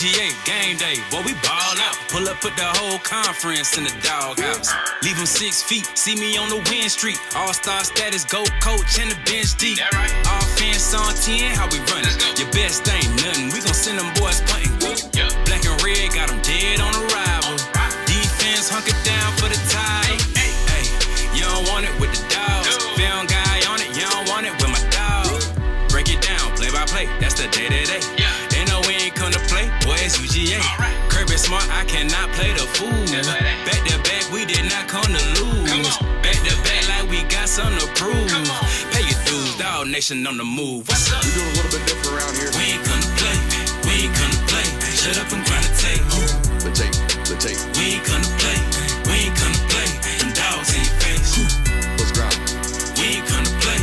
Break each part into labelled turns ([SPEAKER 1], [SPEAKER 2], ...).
[SPEAKER 1] UGA, game day, boy, we ball out. Pull up, put the whole conference in the doghouse. Leave them 6 feet, see me on the win streak. All-star status, go coach, and the bench deep. Offense on 10, how we run it? Your best ain't nothing, we gon' send them boys punting. Black and red, got them dead on arrival. Defense, hunker down for the tie. Hey, you don't want it with the dogs. Film guy on it, you don't want it with my dog. Break it down, play by play, that's the day-to-day. They know we ain't come to play, boy, it's UGA. Kirby smart, I cannot play the fool. Back to back, we did not come to lose. Back to back, like we got something to prove. Pay your dues, dog nation on the move. What's up?
[SPEAKER 2] We doing a little bit different around here.
[SPEAKER 1] We ain't come to play, we ain't come to play. Shut up and grind the tape.
[SPEAKER 2] The tape.
[SPEAKER 1] We ain't come to play, we ain't come to play. Them dogs in your face.
[SPEAKER 2] Let's grind.
[SPEAKER 1] We ain't come to play,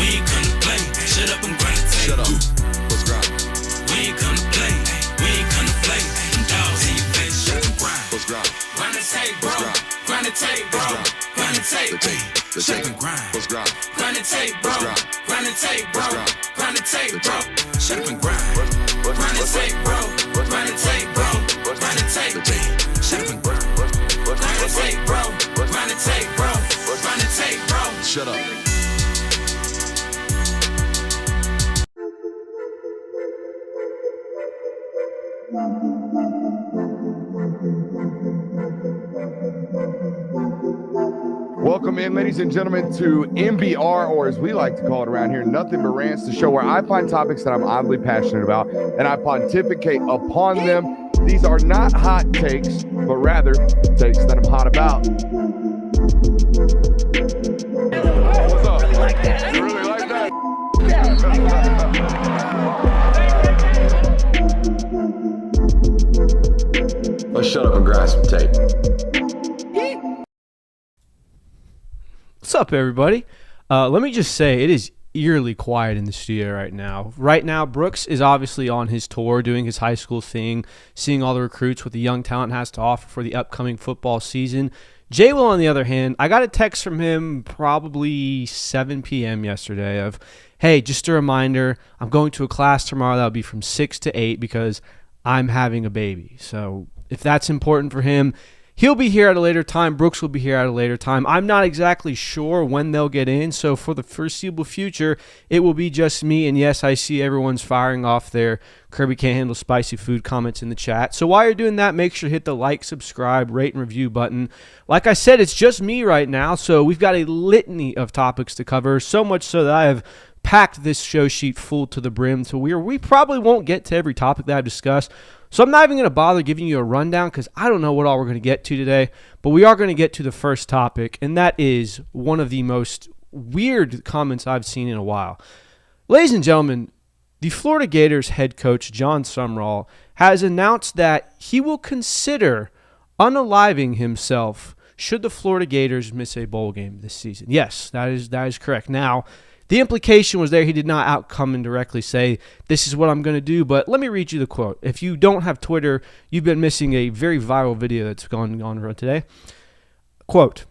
[SPEAKER 1] we ain't come to play. Shut up and grind the tape.
[SPEAKER 2] Shut up. Let's grind.
[SPEAKER 1] We ain't come to play, we ain't come to play. Them dogs in your face. Shut up and grind.
[SPEAKER 2] Let's grind.
[SPEAKER 1] Grind the tape, bro. Grind the tape, bro. Grind the tape.
[SPEAKER 2] The
[SPEAKER 1] Shut
[SPEAKER 2] tape.
[SPEAKER 1] up and grind.
[SPEAKER 2] Let's grind.
[SPEAKER 1] Grind the tape, bro. Grind the tape, bro. Grind the tape, bro. Shut up and grind. Grind the tape, bro. Grind the tape, bro. Grind the tape. Shut up and grind. Grind the tape, bro. Grind the tape, bro. Grind the tape, bro.
[SPEAKER 2] Shut up. Welcome in, ladies and gentlemen, to MBR, or as we like to call it around here, Nothing But Rants, the show where I find topics that I'm oddly passionate about and I pontificate upon them. These are not hot takes, but rather takes that I'm hot about. What's up? You really like that? Let's shut up and grind some tape.
[SPEAKER 3] What's up, everybody? Let me just say, it is eerily quiet in the studio right now. Right now, Brooks is obviously on his tour, doing his high school thing, seeing all the recruits, what the young talent has to offer for the upcoming football season. Jwill, on the other hand, I got a text from him probably 7 p.m. yesterday of, hey, just a reminder, I'm going to a class tomorrow that'll be from 6 to 8 because I'm having a baby. So if that's important for him, he'll be here at a later time. Brooks will be here at a later time. I'm not exactly sure when they'll get in, so for the foreseeable future, it will be just me. And yes, I see everyone's firing off their Kirby can't handle spicy food comments in the chat. So while you're doing that, make sure to hit the like, subscribe, rate, and review button. Like I said, it's just me right now, so we've got a litany of topics to cover, so much so that I have packed this show sheet full to the brim to where we probably won't get to every topic that I've discussed. So I'm not even going to bother giving you a rundown because I don't know what all we're going to get to today, but we are going to get to the first topic, and that is one of the most weird comments I've seen in a while. Ladies and gentlemen, the Florida Gators head coach, Jon Sumrall, has announced that he will consider unaliving himself should the Florida Gators miss a bowl game this season. Yes, that is correct. Now, the implication was there. He did not come and directly say, this is what I'm going to do. But let me read you the quote. If you don't have Twitter, you've been missing a very viral video that's gone on today. Quote,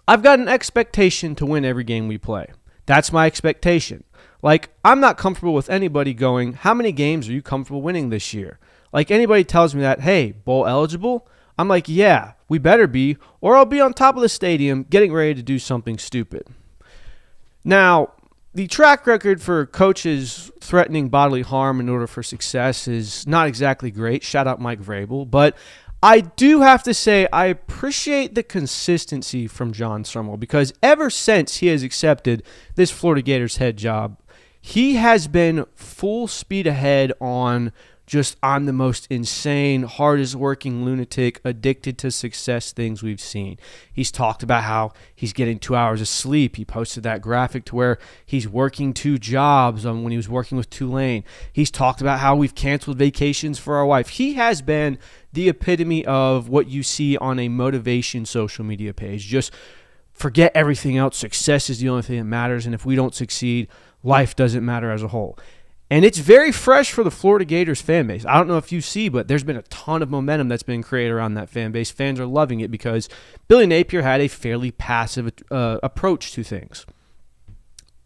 [SPEAKER 3] I've got an expectation to win every game we play. That's my expectation. Like, I'm not comfortable with anybody going, how many games are you comfortable winning this year? Like, anybody tells me that, hey, bowl eligible? I'm like, yeah, we better be, or I'll be on top of the stadium getting ready to do something stupid. Now, the track record for coaches threatening bodily harm in order for success is not exactly great. Shout out Mike Vrabel. But I do have to say I appreciate the consistency from Jon Sumrall because ever since he has accepted this Florida Gators head job, he has been full speed ahead on just I'm the most insane, hardest working lunatic, addicted to success things we've seen. He's talked about how he's getting 2 hours of sleep. He posted that graphic to where he's working 2 jobs when he was working with Tulane. He's talked about how we've canceled vacations for our wife. He has been the epitome of what you see on a motivation social media page. Just forget everything else. Success is the only thing that matters. And if we don't succeed, life doesn't matter as a whole. And it's very fresh for the Florida Gators fan base. I don't know if you see, but there's been a ton of momentum that's been created around that fan base. Fans are loving it because Billy Napier had a fairly passive approach to things.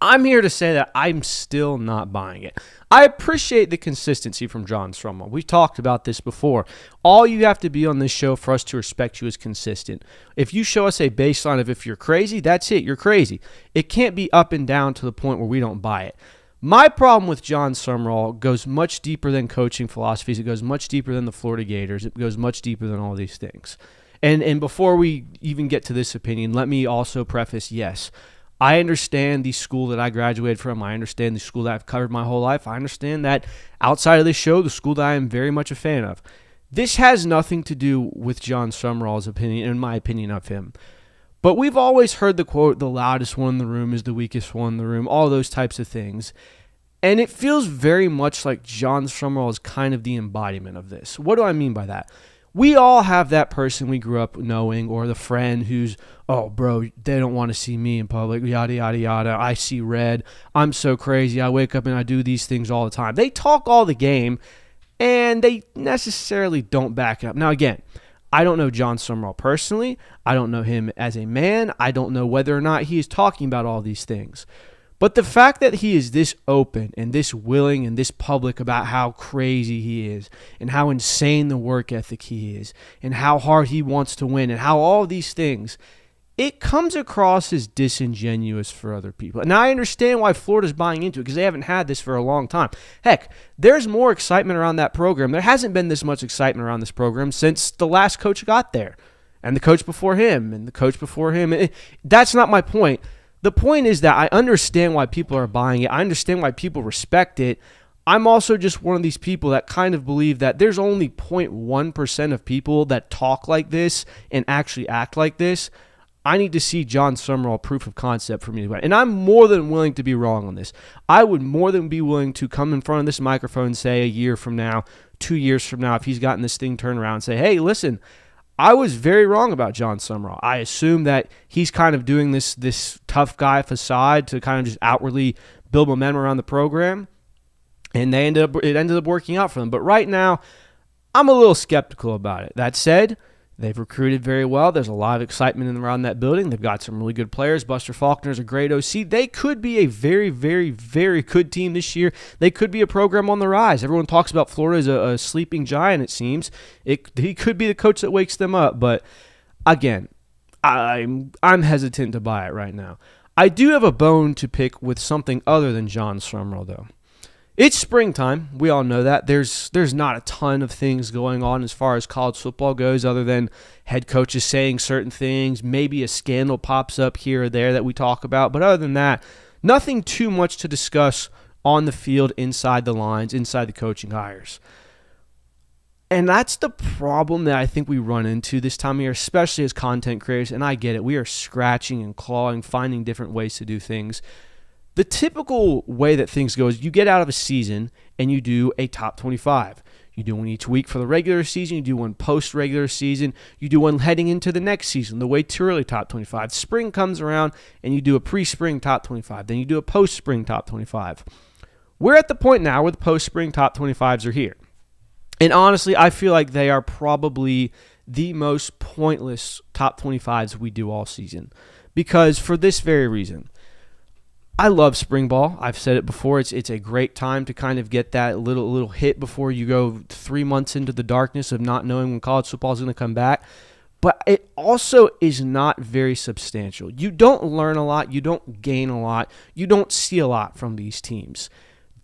[SPEAKER 3] I'm here to say that I'm still not buying it. I appreciate the consistency from Jon Sumrall. We've talked about this before. All you have to be on this show for us to respect you is consistent. If you show us a baseline of if you're crazy, that's it. You're crazy. It can't be up and down to the point where we don't buy it. My problem with Jon Sumrall goes much deeper than coaching philosophies. It goes much deeper than the Florida Gators. It goes much deeper than all these things. And before we even get to this opinion, let me also preface, yes, I understand the school that I graduated from. I understand the school that I've covered my whole life. I understand that outside of this show, the school that I am very much a fan of. This has nothing to do with Jon Sumrall's opinion, in my opinion of him. But we've always heard the quote, the loudest one in the room is the weakest one in the room, all those types of things. And it feels very much like Jon Sumrall is kind of the embodiment of this. What do I mean by that? We all have that person we grew up knowing, or the friend who's, oh, bro, they don't want to see me in public, yada, yada, yada. I see red. I'm so crazy. I wake up and I do these things all the time. They talk all the game, and they necessarily don't back it up. Now, again, I don't know Jon Sumrall personally. I don't know him as a man. I don't know whether or not he is talking about all these things. But the fact that he is this open and this willing and this public about how crazy he is and how insane the work ethic he is and how hard he wants to win and how all these things, it comes across as disingenuous for other people. And I understand why Florida's buying into it because they haven't had this for a long time. Heck, there's more excitement around that program. There hasn't been this much excitement around this program since the last coach got there and the coach before him and the coach before him. That's not my point. The point is that I understand why people are buying it. I understand why people respect it. I'm also just one of these people that kind of believe that there's only 0.1% of people that talk like this and actually act like this. I need to see Jon Sumrall proof of concept for me to buy. And I'm more than willing to be wrong on this. I would more than be willing to come in front of this microphone and say a year from now, 2 years from now, if he's gotten this thing turned around and say, hey, listen, I was very wrong about Jon Sumrall. I assume that he's kind of doing this tough guy facade to kind of just outwardly build momentum around the program, and it ended up working out for them. But right now, I'm a little skeptical about it. That said, they've recruited very well. There's a lot of excitement around that building. They've got some really good players. Buster Faulkner's a great OC. They could be a very, very, very good team this year. They could be a program on the rise. Everyone talks about Florida as a sleeping giant, it seems. He could be the coach that wakes them up. But, again, I'm hesitant to buy it right now. I do have a bone to pick with something other than Jon Sumrall, though. It's springtime. We all know that. There's not a ton of things going on as far as college football goes other than head coaches saying certain things. Maybe a scandal pops up here or there that we talk about. But other than that, nothing too much to discuss on the field, inside the lines, inside the coaching hires. And that's the problem that I think we run into this time of year, especially as content creators. And I get it. We are scratching and clawing, finding different ways to do things. The typical way that things go is you get out of a season and you do a top 25. You do one each week for the regular season. You do one post-regular season. You do one heading into the next season, the way too early top 25. Spring comes around and you do a pre-spring top 25. Then you do a post-spring top 25. We're at the point now where the post-spring top 25s are here. And honestly, I feel like they are probably the most pointless top 25s we do all season. Because for this very reason, I love spring ball. I've said it before. It's a great time to kind of get that little hit before you go 3 months into the darkness of not knowing when college football is going to come back. But it also is not very substantial. You don't learn a lot. You don't gain a lot. You don't see a lot from these teams.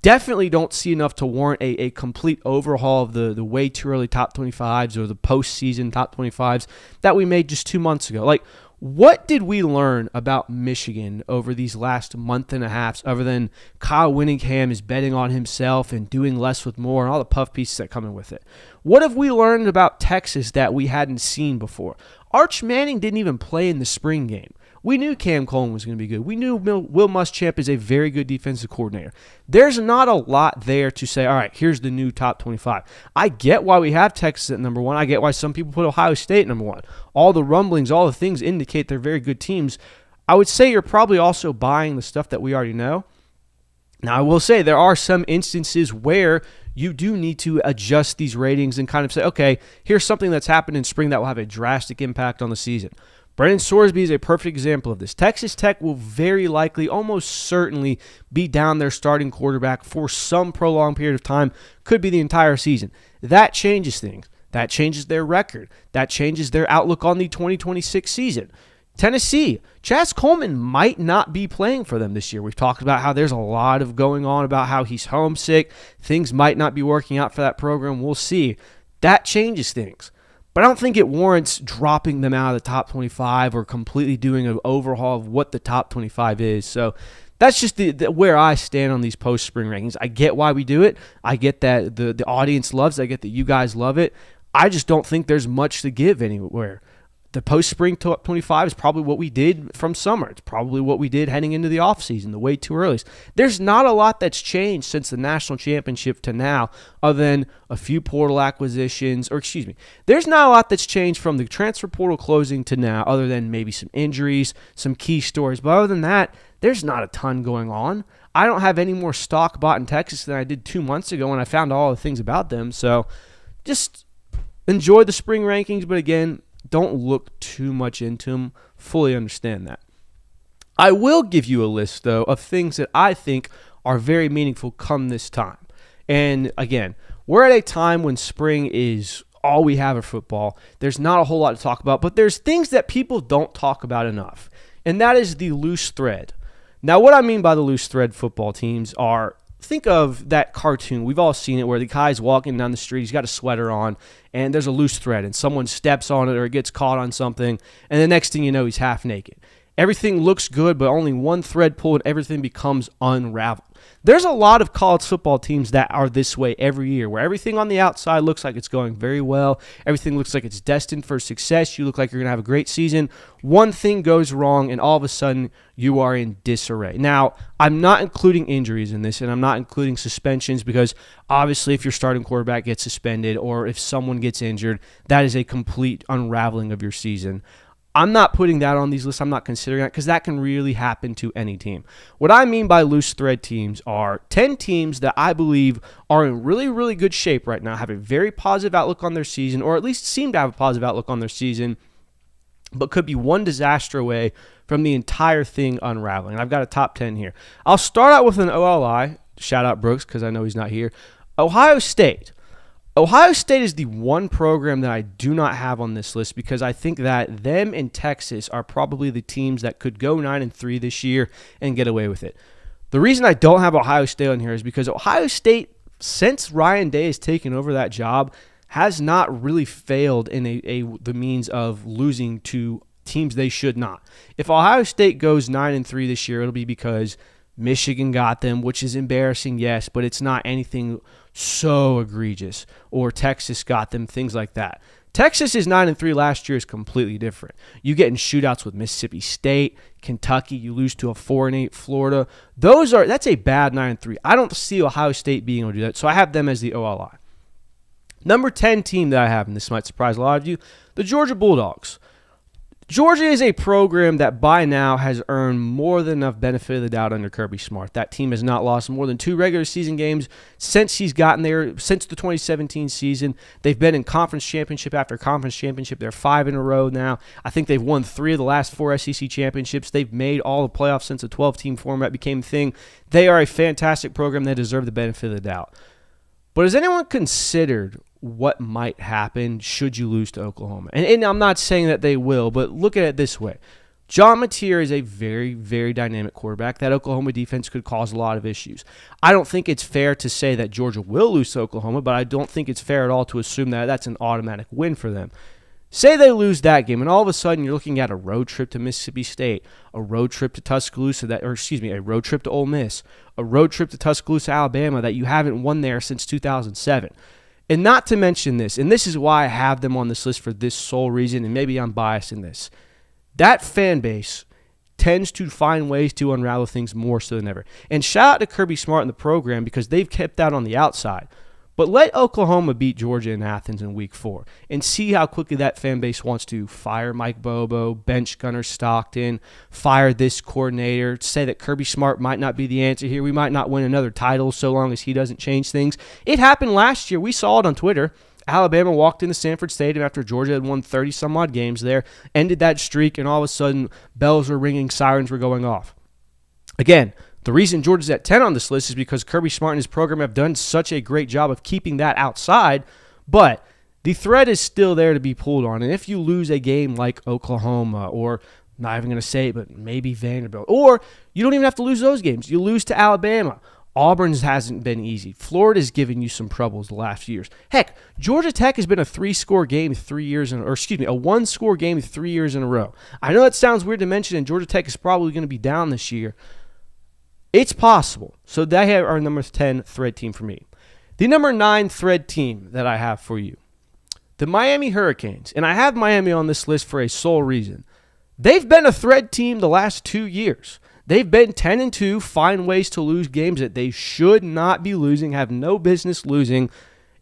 [SPEAKER 3] Definitely don't see enough to warrant a complete overhaul of the way too early top 25s or the postseason top 25s that we made just 2 months ago. Like, what did we learn about Michigan over these last month and a half other than Kyle Whittingham is betting on himself and doing less with more and all the puff pieces that come in with it? What have we learned about Texas that we hadn't seen before? Arch Manning didn't even play in the spring game. We knew Cam Coleman was going to be good. We knew Will Muschamp is a very good defensive coordinator. There's not a lot there to say, all right, here's the new top 25. I get why we have Texas at number one. I get why some people put Ohio State at number one. All the rumblings, all the things indicate they're very good teams. I would say you're probably also buying the stuff that we already know. Now, I will say there are some instances where you do need to adjust these ratings and kind of say, okay, here's something that's happened in spring that will have a drastic impact on the season. Brendan Sorsby is a perfect example of this. Texas Tech will very likely, almost certainly, be down their starting quarterback for some prolonged period of time, could be the entire season. That changes things. That changes their record. That changes their outlook on the 2026 season. Tennessee, Chaz Coleman might not be playing for them this year. We've talked about how there's a lot of going on about how he's homesick. Things might not be working out for that program. We'll see. That changes things. But I don't think it warrants dropping them out of the top 25 or completely doing an overhaul of what the top 25 is. So that's just where I stand on these post-spring rankings. I get why we do it. I get that the audience loves it. I get that you guys love it. I just don't think there's much to give anywhere. The post-spring top 25 is probably what we did from summer. It's probably what we did heading into the offseason, the way too early. There's not a lot that's changed since the national championship to now, other than a few portal acquisitions, there's not a lot that's changed from the transfer portal closing to now, other than maybe some injuries, some key stories. But other than that, there's not a ton going on. I don't have any more stock bought in Texas than I did 2 months ago when I found all the things about them. So just enjoy the spring rankings, but again, don't look too much into them. Fully understand that. I will give you a list, though, of things that I think are very meaningful come this time. And again, we're at a time when spring is all we have of football. There's not a whole lot to talk about, but there's things that people don't talk about enough. And that is the loose thread. Now, what I mean by the loose thread football teams are, think of that cartoon. We've all seen it where the guy's walking down the street. He's got a sweater on, and there's a loose thread, and someone steps on it or it gets caught on something, and the next thing you know, he's half naked. Everything looks good, but only one thread pulled, everything becomes unraveled. There's a lot of college football teams that are this way every year, where everything on the outside looks like it's going very well. Everything looks like it's destined for success. You look like you're going to have a great season. One thing goes wrong, and all of a sudden, you are in disarray. Now, I'm not including injuries in this, and I'm not including suspensions, because obviously if your starting quarterback gets suspended or if someone gets injured, that is a complete unraveling of your season. I'm not putting that on these lists. I'm not considering that because that can really happen to any team. What I mean by loose thread teams are 10 teams that I believe are in really, really good shape right now, have a very positive outlook on their season, or at least seem to have a positive outlook on their season, but could be one disaster away from the entire thing unraveling. I've got a top 10 here. I'll start out with an OLI. Shout out Brooks because I know he's not here. Ohio State. Ohio State is the one program that I do not have on this list because I think that them and Texas are probably the teams that could go 9-3 this year and get away with it. The reason I don't have Ohio State on here is because Ohio State, since Ryan Day has taken over that job, has not really failed in the means of losing to teams they should not. If Ohio State goes 9-3 this year, it'll be because Michigan got them, which is embarrassing, yes, but it's not anything so egregious. Or Texas got them, things like that. Texas' 9-3 last year is completely different. You get in shootouts with Mississippi State, Kentucky, you lose to a 4-8 Florida. That's a bad 9-3. I don't see Ohio State being able to do that, so I have them as the OLI. Number 10 team that I have, and this might surprise a lot of you, the Georgia Bulldogs. Georgia is a program that by now has earned more than enough benefit of the doubt under Kirby Smart. That team has not lost more than 2 regular season games since he's gotten there, since the 2017 season. They've been in conference championship after conference championship. They're 5 in a row now. I think they've won 3 of the last 4 SEC championships. They've made all the playoffs since the 12-team format became a thing. They are a fantastic program. They deserve the benefit of the doubt. But has anyone considered what might happen should you lose to Oklahoma? And I'm not saying that they will, but look at it this way. John Mateer is a very, very dynamic quarterback. That Oklahoma defense could cause a lot of issues. I don't think it's fair to say that Georgia will lose to Oklahoma, but I don't think it's fair at all to assume that that's an automatic win for them. Say they lose that game, and all of a sudden you're looking at a road trip to Mississippi State, a road trip to Tuscaloosa, a road trip to Ole Miss, a road trip to Tuscaloosa, Alabama that you haven't won there since 2007. And not to mention this, and this is why I have them on this list for this sole reason, and maybe I'm biased in this. That fan base tends to find ways to unravel things more so than ever. And shout out to Kirby Smart and the program because they've kept that on the outside. But let Oklahoma beat Georgia in Athens in Week 4 and see how quickly that fan base wants to fire Mike Bobo, bench Gunnar Stockton, fire this coordinator, say that Kirby Smart might not be the answer here. We might not win another title so long as he doesn't change things. It happened last year. We saw it on Twitter. Alabama walked into Sanford Stadium after Georgia had won 30-some-odd games there, ended that streak, and all of a sudden, bells were ringing, sirens were going off. Again, the reason Georgia's at 10 on this list is because Kirby Smart and his program have done such a great job of keeping that outside, but the thread is still there to be pulled on. And if you lose a game like Oklahoma, or not even going to say it, but maybe Vanderbilt, or you don't even have to lose those games. You lose to Alabama. Auburn's hasn't been easy. Florida's given you some troubles the last few years. Heck, Georgia Tech has been a 3-score game 3 years in, or excuse me, a 1-score game 3 years in a row. I know that sounds weird to mention, and Georgia Tech is probably going to be down this year. It's possible. So they have our number 10 thread team for me. The number 9 thread team that I have for you, the Miami Hurricanes. And I have Miami on this list for a sole reason. They've been a thread team the last 2 years. They've been 10-2, find ways to lose games that they should not be losing, have no business losing.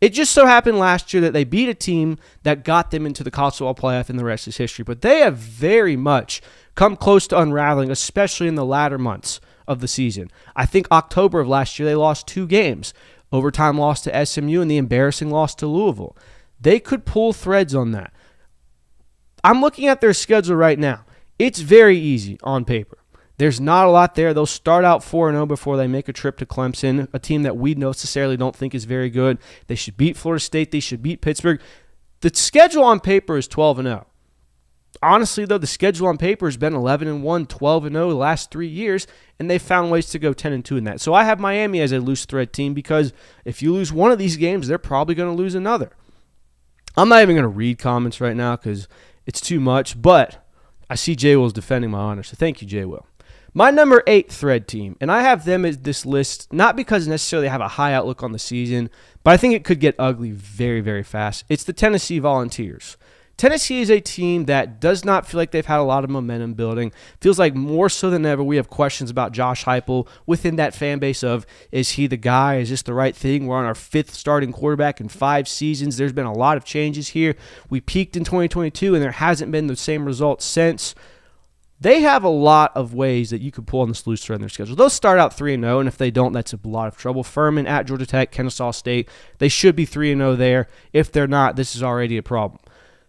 [SPEAKER 3] It just so happened last year that they beat a team that got them into the college football playoff, and the rest is history. But they have very much come close to unraveling, especially in the latter months of the season. I think October of last year, they lost 2 games. Overtime loss to SMU and the embarrassing loss to Louisville. They could pull threads on that. I'm looking at their schedule right now. It's very easy on paper. There's not a lot there. They'll start out 4-0 before they make a trip to Clemson, a team that we necessarily don't think is very good. They should beat Florida State. They should beat Pittsburgh. The schedule on paper is 12-0. Honestly, though, the schedule on paper has been 11-1, 12-0 the last 3 years, and they've found ways to go 10-2 in that. So I have Miami as a loose thread team because if you lose one of these games, they're probably going to lose another. I'm not even going to read comments right now because it's too much, but I see Jay Will's defending my honor, so thank you, Jay Will. My number 8 thread team, and I have them as this list not because necessarily they have a high outlook on the season, but I think it could get ugly very, very fast. It's the Tennessee Volunteers. Tennessee is a team that does not feel like they've had a lot of momentum building. Feels like more so than ever we have questions about Josh Heupel within that fan base of, is he the guy? Is this the right thing? We're on our 5th starting quarterback in 5 seasons. There's been a lot of changes here. We peaked in 2022, and there hasn't been the same results since. They have a lot of ways that you could pull on this loose thread in their schedule. They'll start out 3-0, and if they don't, that's a lot of trouble. Furman at Georgia Tech, Kennesaw State. They should be 3-0 there. If they're not, this is already a problem.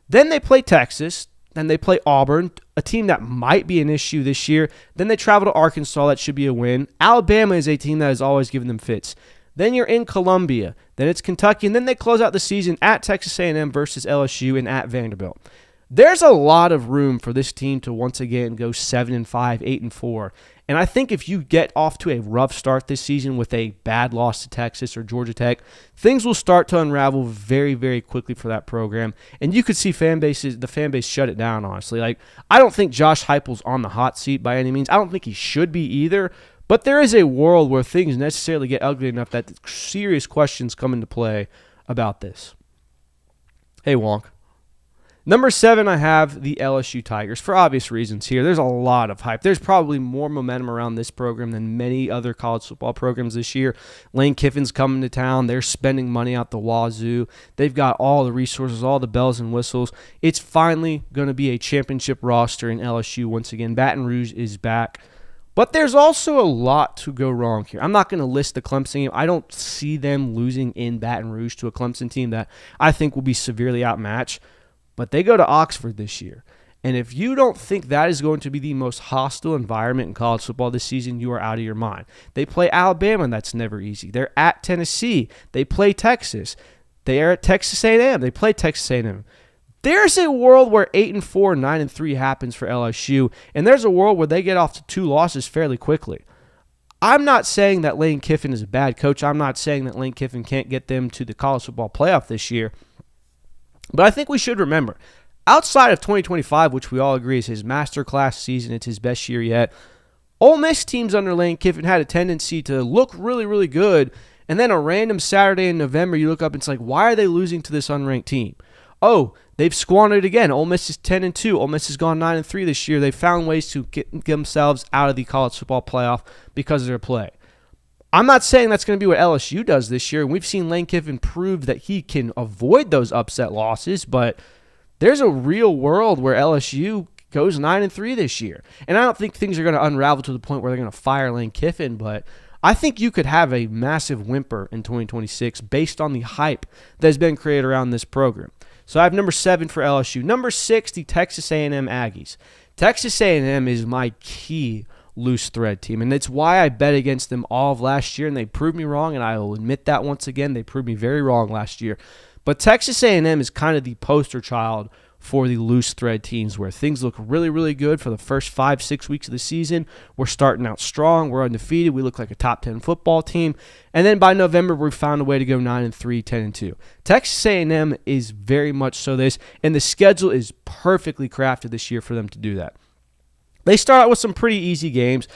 [SPEAKER 3] Then they play Texas. Then they play Auburn, a team that might be an issue this year. Then they travel to Arkansas. That should be a win. Alabama is a team that has always given them fits. Then you're in Columbia. Then it's Kentucky. And then they close out the season at Texas A&M versus LSU and at Vanderbilt. There's a lot of room for this team to once again go 7-5, 8-4. And I think if you get off to a rough start this season with a bad loss to Texas or Georgia Tech, things will start to unravel very, very quickly for that program. And you could see the fan base shut it down, honestly. Like, I don't think Josh Heupel's on the hot seat by any means. I don't think he should be either. But there is a world where things necessarily get ugly enough that serious questions come into play about this. Hey, Wonk. Number 7, I have the LSU Tigers for obvious reasons here. There's a lot of hype. There's probably more momentum around this program than many other college football programs this year. Lane Kiffin's coming to town. They're spending money out the wazoo. They've got all the resources, all the bells and whistles. It's finally going to be a championship roster in LSU once again. Baton Rouge is back. But there's also a lot to go wrong here. I'm not going to list the Clemson game. I don't see them losing in Baton Rouge to a Clemson team that I think will be severely outmatched. But they go to Oxford this year. And if you don't think that is going to be the most hostile environment in college football this season, you are out of your mind. They play Alabama, and that's never easy. They're at Tennessee. They play Texas. They are at Texas A&M. They play Texas A&M. There's a world where 8-4, 9-3 happens for LSU, and there's a world where they get off to 2 losses fairly quickly. I'm not saying that Lane Kiffin is a bad coach. I'm not saying that Lane Kiffin can't get them to the college football playoff this year. But I think we should remember, outside of 2025, which we all agree is his masterclass season, it's his best year yet, Ole Miss teams under Lane Kiffin had a tendency to look really, really good, and then a random Saturday in November, you look up and it's like, why are they losing to this unranked team? Oh, they've squandered again. Ole Miss is 10-2. Ole Miss has gone 9-3 this year. They've found ways to get themselves out of the college football playoff because of their play. I'm not saying that's going to be what LSU does this year, and we've seen Lane Kiffin prove that he can avoid those upset losses, but there's a real world where LSU goes 9-3 this year. And I don't think things are going to unravel to the point where they're going to fire Lane Kiffin, but I think you could have a massive whimper in 2026 based on the hype that has been created around this program. So I have number 7 for LSU. Number 6, the Texas A&M Aggies. Texas A&M is my key loose thread team, and it's why I bet against them all of last year, and they proved me wrong, and I will admit that once again. They proved me very wrong last year. But Texas A&M is kind of the poster child for the loose thread teams where things look really, really good for the first 5-6 weeks of the season. We're starting out strong. We're undefeated. We look like a top 10 football team. And then by November, we've found a way to go 9-3, 10-2. Texas A&M is very much so this, and the schedule is perfectly crafted this year for them to do that. They start out with some pretty easy games.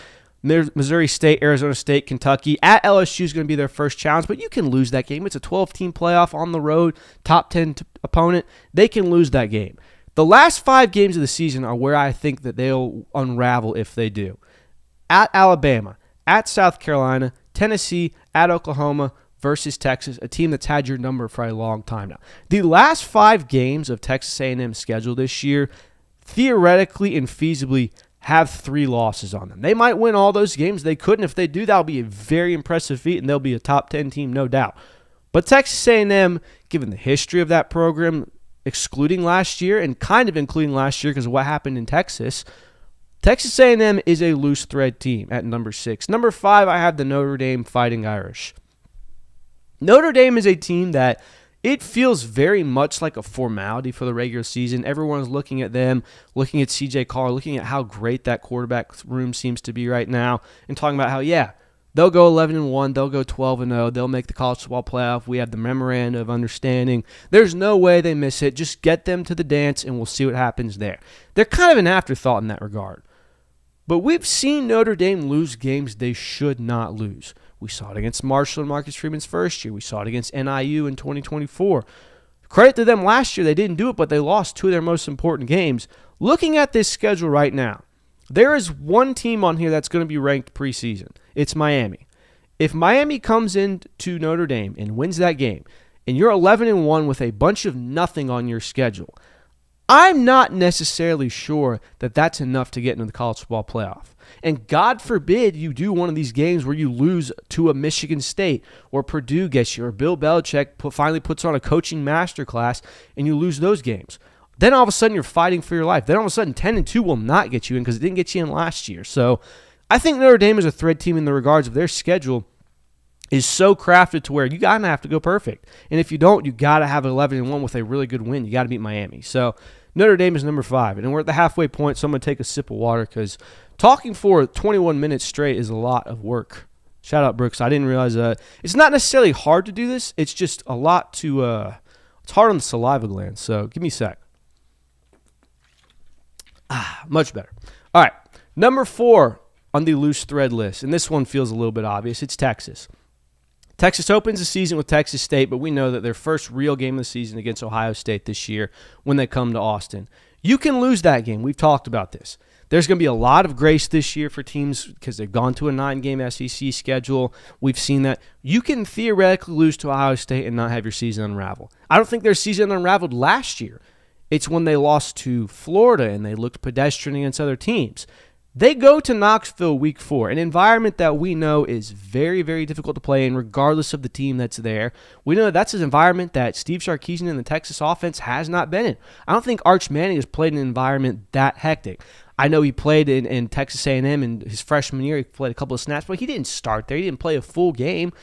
[SPEAKER 3] Missouri State, Arizona State, Kentucky. At LSU is going to be their first challenge, but you can lose that game. It's a 12-team playoff on the road, top 10 opponent. They can lose that game. The last 5 games of the season are where I think that they'll unravel if they do. At Alabama, at South Carolina, Tennessee, at Oklahoma, versus Texas, a team that's had your number for a long time now. The last 5 games of Texas A&M's schedule this year, theoretically and feasibly, have 3 losses on them. They might win all those games. They couldn't. If they do, that'll be a very impressive feat, and they'll be a top 10 team, no doubt. But Texas A&M, given the history of that program, excluding last year and kind of including last year because of what happened in Texas, Texas A&M is a loose thread team at number 6. Number 5, I have the Notre Dame Fighting Irish. Notre Dame is a team that it feels very much like a formality for the regular season. Everyone's looking at them, looking at C.J. Carr, looking at how great that quarterback room seems to be right now, and talking about how, yeah, they'll go 11-1, they'll go 12-0, they'll make the college football playoff. We have the memorandum of understanding. There's no way they miss it. Just get them to the dance, and we'll see what happens there. They're kind of an afterthought in that regard. But we've seen Notre Dame lose games they should not lose. We saw it against Marshall and Marcus Freeman's first year. We saw it against NIU in 2024. Credit to them last year. They didn't do it, but they lost 2 of their most important games. Looking at this schedule right now, there is one team on here that's going to be ranked preseason. It's Miami. If Miami comes into Notre Dame and wins that game, and you're 11-1 with a bunch of nothing on your schedule, I'm not necessarily sure that that's enough to get into the college football playoff. And God forbid you do one of these games where you lose to a Michigan State or Purdue gets you or Bill Belichick finally puts on a coaching masterclass and you lose those games. Then all of a sudden you're fighting for your life. Then all of a sudden 10-2 will not get you in because it didn't get you in last year. So I think Notre Dame is a thread team in the regards of their schedule is so crafted to where you got to have to go perfect. And if you don't, you got to have 11-1 with a really good win. You got to beat Miami. So Notre Dame is number 5. And we're at the halfway point, so I'm going to take a sip of water because talking for 21 minutes straight is a lot of work. Shout out, Brooks. I didn't realize it's not necessarily hard to do this. It's just a lot to it's hard on the saliva glands. So give me a sec. Much better. All right. Number 4 on the loose thread list, and this one feels a little bit obvious. It's Texas. Texas opens the season with Texas State, but we know that their first real game of the season against Ohio State this year when they come to Austin. You can lose that game. We've talked about this. There's going to be a lot of grace this year for teams because they've gone to a 9-game SEC schedule. We've seen that. You can theoretically lose to Ohio State and not have your season unravel. I don't think their season unraveled last year. It's when they lost to Florida and they looked pedestrian against other teams. They go to Knoxville week 4, an environment that we know is very, very difficult to play in regardless of the team that's there. We know that's an environment that Steve Sarkisian and the Texas offense has not been in. I don't think Arch Manning has played in an environment that hectic. I know he played in Texas A&M in his freshman year. He played a couple of snaps, but he didn't start there. He didn't play a full game.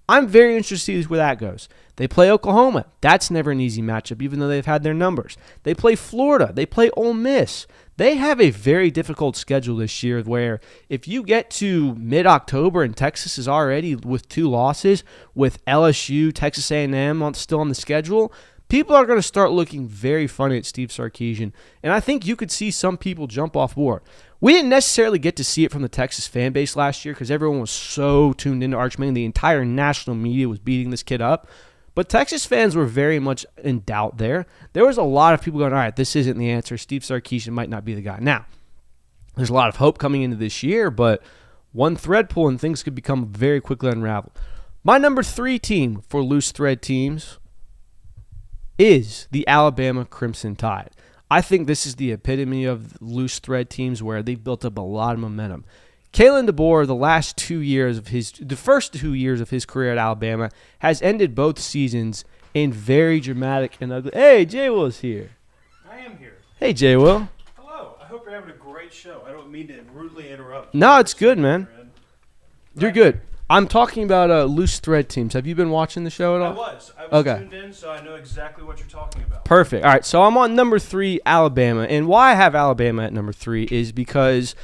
[SPEAKER 3] I'm very interested to see where that goes. They play Oklahoma. That's never an easy matchup, even though they've had their numbers. They play Florida. They play Ole Miss. They have a very difficult schedule this year where if you get to mid-October and Texas is already with 2 losses, with LSU, Texas A&M still on the schedule, people are going to start looking very funny at Steve Sarkisian, and I think you could see some people jump off board. We didn't necessarily get to see it from the Texas fan base last year because everyone was so tuned into Arch Manning. The entire national media was beating this kid up. But Texas fans were very much in doubt there. There was a lot of people going, all right, this isn't the answer. Steve Sarkisian might not be the guy. Now, there's a lot of hope coming into this year, but one thread pull and things could become very quickly unraveled. My number 3 team for loose thread teams is the Alabama Crimson Tide. I think this is the epitome of loose thread teams where they've built up a lot of momentum. Kalen DeBoer, the first 2 years of his career at Alabama, has ended both seasons in very dramatic and ugly. Hey, Jay Will's here.
[SPEAKER 4] I am here.
[SPEAKER 3] Hey, Jay Will.
[SPEAKER 4] Hello. I hope you're having a great show. I don't mean to rudely interrupt.
[SPEAKER 3] No, it's good, man. You're good. I'm talking about loose thread teams. Have you been watching the show at all?
[SPEAKER 4] I was
[SPEAKER 3] Okay.
[SPEAKER 4] tuned in, so I know exactly what you're talking about.
[SPEAKER 3] Perfect. All right, so I'm on number 3, Alabama. And why I have Alabama at number 3 is because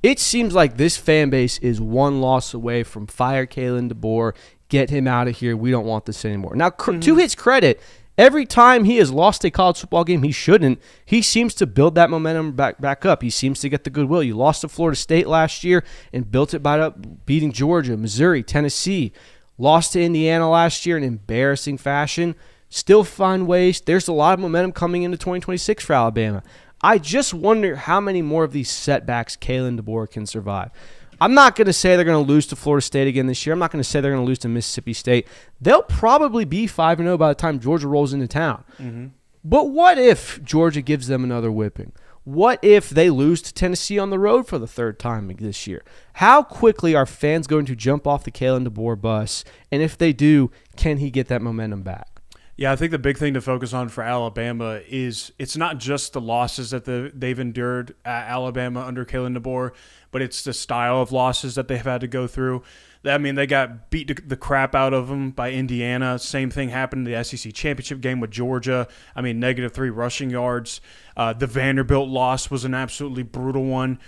[SPEAKER 3] it seems like this fan base is one loss away from fire Kalen DeBoer, get him out of here. We don't want this anymore. Now, to his credit, every time he has lost a college football game he shouldn't, he seems to build that momentum back up. He seems to get the goodwill. You lost to Florida State last year and built it by beating Georgia, Missouri, Tennessee. Lost to Indiana last year in embarrassing fashion. Still find ways. There's a lot of momentum coming into 2026 for Alabama. I just wonder how many more of these setbacks Kalen DeBoer can survive. I'm not going to say they're going to lose to Florida State again this year. I'm not going to say they're going to lose to Mississippi State. They'll probably be 5-0 by the time Georgia rolls into town. Mm-hmm. But what if Georgia gives them another whipping? What if they lose to Tennessee on the road for the third time this year? How quickly are fans going to jump off the Kalen DeBoer bus? And if they do, can he get that momentum back?
[SPEAKER 4] Yeah, I think the big thing to focus on for Alabama is it's not just the losses that they've endured at Alabama under Kalen DeBoer, but it's the style of losses that they've had to go through. I mean, they got beat the crap out of them by Indiana. Same thing happened in the SEC championship game with Georgia. I mean, -3 rushing yards. The Vanderbilt loss was an absolutely brutal one.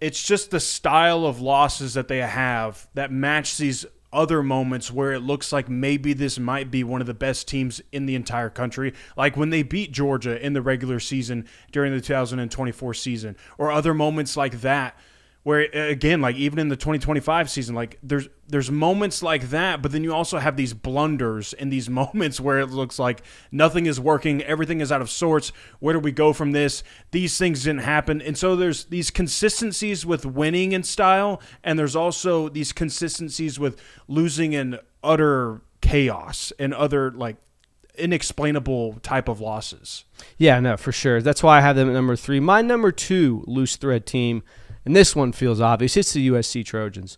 [SPEAKER 4] It's just the style of losses that they have that match these other moments where it looks like maybe this might be one of the best teams in the entire country, like when they beat Georgia in the regular season during the 2024 season, or other moments like that where, again, like even in the 2025 season, like there's moments like that, but then you also have these blunders and these moments where it looks like nothing is working, everything is out of sorts. Where do we go from this? These things didn't happen. And so there's these consistencies with winning in style, and there's also these consistencies with losing in utter chaos and other like inexplainable type of losses.
[SPEAKER 3] Yeah, no, for sure. That's why I have them at number 3. My number 2 loose thread team, and this one feels obvious, it's the USC Trojans.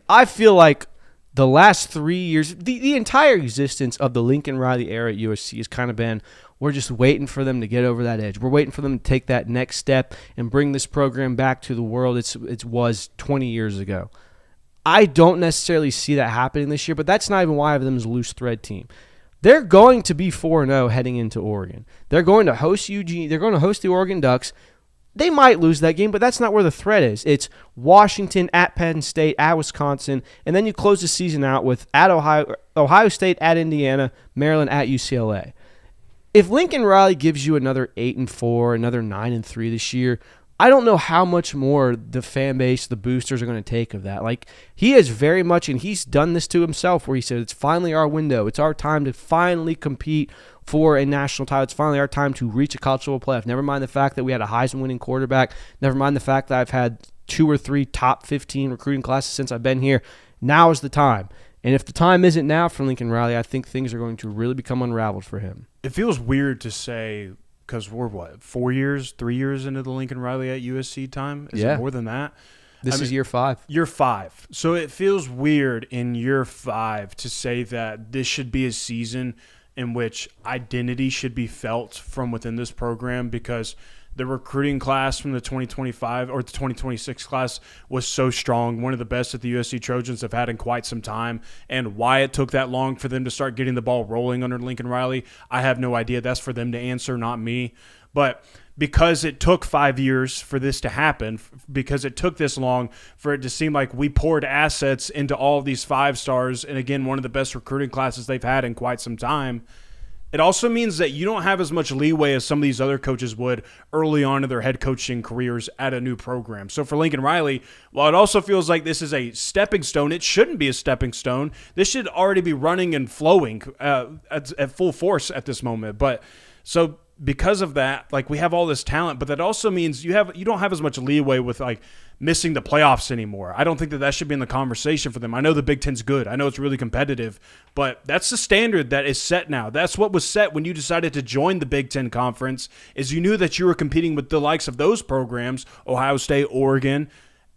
[SPEAKER 3] I feel like the last 3 years, the entire existence of the Lincoln Riley era at USC has kind of been, we're just waiting for them to get over that edge. We're waiting for them to take that next step and bring this program back to the world it was 20 years ago. I don't necessarily see that happening this year, but that's not even why I have them as a loose thread team. They're going to be 4-0 heading into Oregon. They're going to host Eugene. They're going to host the Oregon Ducks. They might lose that game, but that's not where the threat is. It's Washington, at Penn State, at Wisconsin, and then you close the season out with at Ohio State, at Indiana, Maryland, at UCLA. If Lincoln Riley gives you another 8-4, another 9-3 this year, I don't know how much more the fan base, the boosters are going to take of that. Like, he is very much, and he's done this to himself, where he said, it's finally our window. It's our time to finally compete for a national title. It's finally our time to reach a college football playoff. Never mind the fact that we had a Heisman-winning quarterback. Never mind the fact that I've had 2 or 3 top 15 recruiting classes since I've been here. Now is the time. And if the time isn't now for Lincoln Riley, I think things are going to really become unraveled for him.
[SPEAKER 4] It feels weird to say, because we're, 3 years into the Lincoln Riley at USC time? Is it more than that?
[SPEAKER 3] This is year 5.
[SPEAKER 4] Year 5. So it feels weird in year 5 to say that this should be a season in which identity should be felt from within this program, because the recruiting class from the 2025 or the 2026 class was so strong, one of the best that the USC Trojans have had in quite some time. And why it took that long for them to start getting the ball rolling under Lincoln Riley, I have no idea. That's for them to answer, not me. But because it took 5 years for this to happen, because it took this long for it to seem like we poured assets into all of these 5 stars, and again, one of the best recruiting classes they've had in quite some time, it also means that you don't have as much leeway as some of these other coaches would early on in their head coaching careers at a new program. So for Lincoln Riley, while it also feels like this is a stepping stone, it shouldn't be a stepping stone. This should already be running and flowing at full force at this moment. But so because of that, like, we have all this talent, but that also means you don't have as much leeway with like missing the playoffs anymore. I don't think that should be in the conversation for them. I know the Big Ten's good. I know it's really competitive, but that's the standard that is set now. That's what was set when you decided to join the Big Ten Conference, is you knew that you were competing with the likes of those programs, Ohio State, Oregon,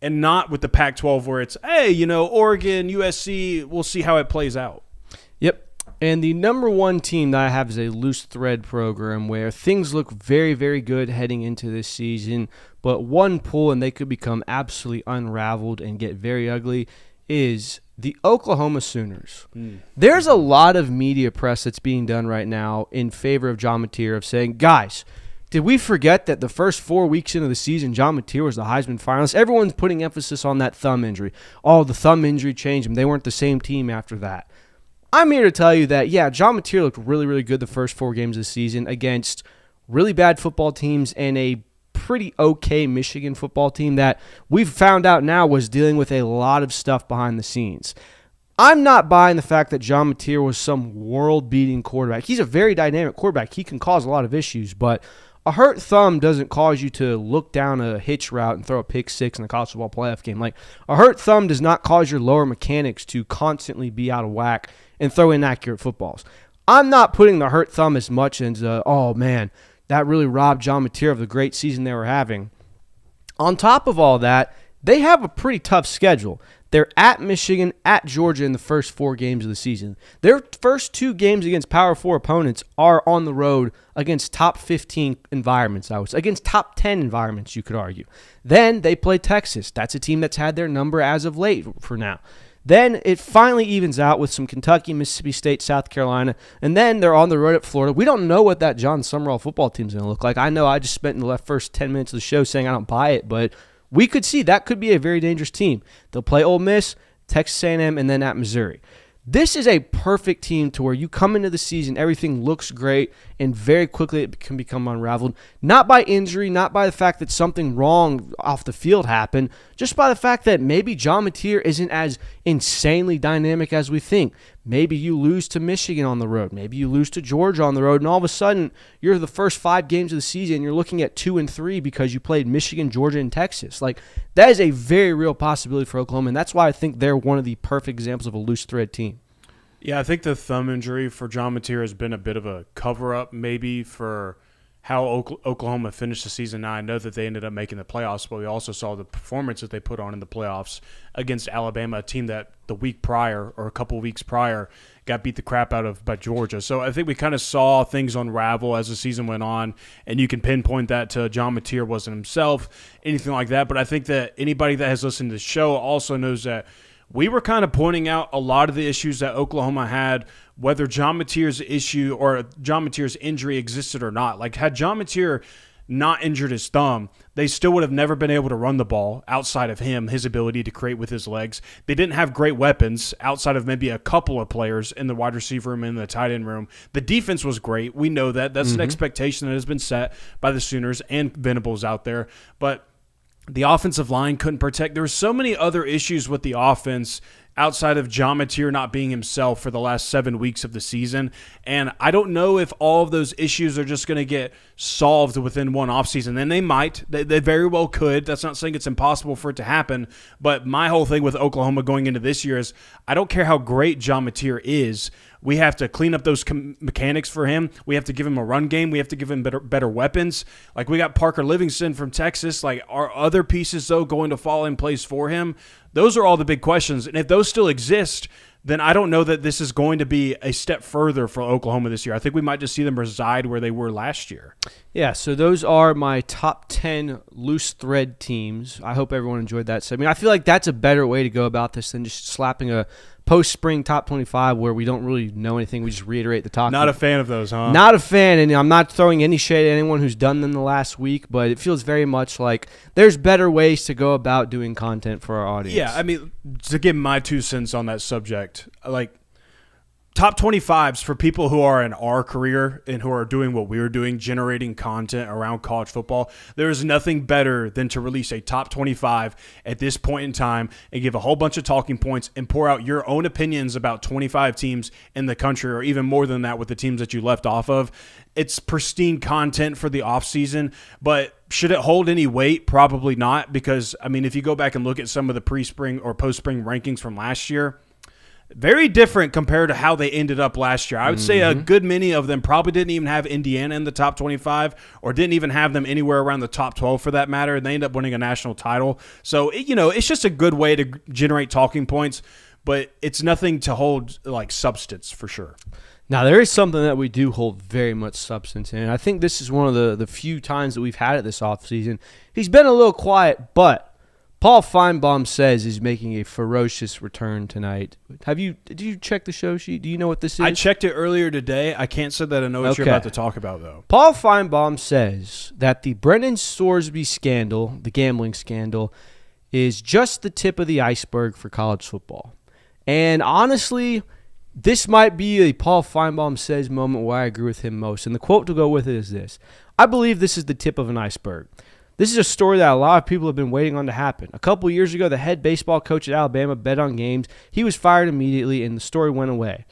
[SPEAKER 4] and not with the Pac-12 where it's, hey, Oregon, USC, we'll see how it plays out.
[SPEAKER 3] Yep. And the number one team that I have is a loose thread program where things look very, very good heading into this season, but one pull and they could become absolutely unraveled and get very ugly is the Oklahoma Sooners. There's a lot of media press that's being done right now in favor of John Mateer of saying, guys, did we forget that the first 4 weeks into the season, John Mateer was the Heisman finalist? Everyone's putting emphasis on that thumb injury. Oh, the thumb injury changed them. They weren't the same team after that. I'm here to tell you that, yeah, John Mateer looked really, really good the first 4 games of the season against really bad football teams and a pretty okay Michigan football team that we've found out now was dealing with a lot of stuff behind the scenes. I'm not buying the fact that John Mateer was some world-beating quarterback. He's a very dynamic quarterback. He can cause a lot of issues, but a hurt thumb doesn't cause you to look down a hitch route and throw a pick six in a college football playoff game. Like, a hurt thumb does not cause your lower mechanics to constantly be out of whack and throw inaccurate footballs. I'm not putting the hurt thumb as much as, oh man, that really robbed John Mateer of the great season they were having. On top of all that, they have a pretty tough schedule. They're at Michigan, at Georgia in the first 4 games of the season. Their first 2 games against Power 4 opponents are on the road against top 15 environments, against top 10 environments, you could argue. Then they play Texas. That's a team that's had their number as of late for now. Then it finally evens out with some Kentucky, Mississippi State, South Carolina, and then they're on the road at Florida. We don't know what that Jon Sumrall football team's going to look like. I know I just spent the first 10 minutes of the show saying I don't buy it, but we could see that could be a very dangerous team. They'll play Ole Miss, Texas A&M, and then at Missouri. This is a perfect team to where you come into the season, everything looks great, and very quickly it can become unraveled. Not by injury, not by the fact that something wrong off the field happened, just by the fact that maybe John Mateer isn't as insanely dynamic as we think. Maybe you lose to Michigan on the road. Maybe you lose to Georgia on the road, and all of a sudden, you're the first 5 games of the season, you're looking at 2-3 because you played Michigan, Georgia, and Texas. Like, that is a very real possibility for Oklahoma, and that's why I think they're one of the perfect examples of a loose thread team.
[SPEAKER 4] Yeah, I think the thumb injury for John Mateer has been a bit of a cover-up maybe for how Oklahoma finished the season. Now, I know that they ended up making the playoffs, but we also saw the performance that they put on in the playoffs against Alabama, a team that the week prior or a couple weeks prior got beat the crap out of by Georgia. So I think we kind of saw things unravel as the season went on, and you can pinpoint that to John Mateer wasn't himself, anything like that. But I think that anybody that has listened to the show also knows that we were kind of pointing out a lot of the issues that Oklahoma had, whether John Mateer's issue or John Mateer's injury existed or not. Like, had John Mateer not injured his thumb, they still would have never been able to run the ball outside of him, his ability to create with his legs. They didn't have great weapons outside of maybe a couple of players in the wide receiver room and the tight end room. The defense was great. We know that. That's an expectation that has been set by the Sooners and Venables out there. But the offensive line couldn't protect. There were so many other issues with the offense outside of John Mateer not being himself for the last 7 weeks of the season. And I don't know if all of those issues are just going to get solved within one offseason. And they might. They very well could. That's not saying it's impossible for it to happen. But my whole thing with Oklahoma going into this year is I don't care how great John Mateer is. We have to clean up those mechanics for him. We have to give him a run game. We have to give him better weapons. Like, we got Parker Livingston from Texas. Like, are other pieces, though, going to fall in place for him? Those are all the big questions. And if those still exist, then I don't know that this is going to be a step further for Oklahoma this year. I think we might just see them reside where they were last year.
[SPEAKER 3] Yeah, so those are my top 10 loose thread teams. I hope everyone enjoyed that. So, I mean, I feel like that's a better way to go about this than just slapping a post-spring top 25 where we don't really know anything. We just reiterate the top.
[SPEAKER 4] Not a fan of those, huh?
[SPEAKER 3] Not a fan, and I'm not throwing any shade at anyone who's done them the last week, but it feels very much like there's better ways to go about doing content for our audience.
[SPEAKER 4] Yeah, I mean, to give my 2 cents on that subject, like, top 25s for people who are in our career and who are doing what we're doing, generating content around college football. There is nothing better than to release a top 25 at this point in time and give a whole bunch of talking points and pour out your own opinions about 25 teams in the country, or even more than that with the teams that you left off of. It's pristine content for the offseason, but should it hold any weight? Probably not, because, I mean, if you go back and look at some of the pre-spring or post-spring rankings from last year, very different compared to how they ended up last year. I would say a good many of them probably didn't even have Indiana in the top 25 or didn't even have them anywhere around the top 12 for that matter, and they end up winning a national title. So, it's just a good way to generate talking points, but it's nothing to hold like substance for sure.
[SPEAKER 3] Now, there is something that we do hold very much substance in, and I think this is one of the few times that we've had it this offseason. He's been a little quiet, but Paul Finebaum says he's making a ferocious return tonight. Did you check the show sheet? Do you know what this is?
[SPEAKER 4] I checked it earlier today. I can't say that I know what you're about to talk about, though.
[SPEAKER 3] Paul Finebaum says that the Brendan Sorsby scandal, the gambling scandal, is just the tip of the iceberg for college football. And honestly, this might be a Paul Finebaum says moment where I agree with him most. And the quote to go with it is this: I believe this is the tip of an iceberg. This is a story that a lot of people have been waiting on to happen. A couple years ago, the head baseball coach at Alabama bet on games. He was fired immediately, and the story went away.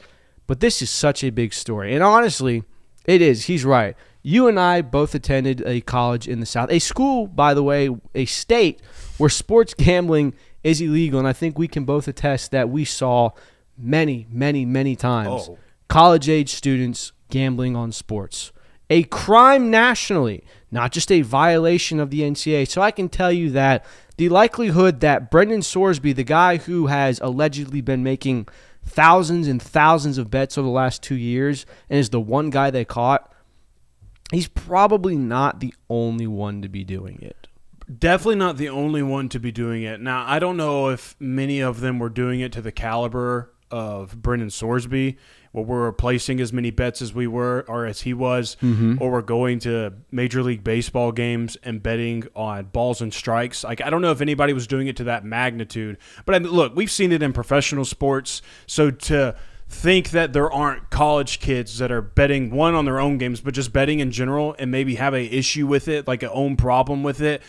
[SPEAKER 3] But this is such a big story. And honestly, it is. He's right. You and I both attended a college in the South. A school, by the way, a state where sports gambling is illegal. And I think we can both attest that we saw many, many, many times college-age students gambling on sports. A crime nationally, not just a violation of the NCAA. So I can tell you that the likelihood that Brendan Sorsby, the guy who has allegedly been making thousands and thousands of bets over the last 2 years and is the one guy they caught, he's probably not the only one to be doing it.
[SPEAKER 4] Definitely not the only one to be doing it. Now, I don't know if many of them were doing it to the caliber of Brendan Sorsby, where we're placing as many bets as we were or as he was, or we're going to Major League Baseball games and betting on balls and strikes. Like, I don't know if anybody was doing it to that magnitude. But, I mean, look, we've seen it in professional sports. So to think that there aren't college kids that are betting, one, on their own games, but just betting in general and maybe have an issue with it, like an own problem with it,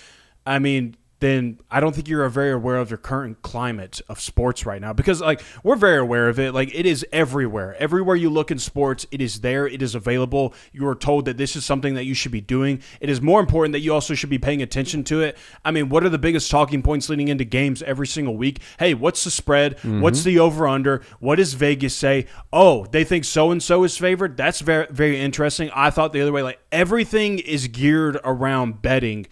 [SPEAKER 4] I mean, then I don't think you're very aware of your current climate of sports right now, because like we're very aware of it. Like, it is everywhere. Everywhere you look in sports, it is there. It is available. You are told that this is something that you should be doing. It is more important that you also should be paying attention to it. I mean, what are the biggest talking points leading into games every single week? Hey, what's the spread? What's the over-under? What does Vegas say? Oh, they think so-and-so is favored? That's very, very interesting. I thought the other way. Like, everything is geared around betting.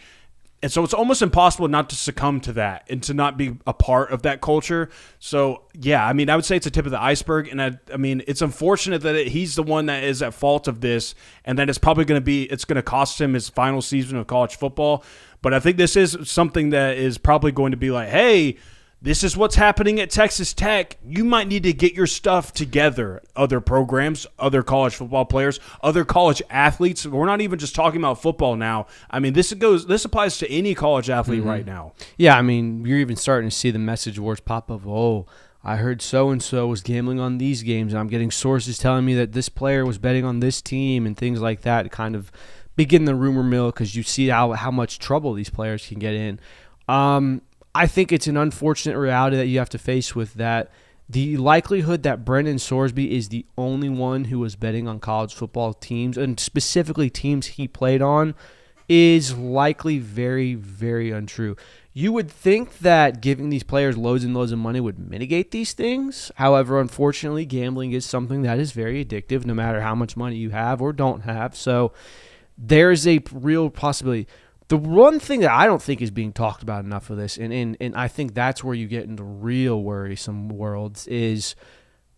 [SPEAKER 4] And so it's almost impossible not to succumb to that and to not be a part of that culture. So, yeah, I mean, I would say it's a tip of the iceberg. And I mean, it's unfortunate that he's the one that is at fault of this, and that it's probably going to cost him his final season of college football. But I think this is something that is probably going to be like, hey, this is what's happening at Texas Tech. You might need to get your stuff together. Other programs, other college football players, other college athletes. We're not even just talking about football now. I mean, this applies to any college athlete right now.
[SPEAKER 3] Yeah, I mean, you're even starting to see the message boards pop up. Oh, I heard so-and-so was gambling on these games, and I'm getting sources telling me that this player was betting on this team and things like that to kind of begin the rumor mill, because you see how much trouble these players can get in. I think it's an unfortunate reality that you have to face with that. The likelihood that Brendan Sorsby is the only one who was betting on college football teams, and specifically teams he played on, is likely very, very untrue. You would think that giving these players loads and loads of money would mitigate these things. However, unfortunately, gambling is something that is very addictive no matter how much money you have or don't have. So there's a real possibility. The one thing that I don't think is being talked about enough of this, and I think that's where you get into real worrisome worlds, is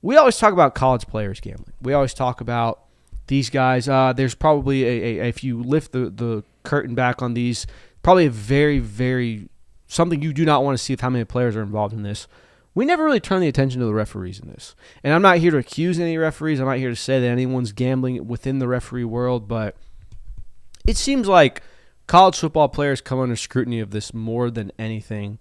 [SPEAKER 3] we always talk about college players gambling. We always talk about these guys. There's probably if you lift the curtain back on these, probably a very, very something you do not want to see of how many players are involved in this. We never really turn the attention to the referees in this. And I'm not here to accuse any referees. I'm not here to say that anyone's gambling within the referee world, but it seems like college football players come under scrutiny of this more than anything.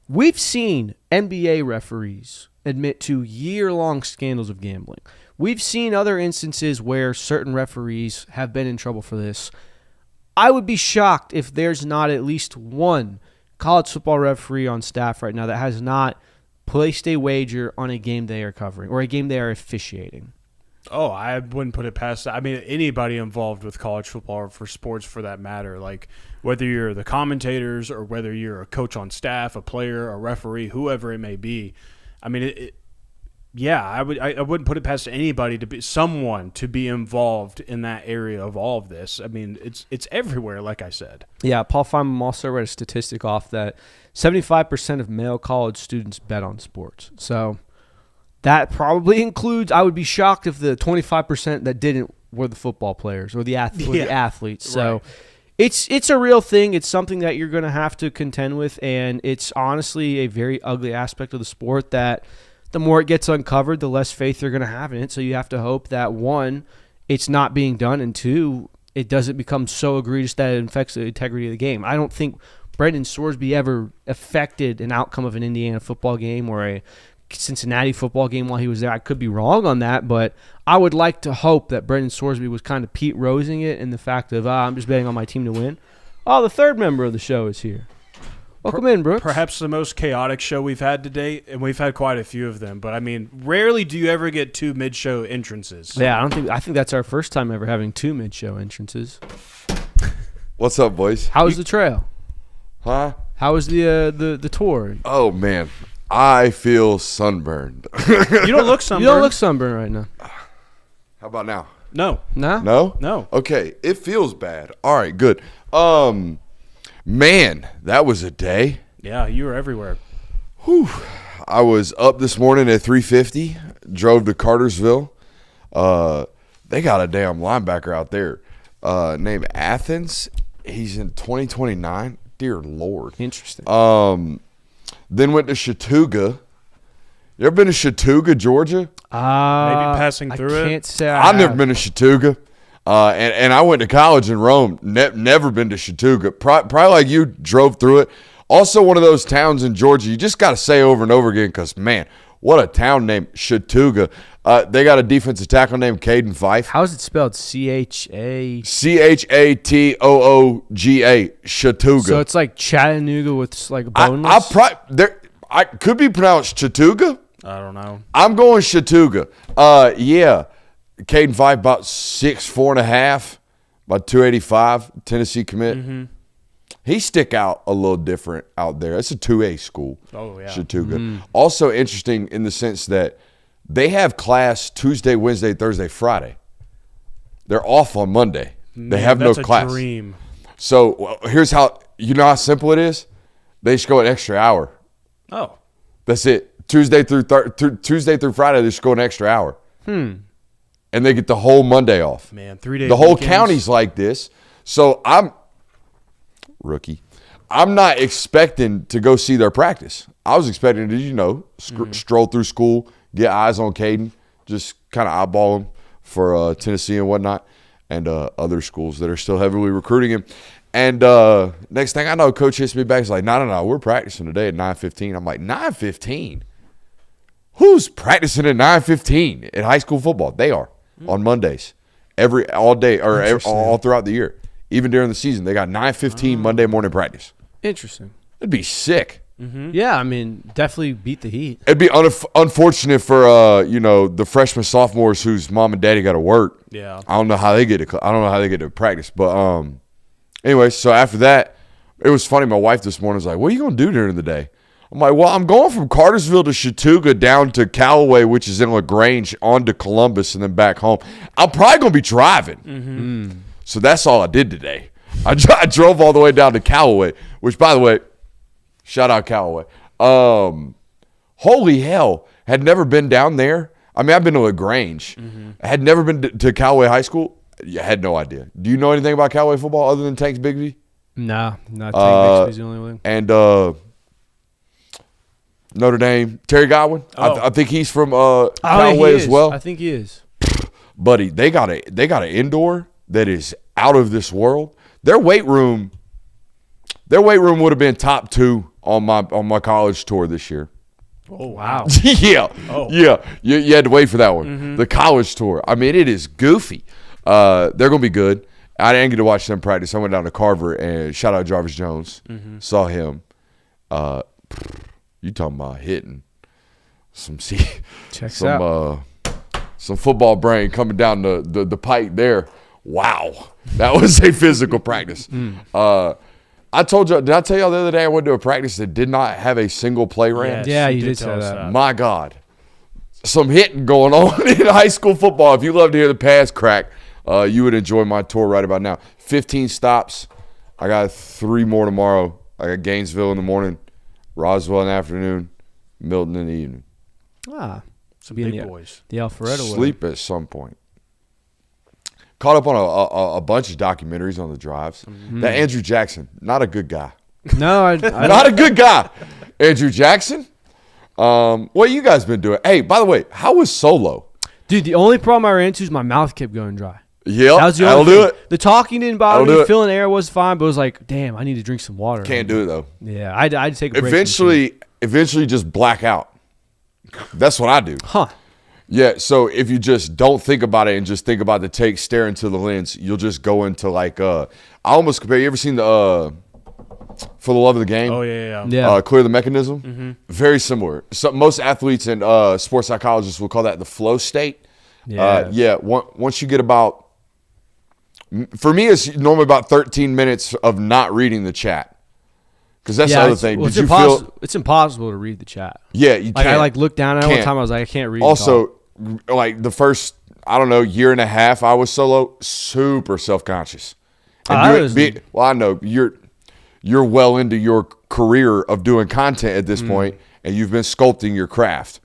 [SPEAKER 3] We've seen NBA referees admit to year-long scandals of gambling. We've seen other instances where certain referees have been in trouble for this. I would be shocked if there's not at least one college football referee on staff right now that has not placed a wager on a game they are covering or a game they are officiating.
[SPEAKER 4] Oh, I wouldn't put it past that. I mean, anybody involved with college football or for sports for that matter, like whether you're the commentators or whether you're a coach on staff, a player, a referee, whoever it may be. I mean, yeah, I wouldn't put it past anybody to be involved in that area of all of this. I mean, it's everywhere, like I said.
[SPEAKER 3] Yeah, Paul Finebaum also read a statistic off that 75% of male college students bet on sports. So that probably includes, I would be shocked if the 25% that didn't were the football players or the athletes. So it's a real thing. It's something that you're going to have to contend with, and it's honestly a very ugly aspect of the sport that the more it gets uncovered, the less faith you're going to have in it. So you have to hope that, one, it's not being done, and two, it doesn't become so egregious that it affects the integrity of the game. I don't think Brendan Sorsby ever affected an outcome of an Indiana football game or a Cincinnati football game while he was there. I could be wrong on that, but I would like to hope that Brendan Sorsby was kind of Pete Rosing it in the fact of, I'm just betting on my team to win. Oh, the third member of the show is here. Welcome in, Brooks.
[SPEAKER 4] Perhaps the most chaotic show we've had to date, and we've had quite a few of them. But I mean, rarely do you ever get two mid-show entrances.
[SPEAKER 3] Yeah, I think that's our first time ever having two mid-show entrances.
[SPEAKER 2] What's up, boys?
[SPEAKER 3] How was the trail?
[SPEAKER 2] Huh?
[SPEAKER 3] How was the tour?
[SPEAKER 2] Oh, man. I feel sunburned.
[SPEAKER 4] You don't look sunburned.
[SPEAKER 3] You don't look sunburned right now.
[SPEAKER 2] How about now?
[SPEAKER 4] No.
[SPEAKER 3] No?
[SPEAKER 2] No?
[SPEAKER 4] No.
[SPEAKER 2] Okay, it feels bad. All right, good. Man, that was a day.
[SPEAKER 4] Yeah, you were everywhere.
[SPEAKER 2] Whew. I was up this morning at 3:50, drove to Cartersville. They got a damn linebacker out there named Athens. He's in 2029. Dear Lord.
[SPEAKER 3] Interesting.
[SPEAKER 2] Then went to Chattooga. You ever been to Chattooga, Georgia?
[SPEAKER 4] Maybe passing through it.
[SPEAKER 3] I can't say
[SPEAKER 2] I've never been to Chattooga. And I went to college in Rome. Never been to Chattooga. Probably like you, drove through it. Also one of those towns in Georgia you just got to say over and over again because, man, what a town named Chattooga. They got a defensive tackle named Caden Fife.
[SPEAKER 3] How's it spelled? C-H-A?
[SPEAKER 2] Chatooga. Chattooga.
[SPEAKER 3] So it's like Chattanooga with like boneless?
[SPEAKER 2] I could be pronounced Chattooga.
[SPEAKER 4] I don't know.
[SPEAKER 2] I'm going Chattooga. Yeah. Caden Fife about 6'4.5", about 285, Tennessee commit.
[SPEAKER 4] Mm-hmm.
[SPEAKER 2] He stick out a little different out there. It's a 2A school.
[SPEAKER 4] Oh, yeah.
[SPEAKER 2] Chattooga.
[SPEAKER 3] Mm.
[SPEAKER 2] Also interesting in the sense that they have class Tuesday, Wednesday, Thursday, Friday. They're off on Monday. They have no class.
[SPEAKER 4] That's a dream.
[SPEAKER 2] So here's how, you know how simple it is? They just go an extra hour.
[SPEAKER 4] Oh.
[SPEAKER 2] That's it. Tuesday through Friday, they just go an extra hour. And they get the whole Monday off.
[SPEAKER 4] Man, 3 days.
[SPEAKER 2] The whole county's like this. So I'm not expecting to go see their practice. I was expecting to, stroll through school, get eyes on Caden, just kind of eyeball him for Tennessee and whatnot, and other schools that are still heavily recruiting him. And next thing I know, Coach hits me back. He's like, no, we're practicing today at 9:15. I'm like, 9:15? Who's practicing at 9:15 in high school football? They are on Mondays, all day or all throughout the year. Even during the season, they got 9:15 Monday morning practice.
[SPEAKER 3] Interesting.
[SPEAKER 2] It'd be sick.
[SPEAKER 3] Mm-hmm. Yeah, I mean, definitely beat the heat.
[SPEAKER 2] It'd be unfortunate for the freshmen, sophomores whose mom and daddy got to work.
[SPEAKER 4] Yeah,
[SPEAKER 2] I don't know how they get to practice, but anyway. So after that, it was funny. My wife this morning was like, "What are you gonna do during the day?" I'm like, well, I'm going from Cartersville to Chattooga down to Callaway, which is in LaGrange, on to Columbus, and then back home. I'm probably going to be driving.
[SPEAKER 3] Mm-hmm.
[SPEAKER 2] So that's all I did today. I drove all the way down to Callaway, which, by the way, shout out Callaway. Holy hell, had never been down there. I mean, I've been to LaGrange. Mm-hmm. I had never been to Callaway High School. I had no idea. Do you know anything about Callaway football other than Tanks Bigsby?
[SPEAKER 3] No, not Tanks Bigsby's the only one.
[SPEAKER 2] And Notre Dame, Terry Godwin.
[SPEAKER 4] Oh.
[SPEAKER 2] I think he's from Callaway as well.
[SPEAKER 3] I think he is.
[SPEAKER 2] Buddy, they got an indoor that is out of this world. Their weight room would have been top 2 on my college tour this year.
[SPEAKER 4] Oh, wow.
[SPEAKER 2] Yeah.
[SPEAKER 4] Oh.
[SPEAKER 2] Yeah. You had to wait for that one.
[SPEAKER 4] Mm-hmm.
[SPEAKER 2] The college tour. I mean, it is goofy. They're going to be good. I didn't get to watch them practice. I went down to Carver and shout out Jarvis Jones. Mm-hmm. Saw him. You talking about hitting some football brain coming down the pipe there. Wow. That was a physical practice. I told you, did I tell y'all the other day I went to a practice that did not have a single play ran?
[SPEAKER 3] Yeah, you did say that.
[SPEAKER 2] My God. some hitting going on in high school football. If you love to hear the pass crack, you would enjoy my tour right about now. 15 stops. I got 3 more tomorrow. I got Gainesville in the morning, Roswell in the afternoon, Milton in the evening.
[SPEAKER 4] Some big boys.
[SPEAKER 3] The Alpharetta way.
[SPEAKER 2] Sleep at some point. Caught up on a bunch of documentaries on the drives. That Andrew Jackson, not a good guy.
[SPEAKER 3] No, I
[SPEAKER 2] Not a good guy. Andrew Jackson. What you guys been doing? Hey, by the way, how was Solo?
[SPEAKER 3] Dude, the only problem I ran into is my mouth kept going dry.
[SPEAKER 2] Yep,
[SPEAKER 3] That was the
[SPEAKER 2] that'll
[SPEAKER 3] only
[SPEAKER 2] do
[SPEAKER 3] thing.
[SPEAKER 2] it.
[SPEAKER 3] The talking didn't bother
[SPEAKER 2] That'll do
[SPEAKER 3] me.
[SPEAKER 2] it.
[SPEAKER 3] Filling air was fine, but it was like, damn, I need to drink some water.
[SPEAKER 2] Can't do it though.
[SPEAKER 3] Yeah, I'd take a break.
[SPEAKER 2] Eventually just black out. That's what I do.
[SPEAKER 3] Huh.
[SPEAKER 2] Yeah, so if you just don't think about it and just think about the take, stare into the lens, you'll just go into like I almost compare. You ever seen the For the Love of the Game?
[SPEAKER 4] Oh yeah.
[SPEAKER 3] Yeah.
[SPEAKER 2] Clear the Mechanism? Very similar. So most athletes and sports psychologists will call that the flow state. Once you get about, for me, it's normally about 13 minutes of not reading the chat. Because that's the other thing.
[SPEAKER 3] Well,
[SPEAKER 2] Did you feel?
[SPEAKER 3] it's impossible to read the chat.
[SPEAKER 2] Yeah, you
[SPEAKER 3] Like
[SPEAKER 2] can't.
[SPEAKER 3] I looked down at it one time. I was like, I can't read. the
[SPEAKER 2] Also, like the first, I don't know, year and a half I was solo, super self-conscious. And I know you're well into your career of doing content at this point, and you've been sculpting your craft.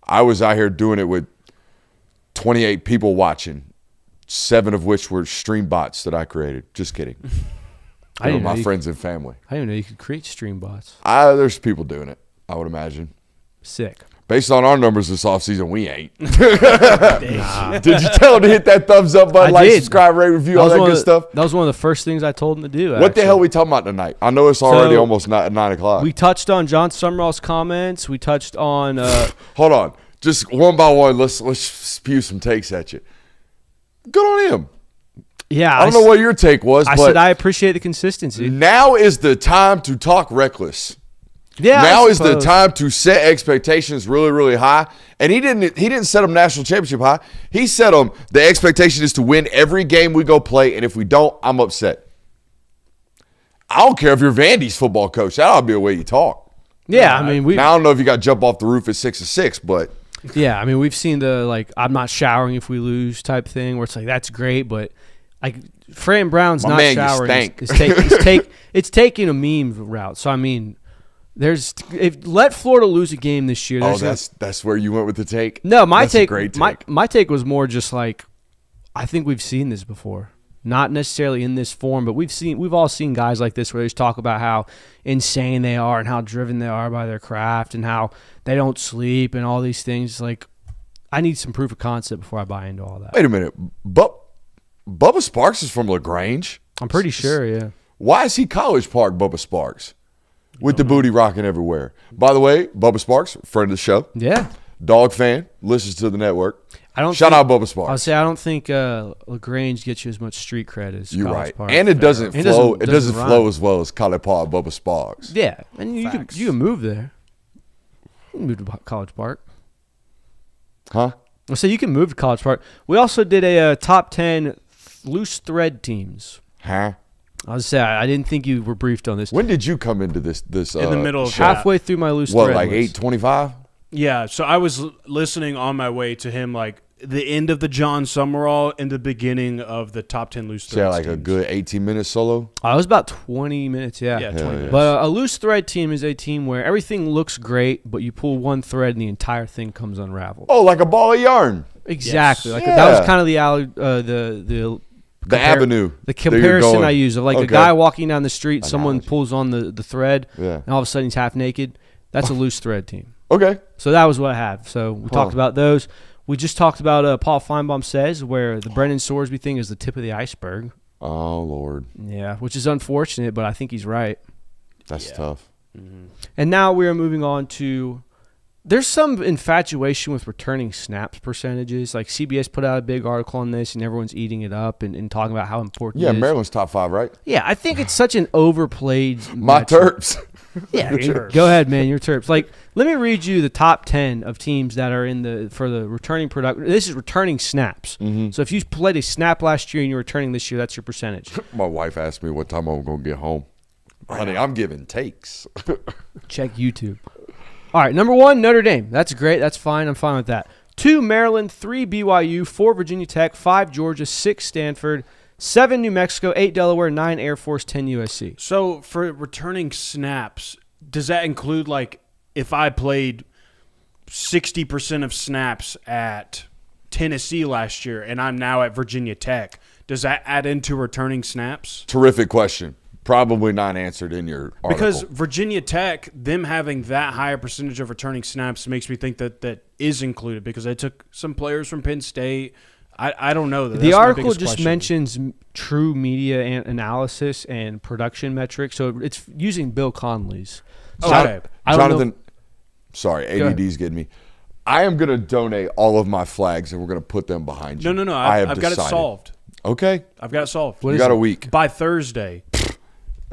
[SPEAKER 2] I was out here doing it with 28 people watching, 7 of which were stream bots that I created. Just kidding.
[SPEAKER 3] I didn't know
[SPEAKER 2] my friends and family.
[SPEAKER 3] I didn't know you could create stream bots.
[SPEAKER 2] There's people doing it, I would imagine.
[SPEAKER 3] Sick.
[SPEAKER 2] Based on our numbers this offseason, we ain't. Did you tell him to hit that thumbs up button, like, subscribe, rate, review, all that good stuff?
[SPEAKER 3] That was one of the first things I told him to do.
[SPEAKER 2] What the hell are we talking about tonight? I know it's already almost 9 o'clock.
[SPEAKER 3] We touched on Jon Sumrall's comments. We touched on.
[SPEAKER 2] Hold on. Just one by one, let's spew some takes at you. Good on him.
[SPEAKER 3] Yeah.
[SPEAKER 2] I don't know what your take was,
[SPEAKER 3] I
[SPEAKER 2] but
[SPEAKER 3] said I appreciate the consistency.
[SPEAKER 2] now is the time to talk reckless.
[SPEAKER 3] Yeah.
[SPEAKER 2] Now is the time to set expectations really, really high. And he didn't set them national championship high. He set them, the expectation is to win every game we go play, and if we don't, I'm upset. I don't care if you're Vandy's football coach. That ought to be the way you talk.
[SPEAKER 3] Yeah, I mean,
[SPEAKER 2] Now, I don't know if you got to jump off the roof at 6-6, but
[SPEAKER 3] yeah, I mean, we've seen the I'm not showering if we lose type thing, where it's like that's great, but like Fran Brown's not showering. It's taking a meme route. So I mean, let Florida lose a game this year.
[SPEAKER 2] That's where you went with the take.
[SPEAKER 3] No, my
[SPEAKER 2] That's
[SPEAKER 3] take.
[SPEAKER 2] A great take.
[SPEAKER 3] My take was more just like, I think we've seen this before. Not necessarily in this form, but we've all seen guys like this where they just talk about how insane they are and how driven they are by their craft and how they don't sleep and all these things. Like, I need some proof of concept before I buy into all that.
[SPEAKER 2] Wait a minute. Bubba Sparks is from LaGrange?
[SPEAKER 3] I'm pretty sure, yeah.
[SPEAKER 2] Why is he College Park Bubba Sparks? With the booty rocking everywhere. By the way, Bubba Sparks, friend of the show.
[SPEAKER 3] Yeah.
[SPEAKER 2] Dog fan, listens to the network. Shout out Bubba Sparks.
[SPEAKER 3] I'll say I don't think LaGrange gets you as much street credit as
[SPEAKER 2] You're
[SPEAKER 3] College
[SPEAKER 2] right.
[SPEAKER 3] Park.
[SPEAKER 2] And it doesn't flow. It doesn't
[SPEAKER 3] rhyme.
[SPEAKER 2] flow as well as College Park Bubba Sparks.
[SPEAKER 3] Yeah. And you can move there. You can move to College Park.
[SPEAKER 2] Huh?
[SPEAKER 3] So you can move to College Park. We also did a top 10 loose thread teams.
[SPEAKER 2] Huh?
[SPEAKER 3] I was say I didn't think you were briefed on this.
[SPEAKER 2] When did you come into this
[SPEAKER 4] in the middle of
[SPEAKER 3] halfway through my loose thread?
[SPEAKER 2] What, like
[SPEAKER 3] list.
[SPEAKER 2] 8:25?
[SPEAKER 4] Yeah, so I was listening on my way to him, like the end of the Jon Sumrall and the beginning of the top 10 loose threads.
[SPEAKER 2] Yeah, like
[SPEAKER 4] teams.
[SPEAKER 2] a good 18-minute solo.
[SPEAKER 3] I was about 20 minutes. Yeah,
[SPEAKER 4] 20 minutes.
[SPEAKER 3] But a loose thread team is a team where everything looks great, but you pull one thread and the entire thing comes unraveled.
[SPEAKER 2] Oh, like a ball of yarn.
[SPEAKER 3] Exactly.
[SPEAKER 2] Yes.
[SPEAKER 3] Like that was kind of the
[SPEAKER 2] avenue.
[SPEAKER 3] The comparison
[SPEAKER 2] going.
[SPEAKER 3] I use of like a guy walking down the street, someone pulls on the thread, and all of a sudden he's half naked. That's a loose thread team.
[SPEAKER 2] Okay.
[SPEAKER 3] So that was what I have. So we talked about those. We just talked about Paul Finebaum says, where the Brennan Sorsby thing is the tip of the iceberg.
[SPEAKER 2] Oh, Lord.
[SPEAKER 3] Yeah, which is unfortunate, but I think he's right.
[SPEAKER 2] That's tough.
[SPEAKER 3] Mm-hmm. And now we are moving on to, there's some infatuation with returning snaps percentages. Like CBS put out a big article on this, and everyone's eating it up and talking about how important it is.
[SPEAKER 2] Yeah, Maryland's top 5, right?
[SPEAKER 3] Yeah, I think it's such an overplayed
[SPEAKER 2] My Terps.
[SPEAKER 3] Yeah, go ahead, man. Your Terps. Like, let me read you the top 10 of teams that are for the returning production. This is returning snaps. Mm-hmm. So if you played a snap last year and you're returning this year, that's your percentage.
[SPEAKER 2] My wife asked me what time I'm going to get home. Honey, I'm giving takes.
[SPEAKER 3] Check YouTube. All right, number 1, Notre Dame. That's great. That's fine. I'm fine with that. 2 Maryland, 3 BYU, 4 Virginia Tech, 5 Georgia, 6 Stanford, 7 New Mexico, 8 Delaware, 9 Air Force, 10 USC.
[SPEAKER 4] So for returning snaps, does that include like if I played 60% of snaps at Tennessee last year and I'm now at Virginia Tech, does that add into returning snaps?
[SPEAKER 2] Terrific question. Probably not answered in your article.
[SPEAKER 4] Because Virginia Tech, them having that higher percentage of returning snaps makes me think that is included because they took some players from Penn State. I don't know.
[SPEAKER 3] The article just mentions true media analysis and production metrics, so it's using Bill Conley's. So
[SPEAKER 4] Okay.
[SPEAKER 2] Jonathan, sorry, ADD's getting me. I am going to donate all of my flags and we're going to put them behind you.
[SPEAKER 4] No.
[SPEAKER 2] I've
[SPEAKER 4] got it solved.
[SPEAKER 2] Okay.
[SPEAKER 4] I've got it solved.
[SPEAKER 2] You got a week.
[SPEAKER 4] By Thursday.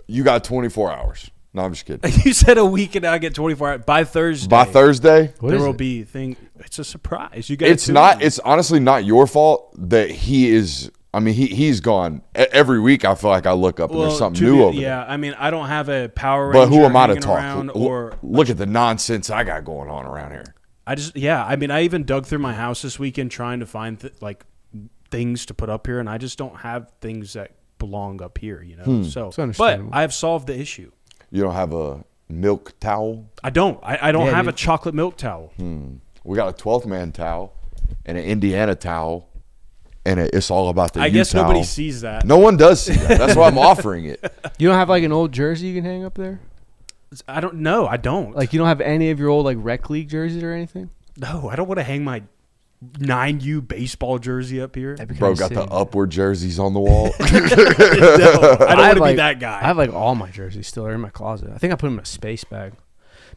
[SPEAKER 2] You got 24 hours. No, I'm just kidding.
[SPEAKER 4] You said a week and I get 24 hours. By Thursday.
[SPEAKER 2] By Thursday?
[SPEAKER 3] What
[SPEAKER 4] there
[SPEAKER 3] is
[SPEAKER 4] will
[SPEAKER 3] it?
[SPEAKER 4] be thing. It's a surprise. You guys.
[SPEAKER 2] It's honestly not your fault that he is. I mean, he's gone. Every week I feel like I look up and there's something new over there.
[SPEAKER 4] Yeah, I mean, I don't have a Power Ranger
[SPEAKER 2] But who am I to
[SPEAKER 4] hanging
[SPEAKER 2] talk?
[SPEAKER 4] around or
[SPEAKER 2] Look at the nonsense I got going on around here.
[SPEAKER 4] I mean, I even dug through my house this weekend trying to find things to put up here, and I just don't have things that belong up here, you know. So,
[SPEAKER 3] It's
[SPEAKER 4] but
[SPEAKER 3] understandable.
[SPEAKER 4] I have solved the issue.
[SPEAKER 2] You don't have a milk towel?
[SPEAKER 4] I don't. I don't
[SPEAKER 3] Yeah,
[SPEAKER 4] have
[SPEAKER 3] dude.
[SPEAKER 4] a chocolate milk towel.
[SPEAKER 2] We got a 12th man towel and an Indiana towel, and it's all about the
[SPEAKER 4] I
[SPEAKER 2] U
[SPEAKER 4] guess
[SPEAKER 2] towel.
[SPEAKER 4] nobody sees that.
[SPEAKER 2] No one does see that. That's why I'm offering it.
[SPEAKER 3] You don't have like an old jersey you can hang up there?
[SPEAKER 4] I don't know. I don't.
[SPEAKER 3] Like you don't have any of your old like rec league jerseys or anything?
[SPEAKER 4] No, I don't want to hang my 9U baseball jersey up here.
[SPEAKER 3] That'd be
[SPEAKER 2] Bro
[SPEAKER 3] kinda
[SPEAKER 2] got
[SPEAKER 3] sick.
[SPEAKER 2] the upward jerseys on the wall.
[SPEAKER 4] No, I don't want
[SPEAKER 3] have,
[SPEAKER 4] to
[SPEAKER 3] like-
[SPEAKER 4] be that guy.
[SPEAKER 3] I have like all my jerseys still are in my closet. I think I put them in a space bag.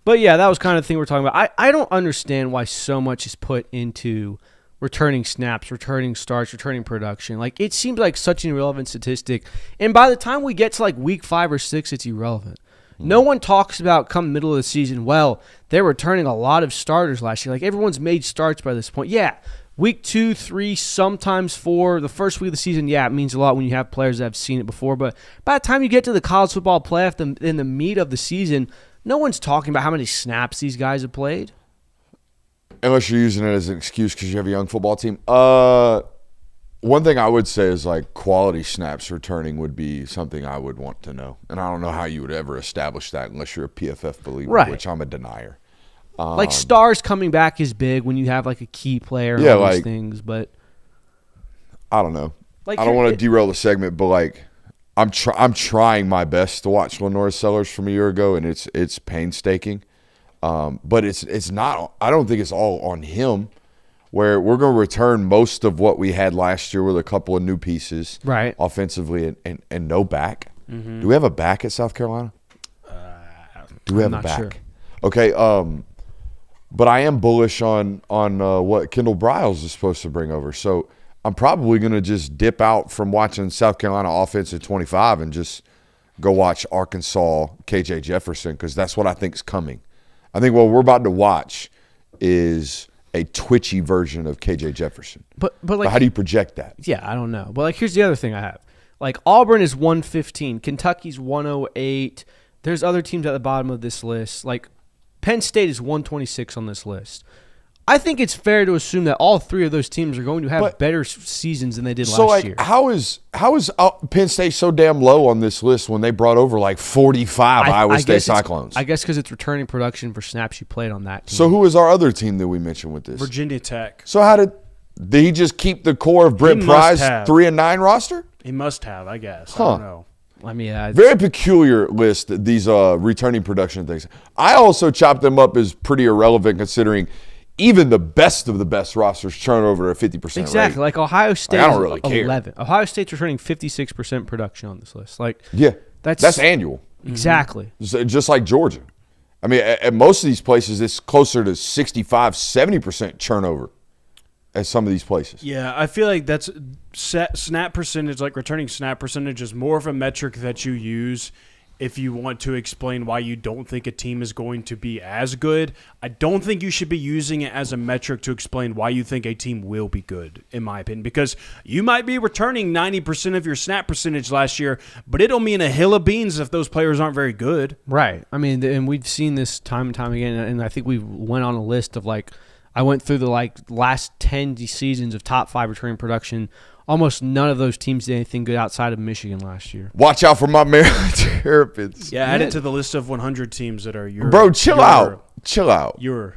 [SPEAKER 3] But yeah, that was kind of the thing we're talking about. I don't understand why so much is put into returning snaps, returning starts, returning production. Like it seems like such an irrelevant statistic. And by the time we get to like week 5 or 6, it's irrelevant. No one talks about come middle of the season, well, they're returning a lot of starters last year. Like everyone's made starts by this point. Yeah, week 2, 3, sometimes 4, the first week of the season, yeah, it means a lot when you have players that have seen it before. But by the time you get to the college football playoff, in the meat of the season, no one's talking about how many snaps these guys have played.
[SPEAKER 2] Unless you're using it as an excuse because you have a young football team. One thing I would say is like quality snaps returning would be something I would want to know. And I don't know how you would ever establish that unless you're a PFF believer,
[SPEAKER 3] Right.
[SPEAKER 2] which I'm a denier.
[SPEAKER 3] Like stars coming back is big when you have like a key player and
[SPEAKER 2] Yeah,
[SPEAKER 3] all these
[SPEAKER 2] like-
[SPEAKER 3] things. But
[SPEAKER 2] I don't know.
[SPEAKER 3] Like
[SPEAKER 2] I don't
[SPEAKER 3] here-
[SPEAKER 2] want to derail the segment, but like I'm trying my best to watch Lenore Sellers from a year ago, and it's painstaking. But it's not. I don't think it's all on him. Where we're going to return most of what we had last year with a couple of new pieces,
[SPEAKER 3] Right.
[SPEAKER 2] offensively, and no back. Do we have a back at South Carolina? Do we have
[SPEAKER 3] I'm
[SPEAKER 2] a
[SPEAKER 3] not
[SPEAKER 2] back?
[SPEAKER 3] sure.
[SPEAKER 2] Okay. But I am bullish on what Kendall Briles is supposed to bring over. So I'm probably going to just dip out from watching South Carolina offense at 25 and just go watch Arkansas KJ Jefferson because that's what I think is coming. I think what we're about to watch is a twitchy version of KJ Jefferson.
[SPEAKER 3] but like
[SPEAKER 2] How do you project that?
[SPEAKER 3] Yeah, I don't know. But like here's the other thing I have. Like Auburn is 115, Kentucky's 108. There's other teams at the bottom of this list. Like Penn State is 126 on this list. I think it's fair to assume that all 3 of those teams are going to have
[SPEAKER 2] But-
[SPEAKER 3] better seasons than they did
[SPEAKER 2] So,
[SPEAKER 3] last
[SPEAKER 2] like,
[SPEAKER 3] year.
[SPEAKER 2] how is Penn State so damn low on this list when they brought over like 45 Iowa State
[SPEAKER 3] guess it's-
[SPEAKER 2] Cyclones?
[SPEAKER 3] I guess because it's returning production for snaps you played on that team.
[SPEAKER 2] So who is our other team that we mentioned with this?
[SPEAKER 4] Virginia Tech.
[SPEAKER 2] So how did he just keep the core of Brent
[SPEAKER 4] He must
[SPEAKER 2] Pry's
[SPEAKER 4] have.
[SPEAKER 2] 3 and 9 roster?
[SPEAKER 4] He must have, I guess.
[SPEAKER 2] Huh.
[SPEAKER 4] I don't know.
[SPEAKER 3] I mean, yeah,
[SPEAKER 2] Very peculiar list, these returning production things. I also chopped them up as pretty irrelevant considering even the best of the best rosters turn over a 50%
[SPEAKER 3] exactly.
[SPEAKER 2] rate.
[SPEAKER 3] Like Ohio State
[SPEAKER 2] I don't
[SPEAKER 3] is
[SPEAKER 2] really care.
[SPEAKER 3] 11. Ohio State's returning 56% production on this list. Like
[SPEAKER 2] Yeah,
[SPEAKER 3] That's-
[SPEAKER 2] that's annual.
[SPEAKER 3] exactly.
[SPEAKER 2] Just like Georgia. I mean, at most of these places, it's closer to 65, 70% turnover at some of these places.
[SPEAKER 4] Yeah, I feel like that's snap percentage, like returning snap percentage, is more of a metric that you use if you want to explain why you don't think a team is going to be as good. I don't think you should be using it as a metric to explain why you think a team will be good, in my opinion, because you might be returning 90% of your snap percentage last year, but it'll mean a hill of beans if those players aren't very good.
[SPEAKER 3] Right. I mean, and we've seen this time and time again, and I think we went on a list of like I went through the last 10 seasons of top 5 returning production. Almost none of those teams did anything good outside of Michigan last year.
[SPEAKER 2] Watch out for my Maryland Terrapins.
[SPEAKER 4] Yeah, add it to the list of 100 teams that are your.
[SPEAKER 2] Bro, chill out.
[SPEAKER 4] You're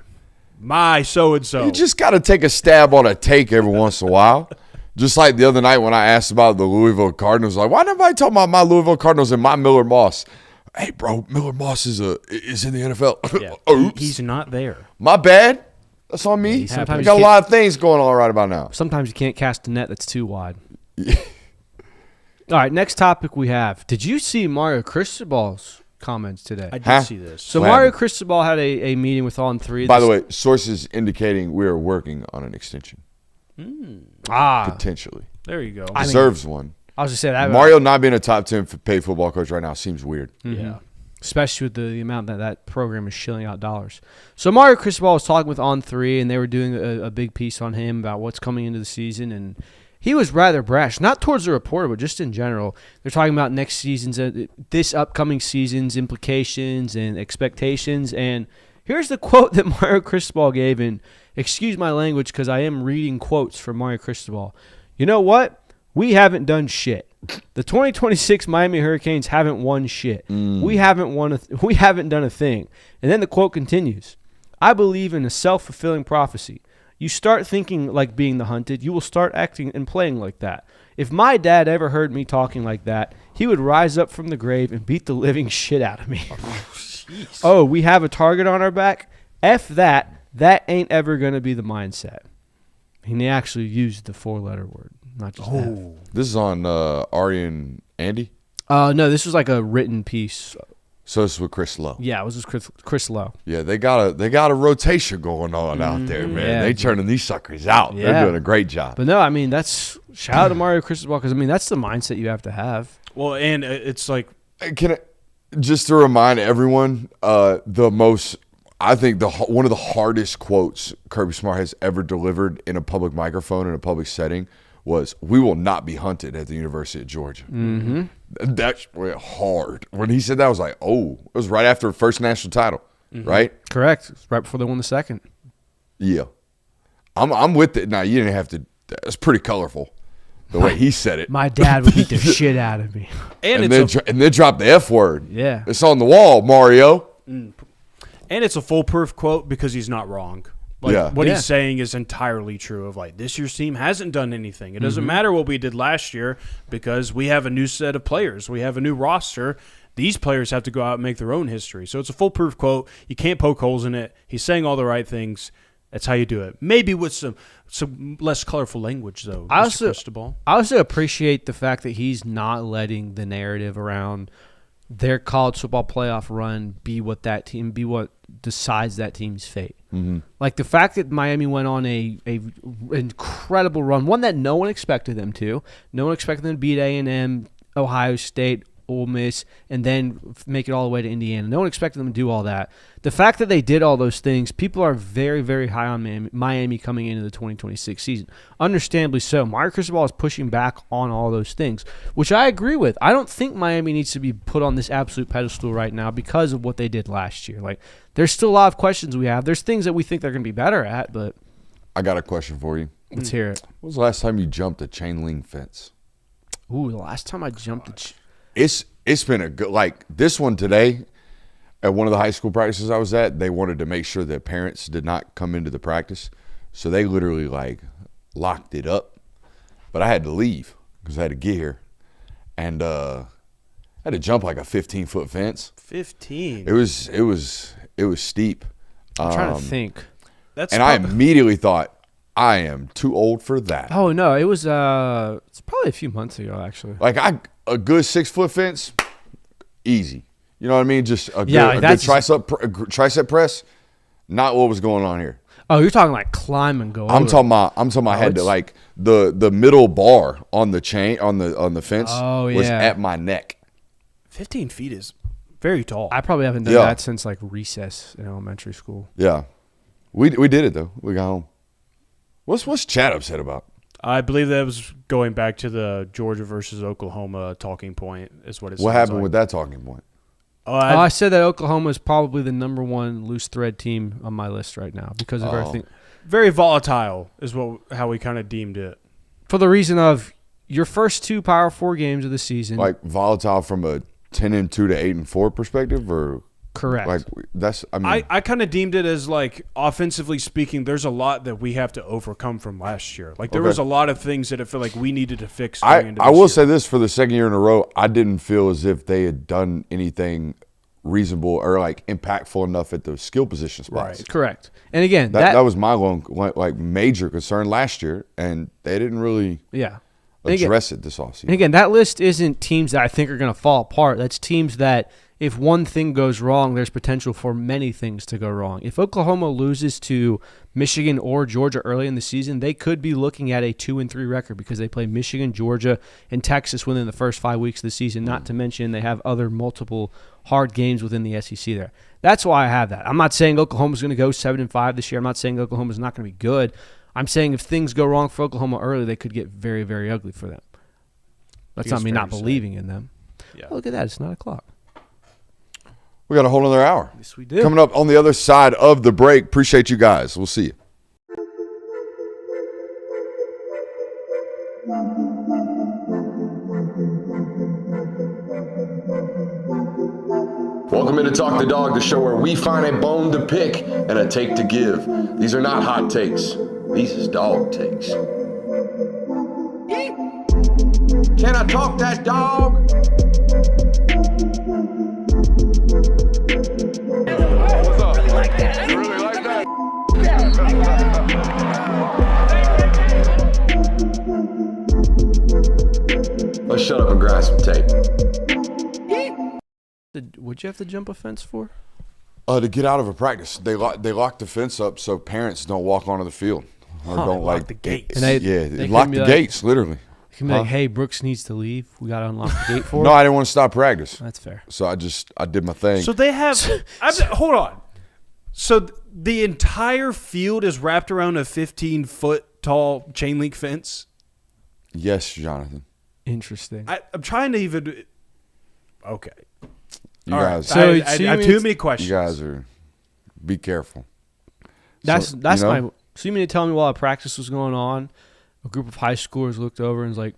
[SPEAKER 4] my so-and-so.
[SPEAKER 2] You just got to take a stab on a take every once in a while. Just like the other night when I asked about the Louisville Cardinals, like, why nobody talking about my Louisville Cardinals and my Miller Moss? Hey, bro, Miller Moss is in the NFL.
[SPEAKER 4] Yeah,
[SPEAKER 2] Oops.
[SPEAKER 4] he's not there.
[SPEAKER 2] My bad. That's on me.
[SPEAKER 3] Yeah, sometimes
[SPEAKER 2] I got a lot of things going on right about now.
[SPEAKER 3] Sometimes you can't cast a net that's too wide. All right, next topic we have. Did you see Mario Cristobal's comments today?
[SPEAKER 4] I did see this.
[SPEAKER 3] So Mario Cristobal had a meeting with On3.
[SPEAKER 2] By the way, sources indicating we are working on an extension. Potentially.
[SPEAKER 4] There you go.
[SPEAKER 2] Deserves one.
[SPEAKER 3] I was just saying that.
[SPEAKER 2] Mario not being a top 10 paid football coach right now seems weird.
[SPEAKER 4] Yeah.
[SPEAKER 3] Especially with the amount that program is shilling out dollars. So Mario Cristobal was talking with On3, and they were doing a big piece on him about what's coming into the season, and he was rather brash, not towards the reporter, but just in general. They're talking about next season's, this upcoming season's implications and expectations, and here's the quote that Mario Cristobal gave, and excuse my language because I am reading quotes from Mario Cristobal. You know what? We haven't done shit. The 2026 Miami Hurricanes haven't won shit. We haven't done a thing. And then the quote continues. I believe in a self-fulfilling prophecy. You start thinking like being the hunted, you will start acting and playing like that. If my dad ever heard me talking like that, he would rise up from the grave and beat the living shit out of me. Oh, we have a target on our back? F that. That ain't ever going to be the mindset. And he actually used the 4-letter word. Not just F.
[SPEAKER 2] This is on Ari and Andy?
[SPEAKER 3] No, this was like a written piece.
[SPEAKER 2] So this is with Chris Lowe.
[SPEAKER 3] Yeah, it was just Chris Lowe.
[SPEAKER 2] Yeah, they got a rotation going on out there, man.
[SPEAKER 3] Yeah.
[SPEAKER 2] They turning these suckers out.
[SPEAKER 3] Yeah.
[SPEAKER 2] They're doing a great job.
[SPEAKER 3] But no, I mean, shout out to Mario Cristobal because, I mean, that's the mindset you have to have.
[SPEAKER 4] Well, and it's like.
[SPEAKER 2] Just to remind everyone, I think one of the hardest quotes Kirby Smart has ever delivered in a public microphone in a public setting was, "We will not be hunted at the University of Georgia." Mm-hmm. That went hard. When he said that, I was like, oh, it was right after the first national title, right?
[SPEAKER 3] Correct. It's right before they won the second.
[SPEAKER 2] Yeah. I'm with it. Now, you didn't have to – it's pretty colorful the way he said it.
[SPEAKER 3] My dad would beat the shit out of me.
[SPEAKER 2] And then drop the F word.
[SPEAKER 3] Yeah.
[SPEAKER 2] It's on the wall, Mario.
[SPEAKER 4] And it's a foolproof quote because he's not wrong. What he's saying is entirely true of this year's team hasn't done anything. It doesn't matter what we did last year because we have a new set of players. We have a new roster. These players have to go out and make their own history. So it's a foolproof quote. You can't poke holes in it. He's saying all the right things. That's how you do it. Maybe with some less colorful language, though, Mr. Cristobal.
[SPEAKER 3] I also appreciate the fact that he's not letting the narrative around their college football playoff run be what decides that team's fate. Mm-hmm. Like the fact that Miami went on a incredible run, one that no one expected them to. No one expected them to beat A&M, Ohio State, Ole Miss, and then make it all the way to Indiana. No one expected them to do all that. The fact that they did all those things, people are very, very high on Miami coming into the 2026 season. Understandably so. Mario Cristobal is pushing back on all those things, which I agree with. I don't think Miami needs to be put on this absolute pedestal right now because of what they did last year. There's still a lot of questions we have. There's things that we think they're going to be better at, but
[SPEAKER 2] I got a question for you.
[SPEAKER 3] Let's hear it.
[SPEAKER 2] When was the last time you jumped a chain link fence?
[SPEAKER 3] Ooh, the last time I jumped
[SPEAKER 2] It's been a good, this one today at one of the high school practices I was at, they wanted to make sure that parents did not come into the practice. So they literally locked it up. But I had to leave because I had to get here. And I had to jump a 15-foot fence.
[SPEAKER 4] 15.
[SPEAKER 2] It was steep.
[SPEAKER 3] I'm trying to think.
[SPEAKER 2] I immediately thought, I am too old for that.
[SPEAKER 3] Oh, no, it was it's probably a few months ago, actually.
[SPEAKER 2] A good 6-foot fence, easy. You know what I mean? Just a good tricep press. Not what was going on here.
[SPEAKER 3] Oh, you're talking climb and go.
[SPEAKER 2] I'm talking about. I had to the middle bar on the chain on the fence. Was at my neck.
[SPEAKER 4] 15 feet is very tall.
[SPEAKER 3] I probably haven't done that since recess in elementary school.
[SPEAKER 2] Yeah, we did it though. We got home. What's Chad upset about?
[SPEAKER 4] I believe that was going back to the Georgia versus Oklahoma talking point is what it
[SPEAKER 2] What happened with that talking point?
[SPEAKER 3] I said that Oklahoma is probably the number one loose thread team on my list right now because of everything.
[SPEAKER 4] Very volatile is how we kind of deemed it.
[SPEAKER 3] For the reason of your first 2 Power 4 games of the season.
[SPEAKER 2] Like volatile from a 10-2 to 8-4 perspective, or
[SPEAKER 3] correct.
[SPEAKER 2] Like that's. I mean,
[SPEAKER 4] I kind of deemed it as like offensively speaking. There's a lot that we have to overcome from last year. Like there was a lot of things that I feel like we needed to fix.
[SPEAKER 2] I will say this for the second year in a row, I didn't feel as if they had done anything reasonable or like impactful enough at the skill position spots.
[SPEAKER 3] Right. Correct. And again,
[SPEAKER 2] that was my major concern last year, and they didn't really address it this offseason.
[SPEAKER 3] And again, that list isn't teams that I think are going to fall apart. That's teams that if one thing goes wrong, there's potential for many things to go wrong. If Oklahoma loses to Michigan or Georgia early in the season, they could be looking at a 2-3 record because they play Michigan, Georgia, and Texas within the first 5 weeks of the season, not to mention they have other multiple hard games within the SEC there. That's why I have that. I'm not saying Oklahoma's going to go 7-5 this year. I'm not saying Oklahoma's not going to be good. I'm saying if things go wrong for Oklahoma early, they could get very, very ugly for them. That's not me not believing in them. Yeah. Oh, look at that. It's 9 o'clock.
[SPEAKER 2] We got a whole other hour.
[SPEAKER 3] Yes, we do.
[SPEAKER 2] Coming up on the other side of the break. Appreciate you guys. We'll see you. Welcome into Talk the Dog, the show where we find a bone to pick and a take to give. These are not hot takes. These is dog takes. Can I talk that dog? What's up? Really like that. You really like that? Let's shut up and grab some tape.
[SPEAKER 3] What'd you have to jump a fence for?
[SPEAKER 2] To get out of a practice. They locked the fence up so parents don't walk onto the field. Or don't
[SPEAKER 4] lock the gates.
[SPEAKER 3] And
[SPEAKER 2] they locked the gates, literally.
[SPEAKER 3] You can be like, hey, Brooks needs to leave. We got to unlock the gate for him.
[SPEAKER 2] No, I didn't want to stop practice.
[SPEAKER 3] That's fair.
[SPEAKER 2] So I did my thing.
[SPEAKER 4] So they have hold on. So the entire field is wrapped around a 15-foot tall chain link fence?
[SPEAKER 2] Yes, Jonathan.
[SPEAKER 3] Interesting.
[SPEAKER 4] I'm trying to even okay.
[SPEAKER 2] You guys,
[SPEAKER 4] I have too many questions.
[SPEAKER 2] You guys be careful.
[SPEAKER 3] That's my. So you mean to tell me while a practice was going on, a group of high schoolers looked over and was like,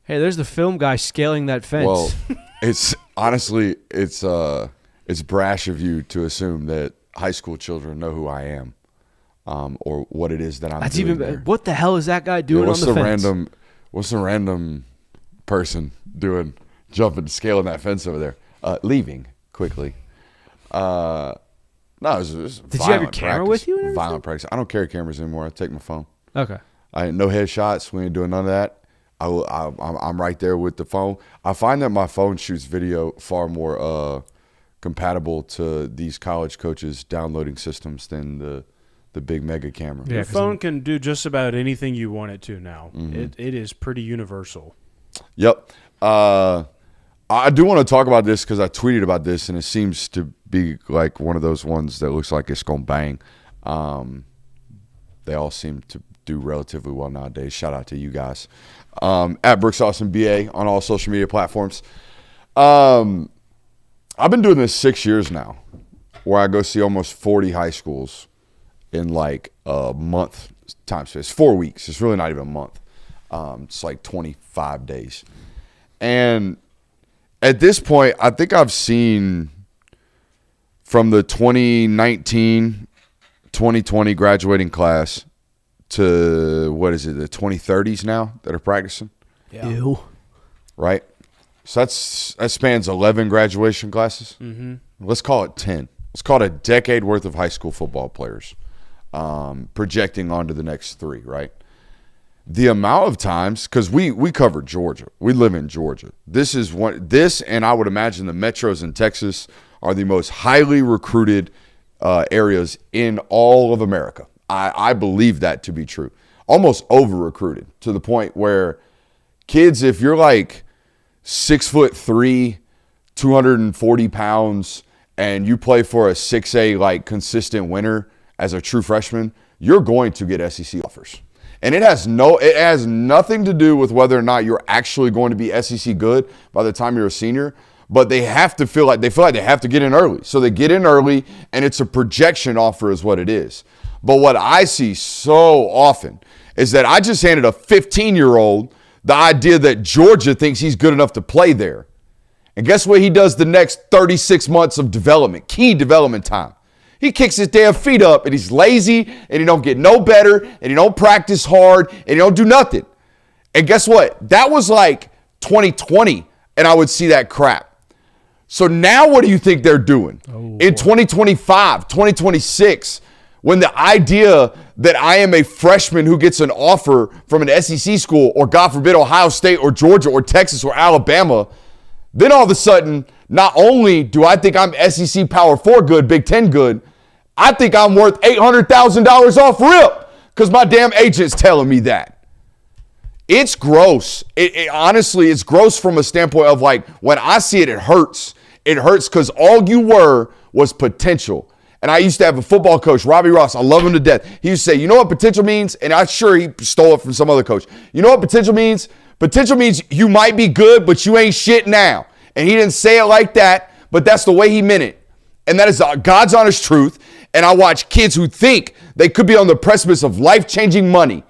[SPEAKER 3] "Hey, there's the film guy scaling that fence."
[SPEAKER 2] Well, it's honestly it's brash of you to assume that high school children know who I am, or what it is that I'm.
[SPEAKER 3] That's
[SPEAKER 2] doing
[SPEAKER 3] even.
[SPEAKER 2] there.
[SPEAKER 3] What the hell is that guy doing on the fence?
[SPEAKER 2] What's the random person doing jumping, scaling that fence over there? Leaving quickly. No, it was
[SPEAKER 3] Did you have your camera with you? And
[SPEAKER 2] violent practice. I don't carry cameras anymore. I take my phone.
[SPEAKER 3] Okay.
[SPEAKER 2] No headshots. We ain't doing none of that. I'm right there with the phone. I find that my phone shoots video far more compatible to these college coaches' downloading systems than the big mega camera.
[SPEAKER 4] Yeah, your phone can do just about anything you want it to now. Mm-hmm. It is pretty universal. Yep.
[SPEAKER 2] I do want to talk about this because I tweeted about this, and it seems to be like one of those ones that looks like it's going to bang. They all seem to do relatively well nowadays. Shout out to you guys. At Brooks Austin BA on all social media platforms. I've been doing this 6 years now, where I go see almost 40 high schools in like a month time space. 4 weeks. It's really not even a month. It's like 25 days. And at this point, I think I've seen from the 2019-2020 graduating class to, what is it, the 2030s now that are practicing?
[SPEAKER 3] Yeah. Ew.
[SPEAKER 2] Right? So that spans 11 graduation classes.
[SPEAKER 4] Mm-hmm.
[SPEAKER 2] Let's call it 10. Let's call it a decade worth of high school football players projecting onto the next 3, right? The amount of times, because we cover Georgia. We live in Georgia. This and I would imagine the metros in Texas are the most highly recruited areas in all of America. I believe that to be true. Almost over-recruited to the point where kids, if you're like 6'3", 240 pounds, and you play for a 6A like consistent winner as a true freshman, you're going to get SEC offers. And it has nothing to do with whether or not you're actually going to be SEC good by the time you're a senior, but they feel like they have to get in early. So they get in early, and it's a projection offer is what it is. But what I see so often is that I just handed a 15-year-old the idea that Georgia thinks he's good enough to play there. And guess what he does the next 36 months of development, key development time? He kicks his damn feet up, and he's lazy, and he don't get no better, and he don't practice hard, and he don't do nothing. And guess what? That was like 2020, and I would see that crap. So now what do you think they're doing? In 2025, 2026, when the idea that I am a freshman who gets an offer from an SEC school, or God forbid, Ohio State or Georgia or Texas or Alabama, then all of a sudden, not only do I think I'm SEC Power 4 good, Big Ten good, I think I'm worth $800,000 off rip because my damn agent's telling me that. It's gross. Honestly, it's gross from a standpoint of like, when I see it, it hurts. It hurts because all you were was potential. And I used to have a football coach, Robbie Ross. I love him to death. He used to say, you know what potential means? And I'm sure he stole it from some other coach. You know what potential means? Potential means you might be good, but you ain't shit now. And he didn't say it like that, but that's the way he meant it. And that is God's honest truth. And I watch kids who think they could be on the precipice of life-changing money,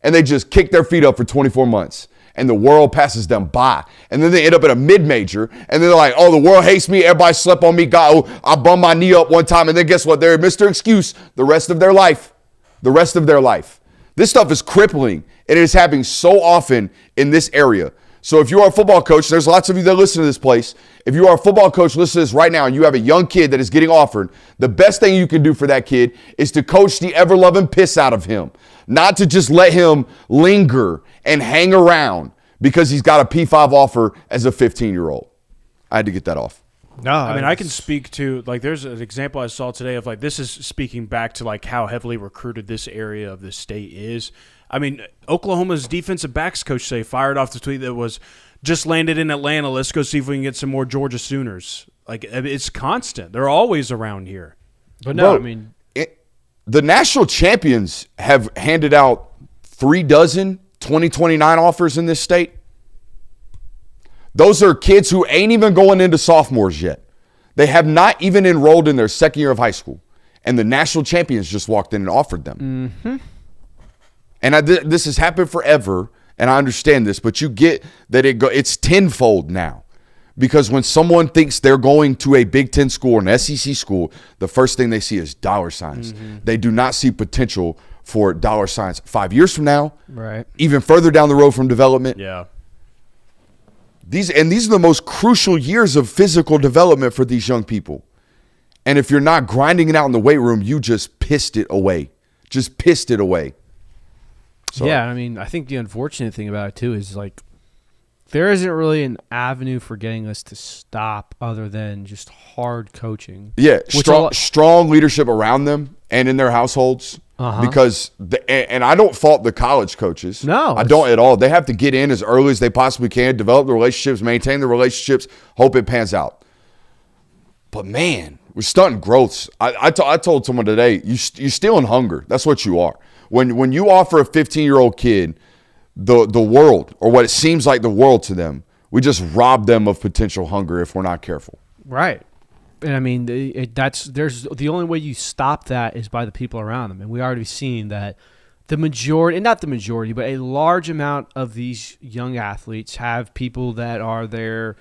[SPEAKER 2] and they just kick their feet up for 24 months. And the world passes them by. And then they end up at a mid-major, and they're like, oh, the world hates me. Everybody slept on me. God, oh, I bummed my knee up one time. And then guess what? They're Mr. Excuse the rest of their life. The rest of their life. This stuff is crippling, and it is happening so often in this area. So if you are a football coach, there's lots of you that listen to this place. If you are a football coach, listen to this right now, and you have a young kid that is getting offered, the best thing you can do for that kid is to coach the ever-loving piss out of him. Not to just let him linger and hang around because he's got a P5 offer as a 15-year-old. I had to get that off.
[SPEAKER 4] No, I mean, I can speak to, like, there's an example I saw today of, like, this is speaking back to, like, how heavily recruited this area of the state is. I mean, Oklahoma's defensive backs coach say fired off the tweet that was, just landed in Atlanta. Let's go see if we can get some more Georgia Sooners. Like, it's constant. They're always around here.
[SPEAKER 3] But no,
[SPEAKER 2] Bro,
[SPEAKER 3] I mean,
[SPEAKER 2] the national champions have handed out 3 dozen 2029 offers in this state. Those are kids who ain't even going into sophomores yet. They have not even enrolled in their second year of high school. And the national champions just walked in and offered them. Mm-hmm. And this has happened forever, and I understand this, but you get that it's tenfold now. Because when someone thinks they're going to a Big Ten school or an SEC school, the first thing they see is dollar signs. Mm-hmm. They do not see potential for dollar signs 5 years from now,
[SPEAKER 3] right?
[SPEAKER 2] Even further down the road from development.
[SPEAKER 4] Yeah.
[SPEAKER 2] These are the most crucial years of physical development for these young people. And if you're not grinding it out in the weight room, you just pissed it away. Just pissed it away. So,
[SPEAKER 3] yeah, I mean, I think the unfortunate thing about it, too, is, like, there isn't really an avenue for getting us to stop other than just hard coaching.
[SPEAKER 2] Yeah, strong leadership around them and in their households. Uh-huh. Because, and I don't fault the college coaches.
[SPEAKER 3] No.
[SPEAKER 2] I don't at all. They have to get in as early as they possibly can, develop the relationships, maintain the relationships, hope it pans out. But, man, we're stunting growths. I told someone today, you're stealing hunger. That's what you are. When you offer a 15-year-old kid the world, or what it seems like the world to them, we just rob them of potential hunger if we're not careful.
[SPEAKER 3] Right. And I mean, there's the only way you stop that is by the people around them. And we already seen that the majority, and not the majority, but a large amount of these young athletes have people that are their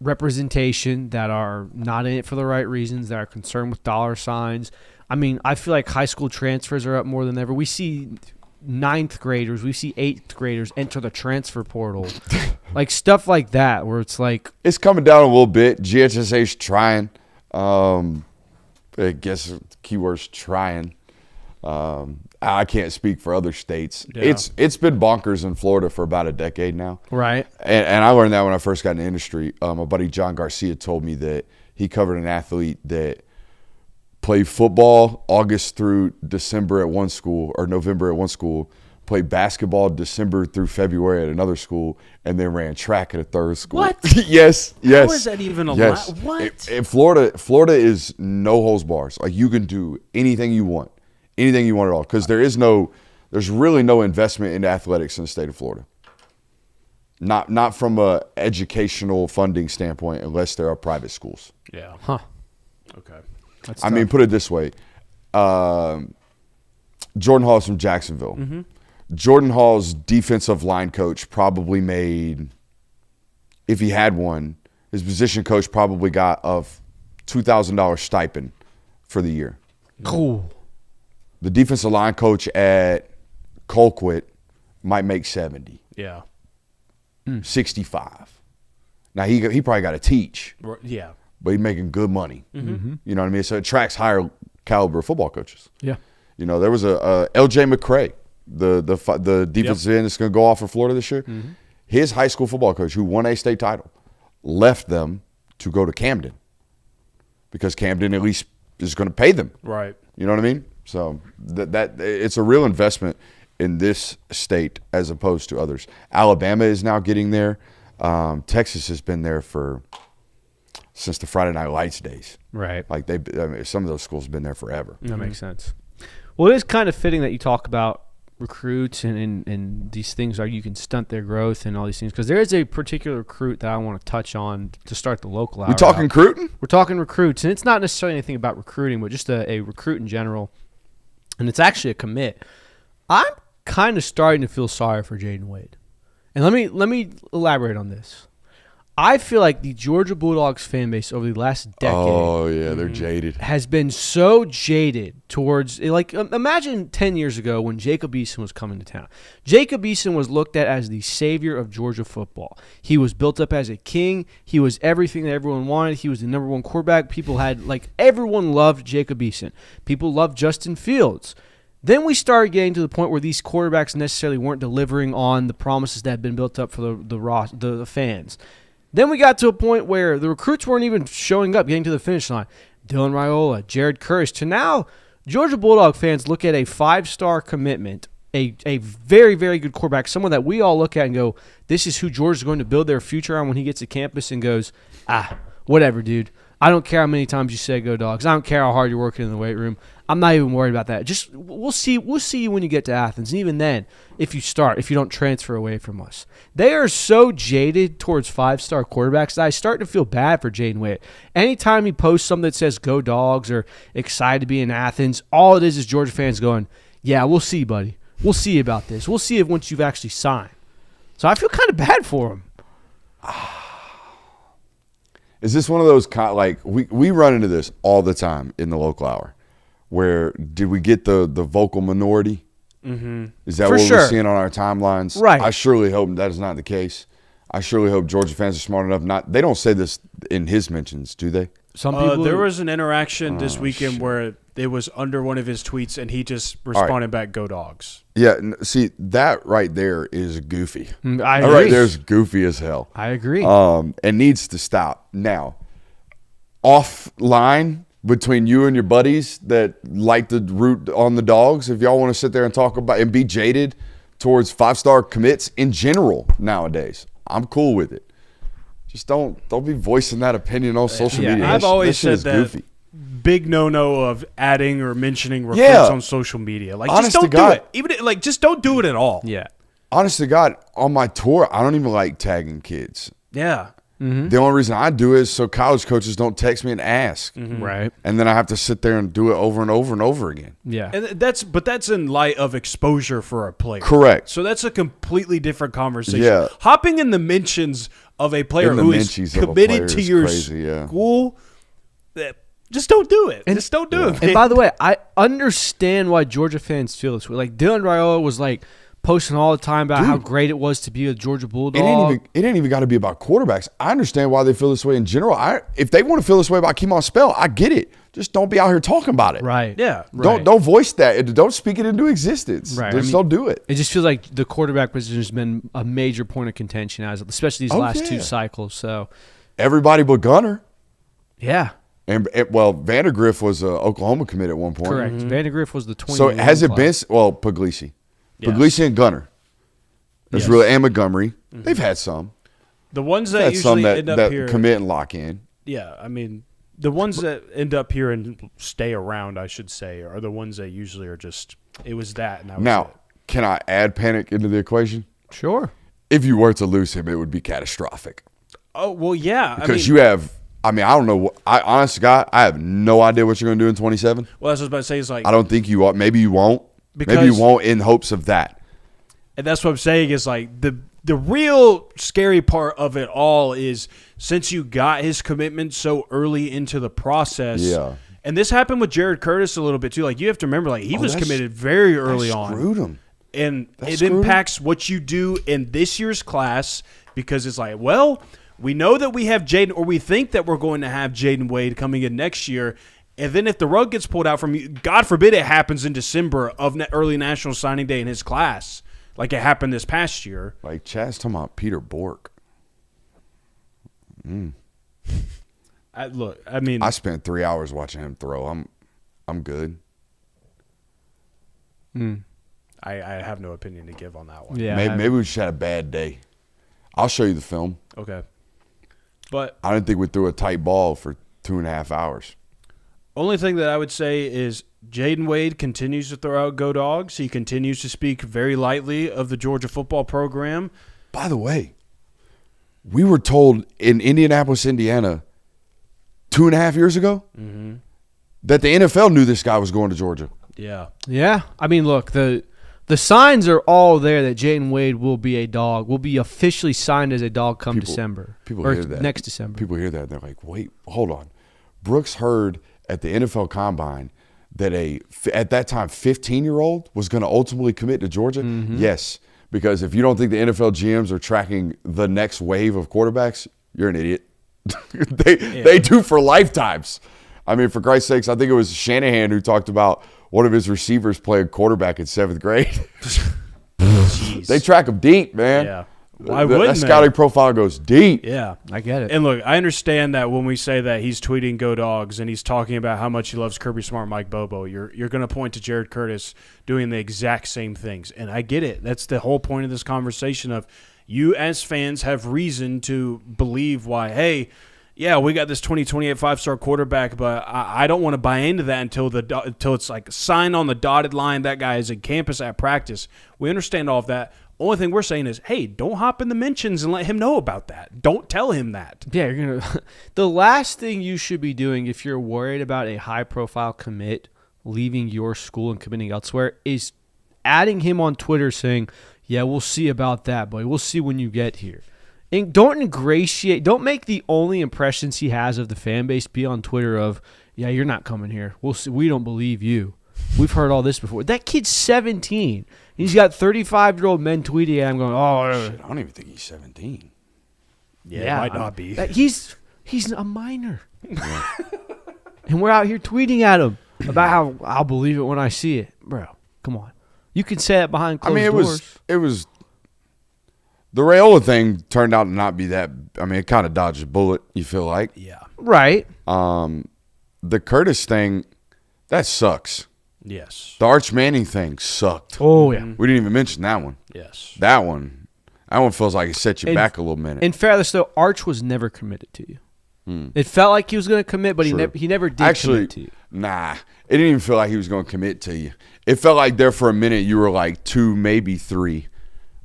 [SPEAKER 3] representation, that are not in it for the right reasons, that are concerned with dollar signs. I mean, I feel like high school transfers are up more than ever. We see 9th graders, we see 8th graders enter the transfer portal. Like stuff like that where it's like.
[SPEAKER 2] It's coming down a little bit. GHSA's trying. I guess the keyword's trying. I can't speak for other states. Yeah. It's been bonkers in Florida for about a decade now.
[SPEAKER 3] Right.
[SPEAKER 2] And I learned that when I first got in the industry. My buddy John Garcia told me that he covered an athlete that played football August through December at one school, or November at one school, played basketball December through February at another school, and then ran track at a third school.
[SPEAKER 3] What?
[SPEAKER 2] Yes.
[SPEAKER 4] How is that even allowed?
[SPEAKER 2] Yes.
[SPEAKER 4] What?
[SPEAKER 2] In Florida is no holds bars. Like, you can do anything you want at all, because there's really no investment in athletics in the state of Florida. Not from a educational funding standpoint, unless there are private schools.
[SPEAKER 4] Yeah.
[SPEAKER 3] Huh.
[SPEAKER 4] Okay.
[SPEAKER 3] That's
[SPEAKER 2] I mean, put it this way. Jordan Hall is from Jacksonville.
[SPEAKER 4] Mm-hmm.
[SPEAKER 2] Jordan Hall's defensive line coach probably made, if he had one, his position coach probably got a $2,000 stipend for the year.
[SPEAKER 3] cool.
[SPEAKER 2] The defensive line coach at Colquitt might make 70,
[SPEAKER 4] Yeah.
[SPEAKER 2] 65. Now, he probably got to teach,
[SPEAKER 4] Yeah.
[SPEAKER 2] but he's making good money.
[SPEAKER 3] Mm-hmm.
[SPEAKER 2] You know what I mean? So it attracts higher caliber football coaches.
[SPEAKER 3] Yeah.
[SPEAKER 2] You know, there was a L.J. McCray, the defensive end that's going to go off for Florida this year.
[SPEAKER 3] Mm-hmm.
[SPEAKER 2] His high school football coach, who won a state title, left them to go to Camden because Camden at least is going to pay them.
[SPEAKER 4] Right.
[SPEAKER 2] You know what I mean? So that it's a real investment in this state as opposed to others. Alabama is now getting there. Texas has been there since the Friday Night Lights days.
[SPEAKER 3] Right.
[SPEAKER 2] Like some of those schools have been there forever.
[SPEAKER 3] That makes sense. Well, it is kind of fitting that you talk about recruits and these things are you can stunt their growth and all these things because there is a particular recruit that I want to touch on to start the local hour.
[SPEAKER 2] We talking recruiting?
[SPEAKER 3] We're talking recruits, and it's not necessarily anything about recruiting, but just a recruit in general. And it's actually a commit. I'm kind of starting to feel sorry for Jaden Wade. And let me elaborate on this. I feel like the Georgia Bulldogs fan base over the last decade
[SPEAKER 2] Oh, yeah, they're jaded.
[SPEAKER 3] has been so jaded towards, like, imagine 10 years ago when Jacob Eason was coming to town. Jacob Eason was looked at as the savior of Georgia football. He was built up as a king. He was everything that everyone wanted. He was the number one quarterback. People had, like, everyone loved Jacob Eason. People loved Justin Fields. Then we started getting to the point where these quarterbacks necessarily weren't delivering on the promises that had been built up for the fans. Then we got to a point where the recruits weren't even showing up, getting to the finish line. Dylan Raiola, Jared Curtis. To now, Georgia Bulldog fans look at a 5-star commitment, a very, very good quarterback, someone that we all look at and go, this is who Georgia's going to build their future on when he gets to campus and goes, whatever, dude. I don't care how many times you say go Dogs. I don't care how hard you're working in the weight room. I'm not even worried about that. Just we'll see you when you get to Athens. And even then, if you don't transfer away from us. They are so jaded towards 5-star quarterbacks that I start to feel bad for Jaden Wade. Anytime he posts something that says go Dogs or excited to be in Athens, all it is Georgia fans going, yeah, we'll see, buddy. We'll see about this. We'll see if once you've actually signed. So I feel kind of bad for him.
[SPEAKER 2] Is this one of those like we run into this all the time in the local hour? Where did we get the vocal minority? Mm-hmm. Is that
[SPEAKER 3] For
[SPEAKER 2] what
[SPEAKER 3] sure.
[SPEAKER 2] we're seeing on our timelines?
[SPEAKER 3] Right.
[SPEAKER 2] I surely hope that is not the case. I surely hope Georgia fans are smart enough. They don't say this in his mentions, do they?
[SPEAKER 3] Some people
[SPEAKER 4] There was an interaction this weekend where it was under one of his tweets, and he just responded back, "Go Dogs."
[SPEAKER 2] Yeah. See, that right there is goofy.
[SPEAKER 3] I
[SPEAKER 2] That
[SPEAKER 3] agree.
[SPEAKER 2] right there's goofy as hell.
[SPEAKER 3] I agree.
[SPEAKER 2] And needs to stop now. Offline between you and your buddies that like to root on the Dogs, if y'all want to sit there and talk about and be jaded towards 5-star commits in general nowadays, I'm cool with it. Just don't be voicing that opinion on social media.
[SPEAKER 4] I've always
[SPEAKER 2] shit
[SPEAKER 4] said
[SPEAKER 2] is
[SPEAKER 4] that
[SPEAKER 2] goofy.
[SPEAKER 4] big no of adding or mentioning recruits on social media. Like,
[SPEAKER 2] Honest
[SPEAKER 4] just
[SPEAKER 2] to
[SPEAKER 4] don't do
[SPEAKER 2] God.
[SPEAKER 4] it. Even just don't do it at all.
[SPEAKER 3] yeah.
[SPEAKER 2] Honest to God, on my tour, I don't even like tagging kids.
[SPEAKER 4] Yeah.
[SPEAKER 2] The only reason I do it is so college coaches don't text me and ask.
[SPEAKER 3] Right.
[SPEAKER 2] And then I have to sit there and do it over and over and over again.
[SPEAKER 3] Yeah.
[SPEAKER 4] And that's in light of exposure for a player.
[SPEAKER 2] Correct.
[SPEAKER 4] So that's a completely different conversation.
[SPEAKER 2] Yeah.
[SPEAKER 4] Hopping in the mentions of a player
[SPEAKER 2] In the
[SPEAKER 4] who is
[SPEAKER 2] mentions of a
[SPEAKER 4] committed
[SPEAKER 2] player
[SPEAKER 4] to
[SPEAKER 2] is
[SPEAKER 4] your
[SPEAKER 2] crazy, yeah.
[SPEAKER 4] school, just don't do it. Just don't do it.
[SPEAKER 3] And
[SPEAKER 4] man.
[SPEAKER 3] by the way, I understand why Georgia fans feel this way. Like Dylan Raiola was like posting all the time about how great it was to be a Georgia Bulldog.
[SPEAKER 2] It ain't even got to be about quarterbacks. I understand why they feel this way in general. If they want to feel this way about Keemon Spell, I get it. Just don't be out here talking about it.
[SPEAKER 3] Right.
[SPEAKER 4] Yeah.
[SPEAKER 3] Right.
[SPEAKER 2] Don't voice that. Don't speak it into existence.
[SPEAKER 3] Right.
[SPEAKER 2] Just don't do it.
[SPEAKER 3] It just feels like the quarterback position has been a major point of contention, especially these last two cycles. So,
[SPEAKER 2] Everybody but Gunner.
[SPEAKER 3] yeah.
[SPEAKER 2] And Vandergriff was an Oklahoma commit at one point.
[SPEAKER 3] Correct. Vandergriff was the 20.
[SPEAKER 2] So has it been? Well, Puglisi.
[SPEAKER 4] Yes.
[SPEAKER 2] Puglisi and Gunner. There's
[SPEAKER 4] Yes.
[SPEAKER 2] really and Montgomery. They've had some.
[SPEAKER 4] The ones
[SPEAKER 2] They've
[SPEAKER 4] that
[SPEAKER 2] had some
[SPEAKER 4] usually
[SPEAKER 2] that,
[SPEAKER 4] end up
[SPEAKER 2] that
[SPEAKER 4] here.
[SPEAKER 2] commit and lock in.
[SPEAKER 4] Yeah, I mean, the ones that end up here and stay around, I should say, are the ones that usually are just, it was that, and that was
[SPEAKER 2] Now,
[SPEAKER 4] it.
[SPEAKER 2] can I add panic into the equation?
[SPEAKER 3] Sure.
[SPEAKER 2] if you were to lose him, it would be catastrophic.
[SPEAKER 4] Oh, well, yeah.
[SPEAKER 2] Because you have, I don't know. Honest to God, I have no idea what you're going to do in 27.
[SPEAKER 4] Well, that's what I was about to say. Is like,
[SPEAKER 2] I don't think you are. Maybe you won't. Maybe you won't in hopes of that.
[SPEAKER 4] And that's what I'm saying is like the real scary part of it all is since you got his commitment so early into the process.
[SPEAKER 2] Yeah.
[SPEAKER 4] And this happened with Jared Curtis a little bit too. Like you have to remember, like he was committed very early on.
[SPEAKER 2] Screwed him.
[SPEAKER 4] And it impacts what you do in this year's class because it's like, well, we know that we have Jaden, or we think that we're going to have Jaden Wade coming in next year. And then if the rug gets pulled out from you, God forbid it happens in December of early National Signing Day in his class, like it happened this past year.
[SPEAKER 2] Like Chad's talking about Peter Bork.
[SPEAKER 4] I
[SPEAKER 2] spent 3 hours watching him throw. I'm good.
[SPEAKER 4] I have no opinion to give on that one.
[SPEAKER 3] Yeah,
[SPEAKER 2] maybe we just had a bad day. I'll show you the film.
[SPEAKER 4] Okay. But
[SPEAKER 2] I didn't think we threw a tight ball for 2.5 hours.
[SPEAKER 4] Only thing that I would say is Jaden Wade continues to throw out Go Dogs. He continues to speak very lightly of the Georgia football program.
[SPEAKER 2] By the way, we were told in Indianapolis, Indiana, 2.5 years ago that the NFL knew this guy was going to Georgia.
[SPEAKER 4] Yeah.
[SPEAKER 3] Yeah. I mean, look, the signs are all there that Jaden Wade will be a dog, will be officially signed as a dog come December.
[SPEAKER 2] People
[SPEAKER 3] or
[SPEAKER 2] hear that.
[SPEAKER 3] Next December.
[SPEAKER 2] People hear that and they're like, wait, hold on. Brooks heard at the NFL Combine that at that time, 15-year-old was going to ultimately commit to Georgia? Yes, because if you don't think the NFL GMs are tracking the next wave of quarterbacks, you're an idiot. They do for lifetimes. I mean, for Christ's sakes, I think it was Shanahan who talked about one of his receivers playing quarterback in 7th grade. They track them deep, man.
[SPEAKER 4] Yeah. Why wouldn't
[SPEAKER 2] that scouting profile goes deep.
[SPEAKER 4] Yeah.
[SPEAKER 3] I get it.
[SPEAKER 4] And look, I understand that when we say that he's tweeting Go Dogs and he's talking about how much he loves Kirby Smart, Mike Bobo, you're going to point to Jared Curtis doing the exact same things. And I get it. That's the whole point of this conversation of you as fans have reason to believe why, hey, yeah, we got this 2028 5-star quarterback, but I don't want to buy into that until it's like signed on the dotted line. That guy is in campus at practice. We understand all of that. Only thing we're saying is, hey, don't hop in the mentions and let him know about that. Don't tell him that.
[SPEAKER 3] Yeah, you're gonna. The last thing you should be doing if you're worried about a high-profile commit leaving your school and committing elsewhere is adding him on Twitter saying, "Yeah, we'll see about that, boy. We'll see when you get here." And don't make the only impressions he has of the fan base be on Twitter of, "Yeah, you're not coming here. We'll see. We don't believe you. We've heard all this before." That kid's 17. He's got 35-year-old men tweeting at him going, "Oh,
[SPEAKER 2] shit, I don't even think he's 17."
[SPEAKER 4] Yeah, it might not be.
[SPEAKER 3] He's a minor." And we're out here tweeting at him about how I'll believe it when I see it. Bro, come on. You can say it behind closed doors.
[SPEAKER 2] It was the Raiola thing turned out to not be that. I mean, it kind of dodged a bullet, you feel like.
[SPEAKER 4] Yeah.
[SPEAKER 3] Right.
[SPEAKER 2] The Curtis thing, that sucks.
[SPEAKER 4] Yes.
[SPEAKER 2] The Arch Manning thing sucked.
[SPEAKER 3] Oh, yeah.
[SPEAKER 2] We didn't even mention that one.
[SPEAKER 4] Yes.
[SPEAKER 2] That one feels like it set you back a little minute.
[SPEAKER 3] In fairness, though, Arch was never committed to you. It felt like he was going to commit, but he never did commit to you.
[SPEAKER 2] Nah. It didn't even feel like he was going to commit to you. It felt like there for a minute you were like 2, maybe 3.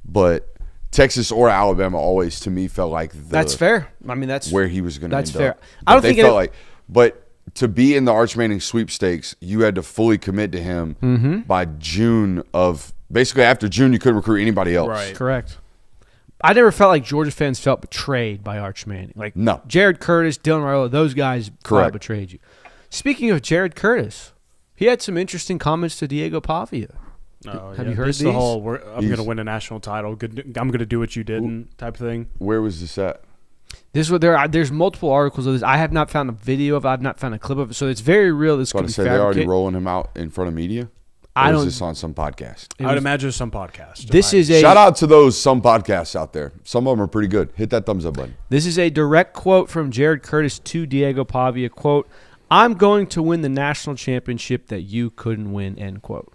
[SPEAKER 2] But Texas or Alabama always, to me, felt like
[SPEAKER 3] that's fair. I mean, that's
[SPEAKER 2] where he was going to end
[SPEAKER 3] fair.
[SPEAKER 2] up.
[SPEAKER 3] I don't think
[SPEAKER 2] but to be in the Arch Manning sweepstakes, you had to fully commit to him by June of basically after June. You couldn't recruit anybody else.
[SPEAKER 4] Right.
[SPEAKER 3] Correct. I never felt like Georgia fans felt betrayed by Arch Manning. Like
[SPEAKER 2] no.
[SPEAKER 3] Jared Curtis, Dylan Raiola, those guys
[SPEAKER 2] Correct.
[SPEAKER 3] Betrayed you. Speaking of Jared Curtis, he had some interesting comments to Diego Pavia. Have you heard these?
[SPEAKER 4] The whole I'm going to win a national title. I'm going to do what you didn't type thing.
[SPEAKER 2] Where was this at?
[SPEAKER 3] This was there's multiple articles of this. I have not found a video of it. I've not found a clip of it. So it's very real. This could be
[SPEAKER 2] they're already rolling him out in front of media? Or is this on some podcast?
[SPEAKER 4] I would imagine some podcast.
[SPEAKER 2] Shout out to those some podcasts out there. Some of them are pretty good. Hit that thumbs up button.
[SPEAKER 3] This is a direct quote from Jared Curtis to Diego Pavia. Quote, "I'm going to win the national championship that you couldn't win," end quote.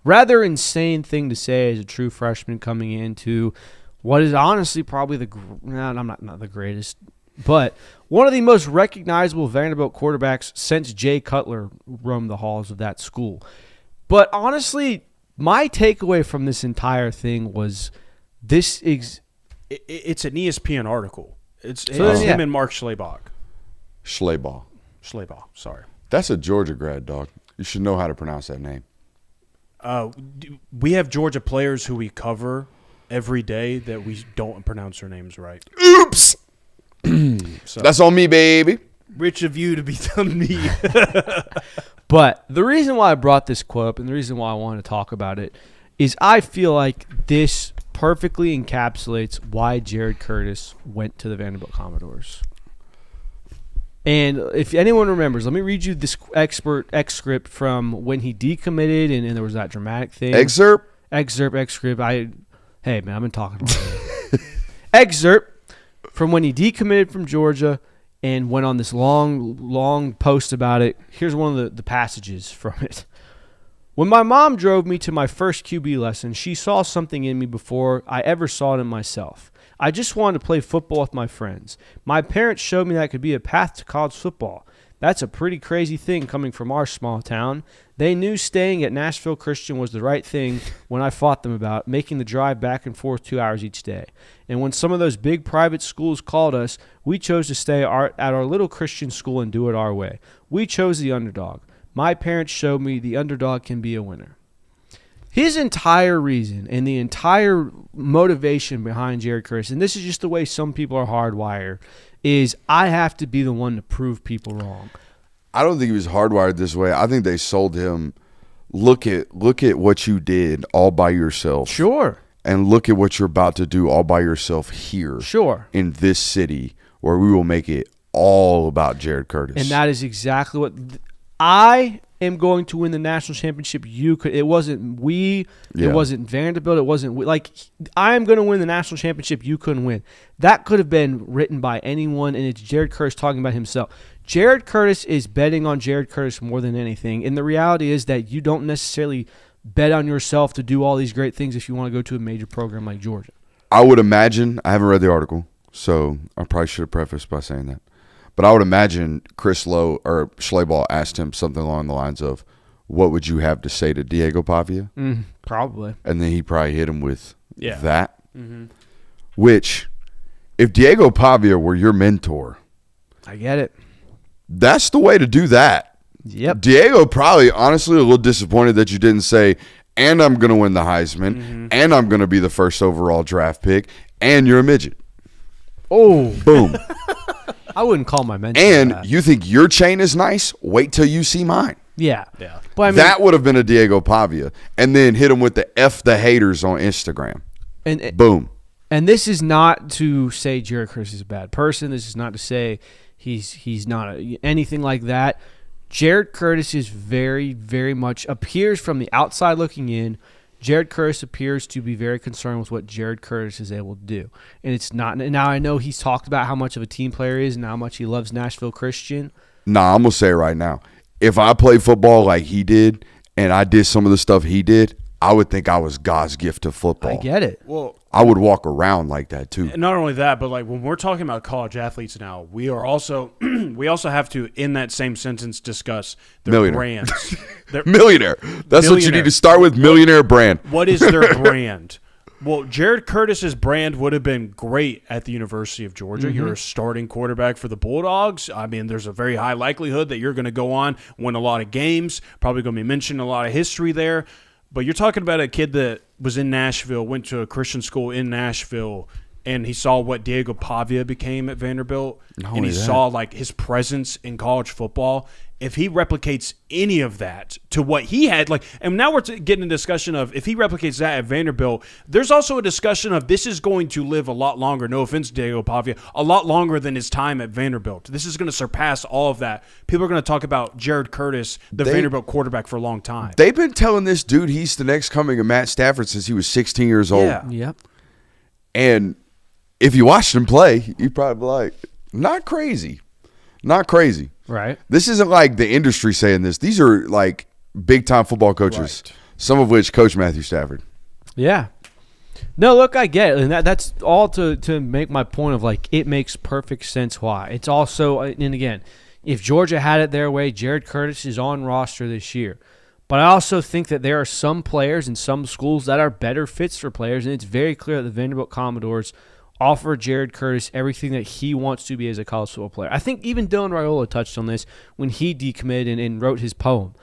[SPEAKER 3] Rather insane thing to say as a true freshman coming into what is honestly probably I'm not the greatest, but one of the most recognizable Vanderbilt quarterbacks since Jay Cutler roamed the halls of that school. But honestly, my takeaway from this entire thing was This is
[SPEAKER 4] It's an ESPN article. It's
[SPEAKER 3] So then,
[SPEAKER 4] him
[SPEAKER 3] yeah.
[SPEAKER 4] and Mark Schlabach.
[SPEAKER 2] Schlabach.
[SPEAKER 4] Sorry.
[SPEAKER 2] That's a Georgia grad, dog. You should know how to pronounce that name.
[SPEAKER 4] We have Georgia players who we cover every day that we don't pronounce their names right.
[SPEAKER 2] Oops.
[SPEAKER 4] So,
[SPEAKER 2] That's on me, baby.
[SPEAKER 4] rich of you to be telling me.
[SPEAKER 3] But the reason why I brought this quote up and the reason why I want to talk about it is I feel like this perfectly encapsulates why Jared Curtis went to the Vanderbilt Commodores. And if anyone remembers, let me read you this excerpt from when he decommitted and there was that dramatic thing.
[SPEAKER 2] Excerpt.
[SPEAKER 3] Hey, man, I've been talking about it. Excerpt from when he decommitted from Georgia and went on this long post about it. Here's one of the passages from it. When my mom drove me to my first QB lesson, she saw something in me before I ever saw it in myself. I just wanted to play football with my friends. My parents showed me that could be a path to college football. That's a pretty crazy thing coming from our small town. They knew staying at Nashville Christian was the right thing when I fought them about making the drive back and forth 2 hours each day. And when some of those big private schools called us, we chose to stay at our little Christian school and do it our way. We chose the underdog. My parents showed me the underdog can be a winner. His entire reason and the entire motivation behind Jared Curtis, and this is just the way some people are hardwired, is I have to be the one to prove people wrong.
[SPEAKER 2] I don't think he was hardwired this way. I think they sold him, look at what you did all by yourself.
[SPEAKER 3] Sure.
[SPEAKER 2] And look at what you're about to do all by yourself here.
[SPEAKER 3] Sure.
[SPEAKER 2] In this city where we will make it all about Jared Curtis.
[SPEAKER 3] And that is exactly what I am going to win the national championship. It wasn't we.
[SPEAKER 2] Yeah.
[SPEAKER 3] It wasn't Vanderbilt. It wasn't we. Like, I am going to win the national championship. You couldn't win. That could have been written by anyone, and it's Jared Curtis talking about himself. Jared Curtis is betting on Jared Curtis more than anything. And the reality is that you don't necessarily bet on yourself to do all these great things if you want to go to a major program like Georgia.
[SPEAKER 2] I would imagine, I haven't read the article, so I probably should have prefaced by saying that. But I would imagine Chris Lowe or Schlabach asked him something along the lines of, what would you have to say to Diego Pavia?
[SPEAKER 3] Probably.
[SPEAKER 2] And then he probably hit him with
[SPEAKER 4] Yeah.
[SPEAKER 2] that. Which, if Diego Pavia were your mentor,
[SPEAKER 3] I get it.
[SPEAKER 2] that's the way to do that.
[SPEAKER 3] Yep.
[SPEAKER 2] Diego probably, honestly, a little disappointed that you didn't say, and I'm going to win the Heisman, and I'm going to be the first overall draft pick, and you're a midget.
[SPEAKER 3] Oh,
[SPEAKER 2] Boom.
[SPEAKER 3] I wouldn't call my mentor
[SPEAKER 2] And
[SPEAKER 3] that.
[SPEAKER 2] you think your chain is nice? Wait till you see mine.
[SPEAKER 3] Yeah.
[SPEAKER 4] Yeah.
[SPEAKER 3] But I mean,
[SPEAKER 2] That would have been a Diego Pavia. And then hit him with the F the haters on Instagram.
[SPEAKER 3] and
[SPEAKER 2] Boom.
[SPEAKER 3] And this is not to say Jared Curtis is a bad person. This is not to say he's not anything like that. Jared Curtis is very, very much appears from the outside looking in. Jared Curtis appears to be very concerned with what Jared Curtis is able to do. And it's not. Now, I know he's talked about how much of a team player he is and how much he loves Nashville Christian.
[SPEAKER 2] Nah, I'm going to say it right now. If I played football like he did and I did some of the stuff he did, I would think I was God's gift to football.
[SPEAKER 3] I get it.
[SPEAKER 4] Well,
[SPEAKER 2] I would walk around like that too.
[SPEAKER 4] not only that, but like when we're talking about college athletes now, we are also we also have to, in that same sentence, discuss their
[SPEAKER 2] Millionaire.
[SPEAKER 4] brands.
[SPEAKER 2] Millionaire. That's what you
[SPEAKER 4] Millionaire.
[SPEAKER 2] need to start with. Millionaire brand.
[SPEAKER 4] What is their brand? Well, Jared Curtis's brand would have been great at the University of Georgia. You're a starting quarterback for the Bulldogs. I mean, there's a very high likelihood that you're going to go on, win a lot of games, probably going to be mentioned a lot of history there. But you're talking about a kid that was in Nashville, went to a Christian school in Nashville, and he saw what Diego Pavia became at Vanderbilt, and he saw like his presence in college football. If he replicates any of that to what he had, like, and now we're getting a discussion of if he replicates that at Vanderbilt, there's also a discussion of this is going to live a lot longer, no offense to Diego Pavia, a lot longer than his time at Vanderbilt. This is going to surpass all of that. People are going to talk about Jared Curtis, the Vanderbilt quarterback, for a long time.
[SPEAKER 2] They've been telling this dude he's the next coming of Matt Stafford since he was 16 years old.
[SPEAKER 4] Yeah.
[SPEAKER 3] Yep.
[SPEAKER 2] And if you watched him play, you'd probably be like, not crazy. Not crazy.
[SPEAKER 3] Right.
[SPEAKER 2] This isn't like the industry saying this. These are like big-time football coaches, some of which coach Matthew Stafford.
[SPEAKER 3] Yeah. No, look, I get it. And that's all to make my point of, like, it makes perfect sense why. It's also, and again, if Georgia had it their way, Jared Curtis is on roster this year. But I also think that there are some players in some schools that are better fits for players, and it's very clear that the Vanderbilt Commodores offer Jared Curtis everything that he wants to be as a college football player. I think even Dylan Raiola touched on this when he decommitted and wrote his poem.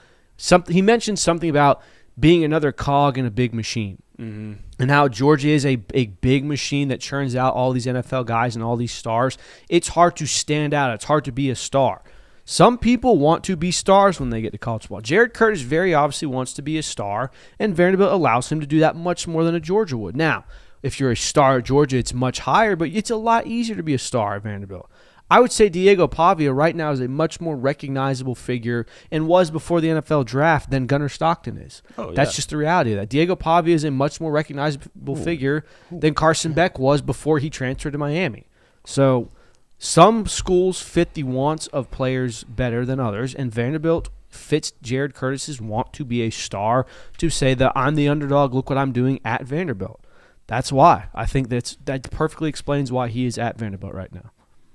[SPEAKER 3] He mentioned something about being another cog in a big machine. Mm-hmm. And how Georgia is a big machine that churns out all these NFL guys and all these stars. It's hard to stand out. It's hard to be a star. Some people want to be stars when they get to college football. Jared Curtis very obviously wants to be a star, and Vanderbilt allows him to do that much more than a Georgia would. Now, if you're a star at Georgia, it's much higher, but it's a lot easier to be a star at Vanderbilt. I would say Diego Pavia right now is a much more recognizable figure and was before the NFL draft than Gunnar Stockton is. Oh, yeah. That's just the reality of that. Diego Pavia is a much more recognizable figure than Carson Beck was before he transferred to Miami. So some schools fit the wants of players better than others, and Vanderbilt fits Jared Curtis's want to be a star, to say that I'm the underdog, look what I'm doing at Vanderbilt. That's why. I think that perfectly explains why he is at Vanderbilt right now.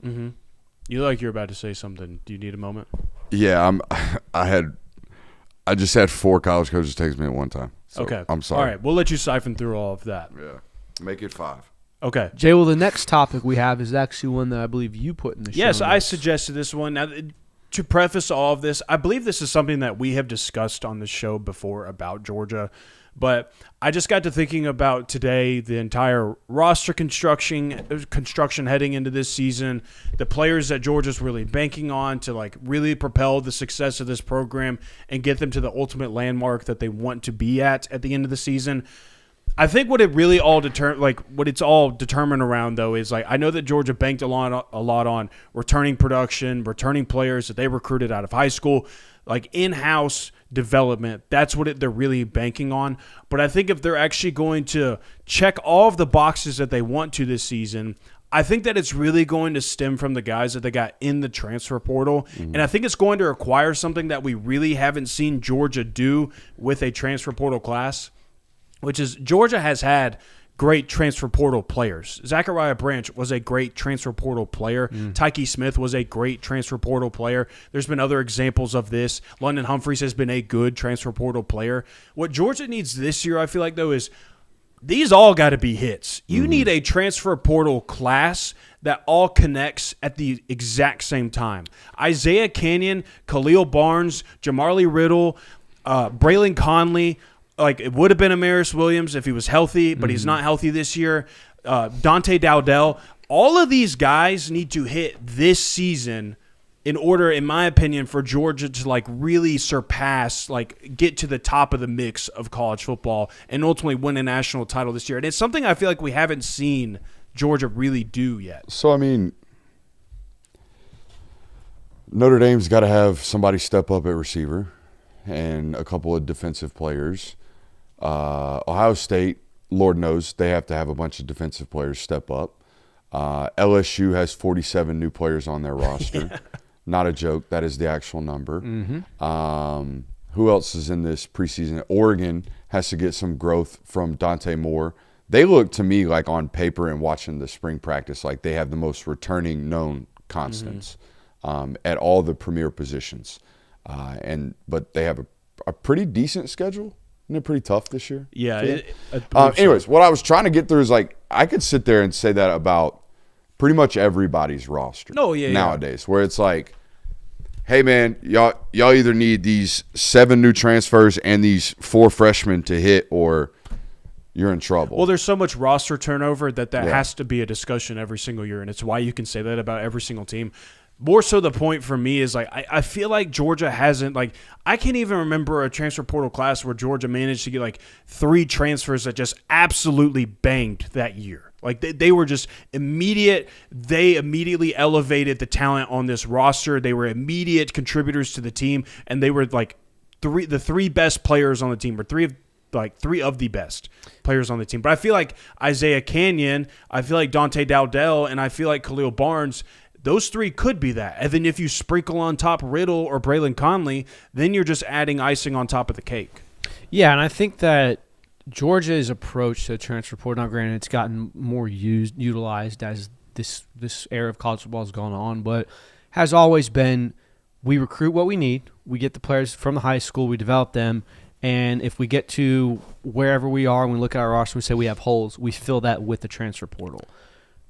[SPEAKER 4] Mm-hmm. You like you're about to say something. Do you need a moment?
[SPEAKER 2] Yeah, I just had 4 college coaches text me at one time. So
[SPEAKER 4] okay.
[SPEAKER 2] I'm sorry.
[SPEAKER 4] All right, we'll let you siphon through all of that.
[SPEAKER 2] Yeah. Make it 5.
[SPEAKER 4] Okay.
[SPEAKER 3] Jay, well, the next topic we have is actually one that I believe you put in the show.
[SPEAKER 4] Yes, I suggested this one. Now, to preface all of this, I believe this is something that we have discussed on the show before about Georgia. But I just got to thinking about today the entire roster construction heading into this season, the players that Georgia's really banking on to like really propel the success of this program and get them to the ultimate landmark that they want to be at the end of the season. I think what it really all what it's all determined around though is like I know that Georgia banked a lot on returning production, returning players that they recruited out of high school, like in-house development. That's what they're really banking on. But I think if they're actually going to check all of the boxes that they want to this season, I think that it's really going to stem from the guys that they got in the transfer portal. Mm-hmm. And I think it's going to require something that we really haven't seen Georgia do with a transfer portal class, which is Georgia has had great transfer portal players. Zachariah Branch was a great transfer portal player. Tyke Smith was a great transfer portal player. There's been other examples of this. London Humphreys has been a good transfer portal player. What Georgia needs this year, I feel like, though, is these all got to be hits. You need a transfer portal class that all connects at the exact same time. Isaiah Canyon, Khalil Barnes, Jamarly Riddle, Braylon Conley. Like, it would have been Amaris Williams if he was healthy, but he's not healthy this year. Dante Dowdell. All of these guys need to hit this season in order, in my opinion, for Georgia to, like, really surpass, like, get to the top of the mix of college football and ultimately win a national title this year. And it's something I feel like we haven't seen Georgia really do yet.
[SPEAKER 2] So, I mean, Notre Dame's got to have somebody step up at receiver and a couple of defensive players. Ohio State, Lord knows, they have to have a bunch of defensive players step up. LSU has 47 new players on their roster. Not a joke. That is the actual number. Mm-hmm. Who else is in this preseason? Oregon has to get some growth from Dante Moore. They look to me like on paper and watching the spring practice like they have the most returning known constants at all the premier positions. But they have a pretty decent schedule. Isn't it pretty tough this year?
[SPEAKER 4] Yeah.
[SPEAKER 2] Anyways, what I was trying to get through is like I could sit there and say that about pretty much everybody's roster nowadays, where it's like, hey, man, y'all either need these 7 new transfers and these 4 freshmen to hit or you're in trouble.
[SPEAKER 4] Well, there's so much roster turnover that has to be a discussion every single year, and it's why you can say that about every single team. More so the point for me is, like, I feel like Georgia hasn't, like, I can't even remember a transfer portal class where Georgia managed to get, like, 3 transfers that just absolutely banged that year. Like, they were just immediate. They immediately elevated the talent on this roster. They were immediate contributors to the team, and they were, like, the 3 best players on the team, or 3 of the best players on the team. But I feel like Isaiah Canyon, I feel like Dante Dowdell, and I feel like Khalil Barnes – those 3 could be that. And then if you sprinkle on top Riddle or Braylon Conley, then you're just adding icing on top of the cake.
[SPEAKER 3] Yeah, and I think that Georgia's approach to the transfer portal, now granted it's gotten more utilized as this era of college football has gone on, but has always been we recruit what we need. We get the players from the high school. We develop them. And if we get to wherever we are and we look at our roster and we say we have holes, we fill that with the transfer portal.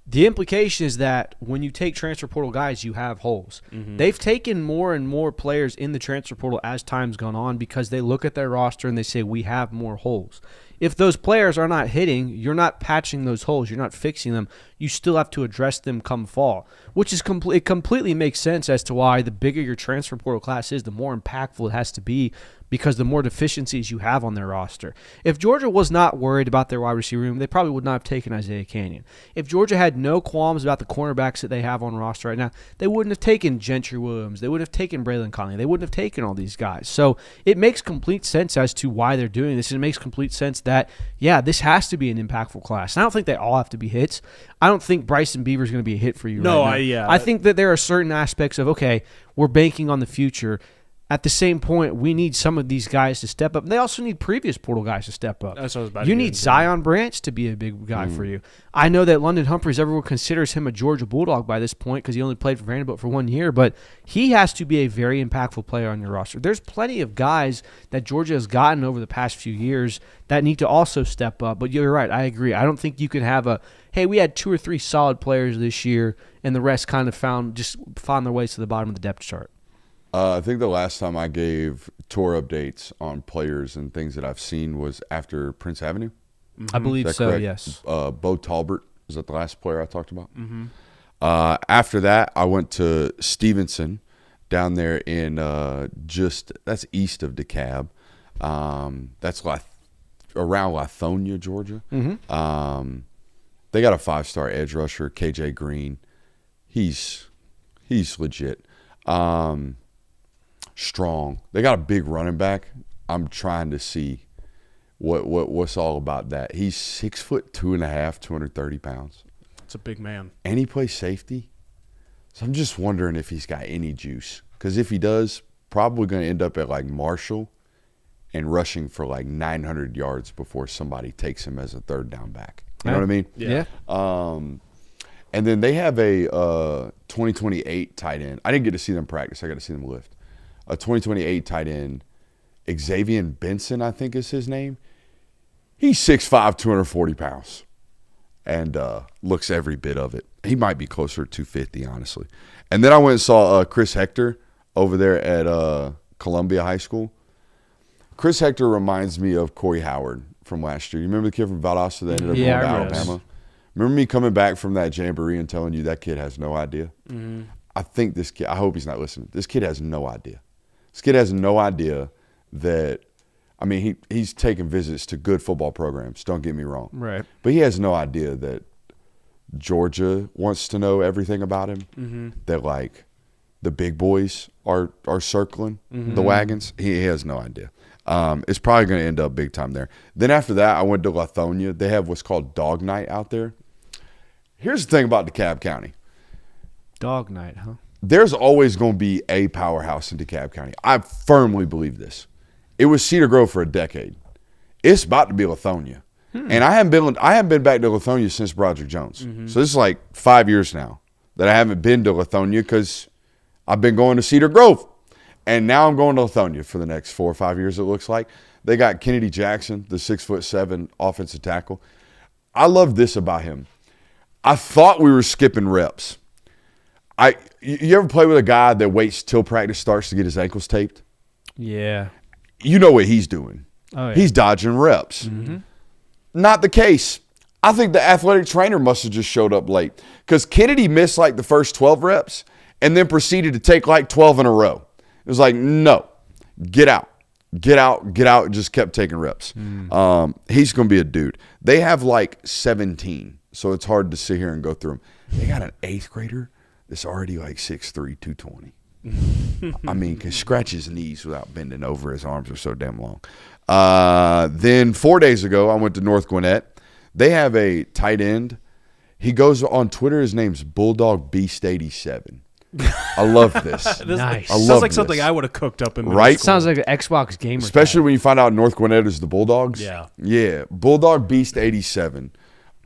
[SPEAKER 3] The implication is that when you take transfer portal guys, you have holes. Mm-hmm. They've taken more and more players in the transfer portal as time's gone on because they look at their roster and they say we have more holes. If those players are not hitting, you're not patching those holes. You're not fixing them. You still have to address them come fall, which is it completely makes sense as to why the bigger your transfer portal class is, the more impactful it has to be because the more deficiencies you have on their roster. If Georgia was not worried about their wide receiver room, they probably would not have taken Isaiah Canyon. If Georgia had no qualms about the cornerbacks that they have on roster right now, they wouldn't have taken Gentry Williams. They wouldn't have taken Braylon Conley. They wouldn't have taken all these guys. So it makes complete sense as to why they're doing this. And it makes complete sense that, yeah, this has to be an impactful class. And I don't think they all have to be hits. I don't think Bryson Beaver is going to be a hit for you right now. I think that there are certain aspects of, okay, we're banking on the future. At the same point, we need some of these guys to step up. They also need previous portal guys to step up.
[SPEAKER 4] That's what I was about to
[SPEAKER 3] You need Zion Branch to be a big guy for you. I know that London Humphreys, everyone considers him a Georgia Bulldog by this point because he only played for Vanderbilt for 1 year, but he has to be a very impactful player on your roster. There's plenty of guys that Georgia has gotten over the past few years that need to also step up. But you're right, I agree. I don't think you can have hey, we had 2 or 3 solid players this year, and the rest kind of found their ways to the bottom of the depth chart.
[SPEAKER 2] I think the last time I gave tour updates on players and things that I've seen was after Prince Avenue.
[SPEAKER 3] I believe so,
[SPEAKER 2] correct?
[SPEAKER 3] Yes.
[SPEAKER 2] Bo Talbert, is that the last player I talked about?
[SPEAKER 3] Mm-hmm.
[SPEAKER 2] After that, I went to Stevenson down there in that's east of DeKalb. That's around Lithonia, Georgia.
[SPEAKER 3] Mm-hmm.
[SPEAKER 2] They got a 5-star edge rusher, KJ Green. He's legit. Strong. They got a big running back. I'm trying to see what's all about that. He's 6'2.5", 230 pounds.
[SPEAKER 4] It's a big man.
[SPEAKER 2] And he plays safety. So I'm just wondering if he's got any juice. Because if he does, probably going to end up at like Marshall and rushing for like 900 yards before somebody takes him as a third down back. You know what I mean?
[SPEAKER 3] Yeah.
[SPEAKER 2] And then they have a 2028 tight end. I didn't get to see them practice. I got to see them lift. A 2028 tight end, Xavier Benson, I think is his name. He's 6'5", 240 pounds, and looks every bit of it. He might be closer to 250, honestly. And then I went and saw Chris Hector over there at Columbia High School. Chris Hector reminds me of Corey Howard from last year. You remember the kid from Valdosta that ended up going to Alabama? Remember me coming back from that jamboree and telling you that kid has no idea? Mm-hmm. I think this kid – I hope he's not listening. This kid has no idea. This kid has no idea that – I mean, he's taking visits to good football programs. Don't get me wrong.
[SPEAKER 3] Right.
[SPEAKER 2] But he has no idea that Georgia wants to know everything about him, that, like, the big boys are circling the wagons. He has no idea. It's probably going to end up big time there. Then after that, I went to Lithonia. They have what's called Dog Night out there. Here's the thing about DeKalb County.
[SPEAKER 3] Dog Night, huh?
[SPEAKER 2] There's always going to be a powerhouse in DeKalb County. I firmly believe this. It was Cedar Grove for a decade. It's about to be Lithonia. And I haven't been back to Lithonia since Broderick Jones. So this is like 5 years now that I haven't been to Lithonia because I've been going to Cedar Grove. And now I'm going to Lithonia for the next 4 or 5 years, it looks like. They got Kennedy Jackson, the 6'7" offensive tackle. I love this about him. I thought we were skipping reps. You ever play with a guy that waits till practice starts to get his ankles taped?
[SPEAKER 3] Yeah.
[SPEAKER 2] You know what he's doing.
[SPEAKER 3] Oh, yeah.
[SPEAKER 2] He's dodging reps. Not the case. I think the athletic trainer must have just showed up late because Kennedy missed like the first 12 reps and then proceeded to take like 12 in a row. It was like, no, get out, just kept taking reps. He's going to be a dude. They have like 17, so it's hard to sit here and go through them. They got an 8th grader that's already like 6'3", 220. I mean, can scratch his knees without bending over. His arms are so damn long. Then 4 days ago, I went to North Gwinnett. They have a tight end. He goes on Twitter. His name's Bulldog Beast 87. I love this.
[SPEAKER 3] Nice.
[SPEAKER 2] I love
[SPEAKER 4] Sounds like
[SPEAKER 2] this.
[SPEAKER 4] something I would have cooked up in middle
[SPEAKER 2] Right?
[SPEAKER 4] school.
[SPEAKER 3] Sounds like an Xbox gamer.
[SPEAKER 2] Especially when you find out North Gwinnett is the Bulldogs.
[SPEAKER 4] Yeah.
[SPEAKER 2] Yeah. Bulldog Beast 87.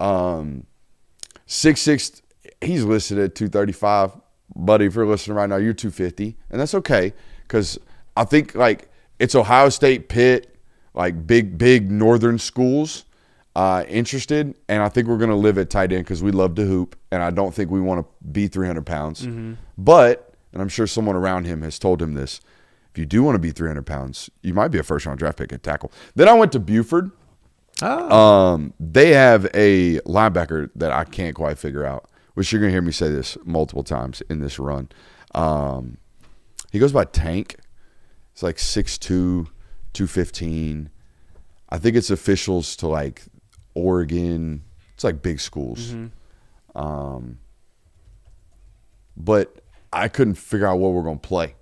[SPEAKER 2] 6'6". He's listed at 235. buddy, if you're listening right now, you're 250, and that's okay because I think like it's Ohio State, Pitt, like big northern schools interested, and I think we're going to live at tight end because we love to hoop, and I don't think we want to be 300 pounds. But, and I'm sure someone around him has told him this, if you do want to be 300 pounds, you might be a first-round draft pick at tackle. Then I went to Buford. They have a linebacker that I can't quite figure out, which you're going to hear me say this multiple times in this run. He goes by Tank. It's like 6'2", 215. I think it's officials to like Oregon. It's like big schools. But I couldn't figure out what we're going to play.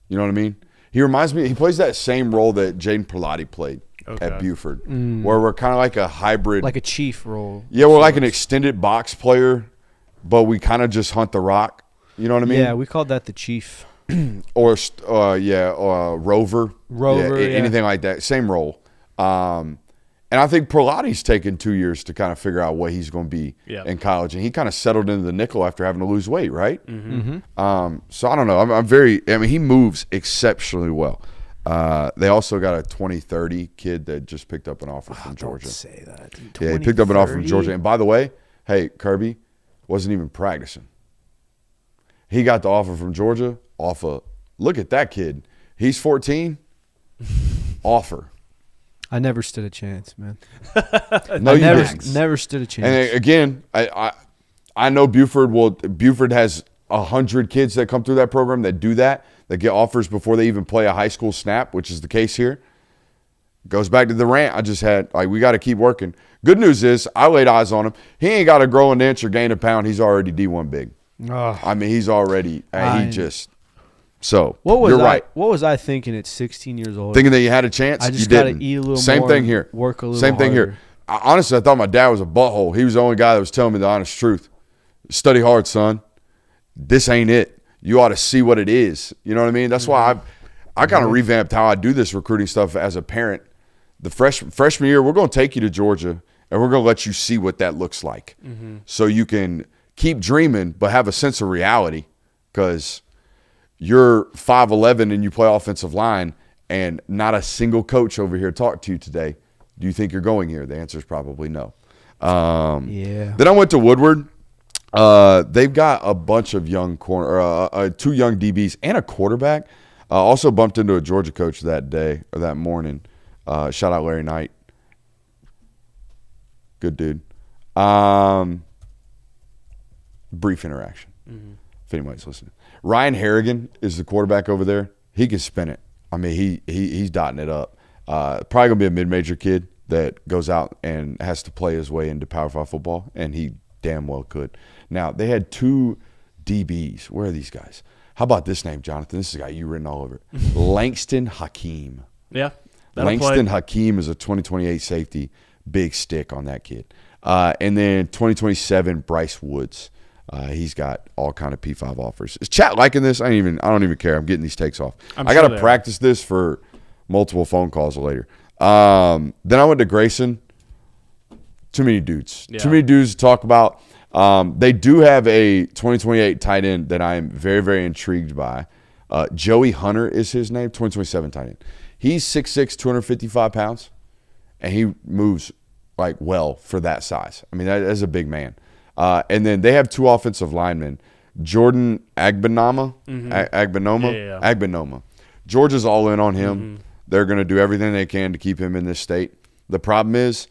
[SPEAKER 2] You know what I mean? He reminds me, he plays that same role that Jaden Perlotti played at Buford, where we're kind of like a hybrid.
[SPEAKER 3] Like a chief role.
[SPEAKER 2] Yeah, we're like an extended box player, but we kind of just hunt the rock. You know what I mean?
[SPEAKER 3] Yeah, we called that the chief.
[SPEAKER 2] Or rover.
[SPEAKER 3] Rover, yeah.
[SPEAKER 2] Anything like that. Same role. And I think Perlotti's taken 2 years to kind of figure out what he's going to be in college. And he kind of settled into the nickel after having to lose weight, right? So I don't know. He moves exceptionally well. They also got a 2030 kid that just picked up an offer from Georgia.
[SPEAKER 3] Don't say that. Dude.
[SPEAKER 2] Yeah, he picked up an offer from Georgia. And by the way, hey, Kirby wasn't even practicing. He got the offer from Georgia off of, look at that kid. He's 14. Offer.
[SPEAKER 3] I never stood a chance, man.
[SPEAKER 2] No,
[SPEAKER 3] never stood a chance.
[SPEAKER 2] And again, I know Buford has 100 kids that come through that program that do that get offers before they even play a high school snap, which is the case here. Goes back to the rant I just had. Like, we got to keep working. Good news is I laid eyes on him. He ain't got to grow an inch or gain a pound. He's already D1 big. I mean, he's already So you're right.
[SPEAKER 3] What was I thinking at 16 years old?
[SPEAKER 2] Thinking that you had a chance?
[SPEAKER 3] I just
[SPEAKER 2] got
[SPEAKER 3] to eat a little
[SPEAKER 2] Same
[SPEAKER 3] more.
[SPEAKER 2] thing here.
[SPEAKER 3] Work a little
[SPEAKER 2] Same thing
[SPEAKER 3] harder.
[SPEAKER 2] here. Honestly, I thought my dad was a butthole. He was the only guy that was telling me the honest truth. Study hard, son. This ain't it. You ought to see what it is. You know what I mean? That's why I kind of revamped how I do this recruiting stuff as a parent. The freshman year, we're going to take you to Georgia, and we're going to let you see what that looks like so you can keep dreaming but have a sense of reality because you're 5'11" and you play offensive line and not a single coach over here talked to you today. Do you think you're going here? The answer is probably no. Then I went to Woodward. They've got a bunch of young two young DBs and a quarterback. Also bumped into a Georgia coach that day or that morning. Shout out Larry Knight. Good dude. Brief interaction. If anybody's listening. Ryan Harrigan is the quarterback over there. He can spin it. I mean, he's dotting it up. Probably gonna be a mid-major kid that goes out and has to play his way into Power 5 football, and he damn well could. Now, they had two DBs. Where are these guys? How about this name, Jonathan? This is a guy you written all over it. Langston Hakeem.
[SPEAKER 4] Yeah.
[SPEAKER 2] Langston Hakeem is a 2028 safety. Big stick on that kid. And then 2027, Bryce Woods. He's got all kind of P5 offers. Is chat liking this? I don't even care. I'm getting these takes off. I got to practice this for multiple phone calls later. Then I went to Grayson. Too many dudes. Yeah. Too many dudes to talk about. They do have a 2028 tight end that I am very, very intrigued by. Joey Hunter is his name, 2027 tight end. He's 6'6", 255 pounds, and he moves like well for that size. I mean, that is a big man. And then they have two offensive linemen, Jordan Agbenoma. Agbenoma. Georgia's all in on him. They're going to do everything they can to keep him in this state. The problem is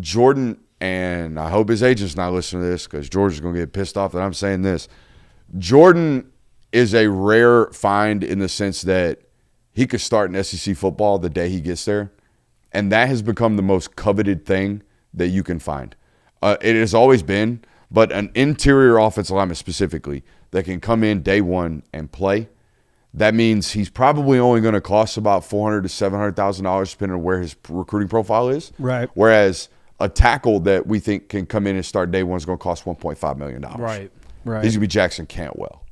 [SPEAKER 2] Jordan, and I hope his agent's not listening to this because Georgia's going to get pissed off that I'm saying this. Jordan is a rare find in the sense that he could start in SEC football the day he gets there, and that has become the most coveted thing that you can find. It has always been, but an interior offensive lineman specifically that can come in day one and play, that means he's probably only going to cost about $400,000 to $700,000 depending on where his recruiting profile is.
[SPEAKER 3] Right.
[SPEAKER 2] Whereas a tackle that we think can come in and start day one is going to cost $1.5 million.
[SPEAKER 4] Right.
[SPEAKER 2] He's going to be Jackson Cantwell.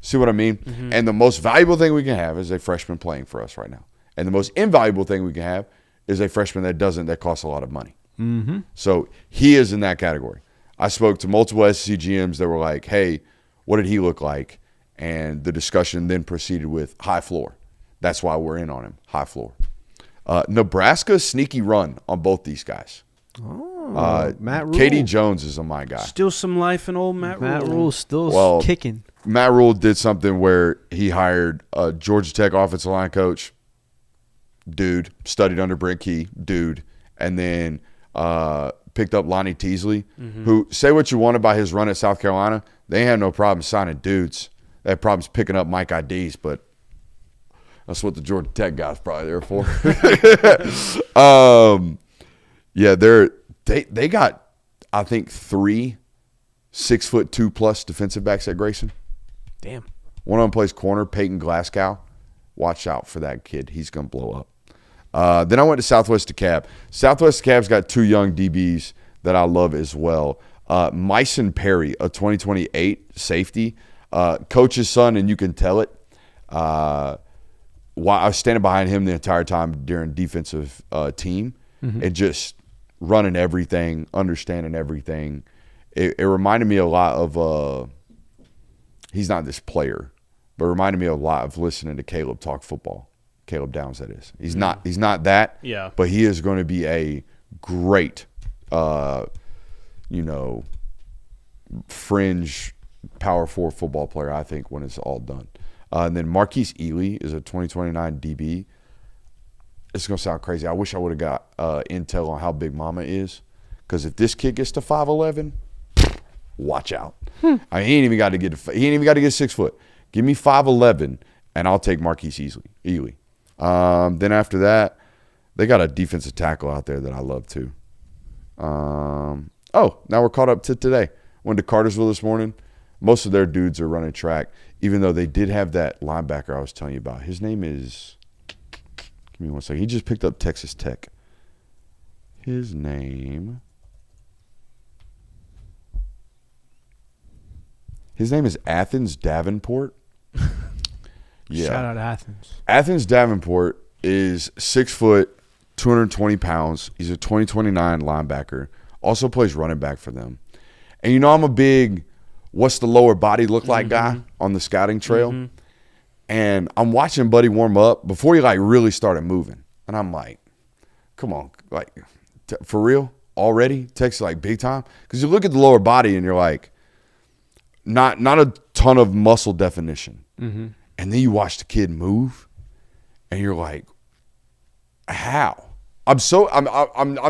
[SPEAKER 2] See what I mean? And the most valuable thing we can have is a freshman playing for us right now. And the most invaluable thing we can have is a freshman that costs a lot of money. So he is in that category. I spoke to multiple SEC GMs that were like, hey, what did he look like? And the discussion then proceeded with high floor. That's why we're in on him, high floor. Nebraska, sneaky run on both these guys.
[SPEAKER 3] Matt Rule.
[SPEAKER 2] Katie Jones is my guy.
[SPEAKER 4] Still some life in old Matt Rule.
[SPEAKER 3] Matt Rule's still kicking.
[SPEAKER 2] Matt Rule did something where he hired a Georgia Tech offensive line coach, dude, studied under Brent Key, dude, and then picked up Lonnie Teasley, who, say what you want about his run at South Carolina, they had no problem signing dudes. They had problems picking up Mike IDs, but that's what the Georgia Tech guys probably there for. Yeah, they got, I think, 3 6'2+ defensive backs at Grayson.
[SPEAKER 3] Damn.
[SPEAKER 2] One of them plays corner, Peyton Glasgow. Watch out for that kid. He's going to blow up. Then I went to Southwest DeKalb. Southwest DeKalb's got 2 young DBs that I love as well. Myson Perry, a 2028 safety. Coach's son, and you can tell it. While I was standing behind him the entire time during defensive team and just running everything, understanding everything. It reminded me a lot of he's not this player, but it reminded me a lot of listening to Caleb talk football. Caleb Downs, that is. He's not that.
[SPEAKER 4] Yeah.
[SPEAKER 2] But he is going to be a great fringe power 4 football player, I think, when it's all done. And then Marquise Ely is a 2029 DB. It's going to sound crazy. I wish I would have got intel on how big Mama is, because if this kid gets to 5'11", watch out. He ain't even got to get 6 foot. Give me 5'11", and I'll take Marquise Ely. Then after that, they got a defensive tackle out there that I love too. Now we're caught up to today. Went to Cartersville this morning. Most of their dudes are running track, even though they did have that linebacker I was telling you about. His name is, give me one second. He just picked up Texas Tech. His name is Athens Davenport. Yeah.
[SPEAKER 3] Shout out Athens.
[SPEAKER 2] Athens Davenport is 6 foot, 220 pounds. He's a 2029 linebacker. Also plays running back for them. And I'm a big what's the lower body look like guy on the scouting trail. And I'm watching Buddy warm up before he really started moving. And I'm like, come on, for real? Already? Texas big time? Because you look at the lower body and you're like, not a ton of muscle definition. And then you watch the kid move and you're like, how? I'm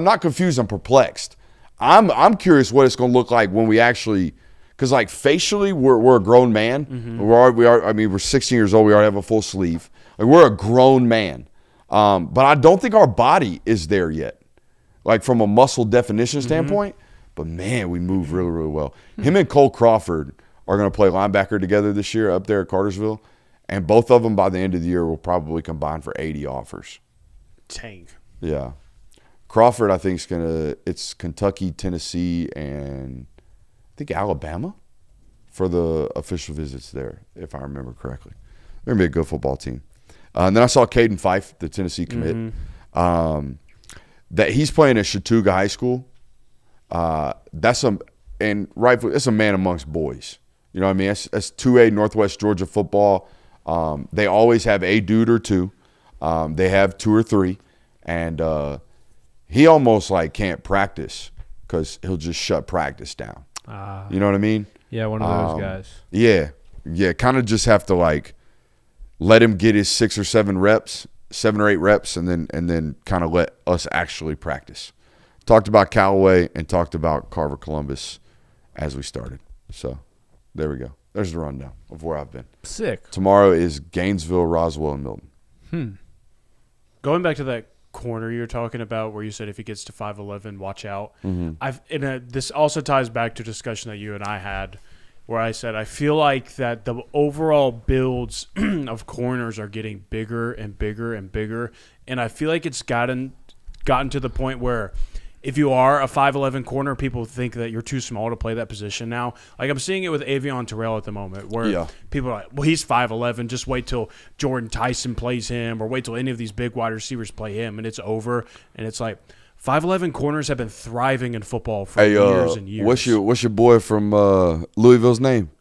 [SPEAKER 2] not confused, I'm perplexed. I'm curious what it's going to look like when we actually, because facially we're a grown man. We're 16 years old. We already have a full sleeve. We're a grown man, but I don't think our body is there yet, from a muscle definition standpoint. But man, we move really, really well. Him and Cole Crawford are going to play linebacker together this year up there at Cartersville, and both of them by the end of the year will probably combine for 80 offers.
[SPEAKER 4] Tank.
[SPEAKER 2] Yeah. Crawford, I think, it's Kentucky, Tennessee, and I think Alabama for the official visits there, if I remember correctly. They're going to be a good football team. And then I saw Caden Fife, the Tennessee commit, that he's playing at Chattooga High School. That's a man amongst boys. You know what I mean? That's 2A Northwest Georgia football. They always have a dude or two. They have 2 or 3. And he almost can't practice because he'll just shut practice down. You know what I mean?
[SPEAKER 3] Yeah, one of those guys.
[SPEAKER 2] Yeah. Kind of just have to let him get his 7 or 8 reps, and then kind of let us actually practice. Talked about Callaway and talked about Carver Columbus as we started. So there we go. There's the rundown of where I've been.
[SPEAKER 3] Sick.
[SPEAKER 2] Tomorrow is Gainesville, Roswell, and Milton.
[SPEAKER 4] Going back to that corner you're talking about where you said if he gets to 5'11", watch out. This also ties back to a discussion that you and I had where I said I feel like that the overall builds of corners are getting bigger and bigger and bigger, and I feel like it's gotten to the point where if you are a 5'11" corner, people think that you're too small to play that position now. I'm seeing it with Avion Terrell at the moment where people are like, well, he's 5'11", just wait till Jordan Tyson plays him or wait till any of these big wide receivers play him, and it's over. And it's 5'11" corners have been thriving in football for years and years.
[SPEAKER 2] What's your boy from Louisville's name?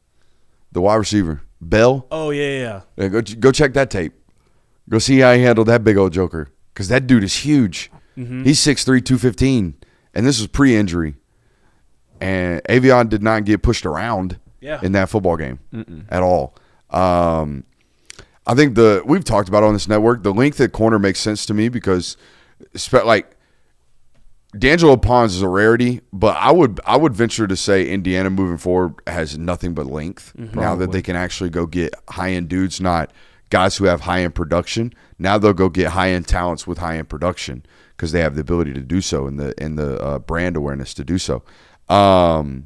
[SPEAKER 2] The wide receiver. Bell.
[SPEAKER 4] Oh, yeah.
[SPEAKER 2] Yeah, go check that tape. Go see how he handled that big old joker. Because that dude is huge.
[SPEAKER 4] Mm-hmm.
[SPEAKER 2] He's 6'3", 215. And this was pre-injury. And Avion did not get pushed around in that football game at all. I think we've talked about it on this network. The length at corner makes sense to me because, like, D'Angelo Pons is a rarity, but I would venture to say Indiana moving forward has nothing but length now that they can actually go get high-end dudes, not guys who have high-end production. Now they'll go get high-end talents with high-end production because they have the ability to do so and the brand awareness to do so. But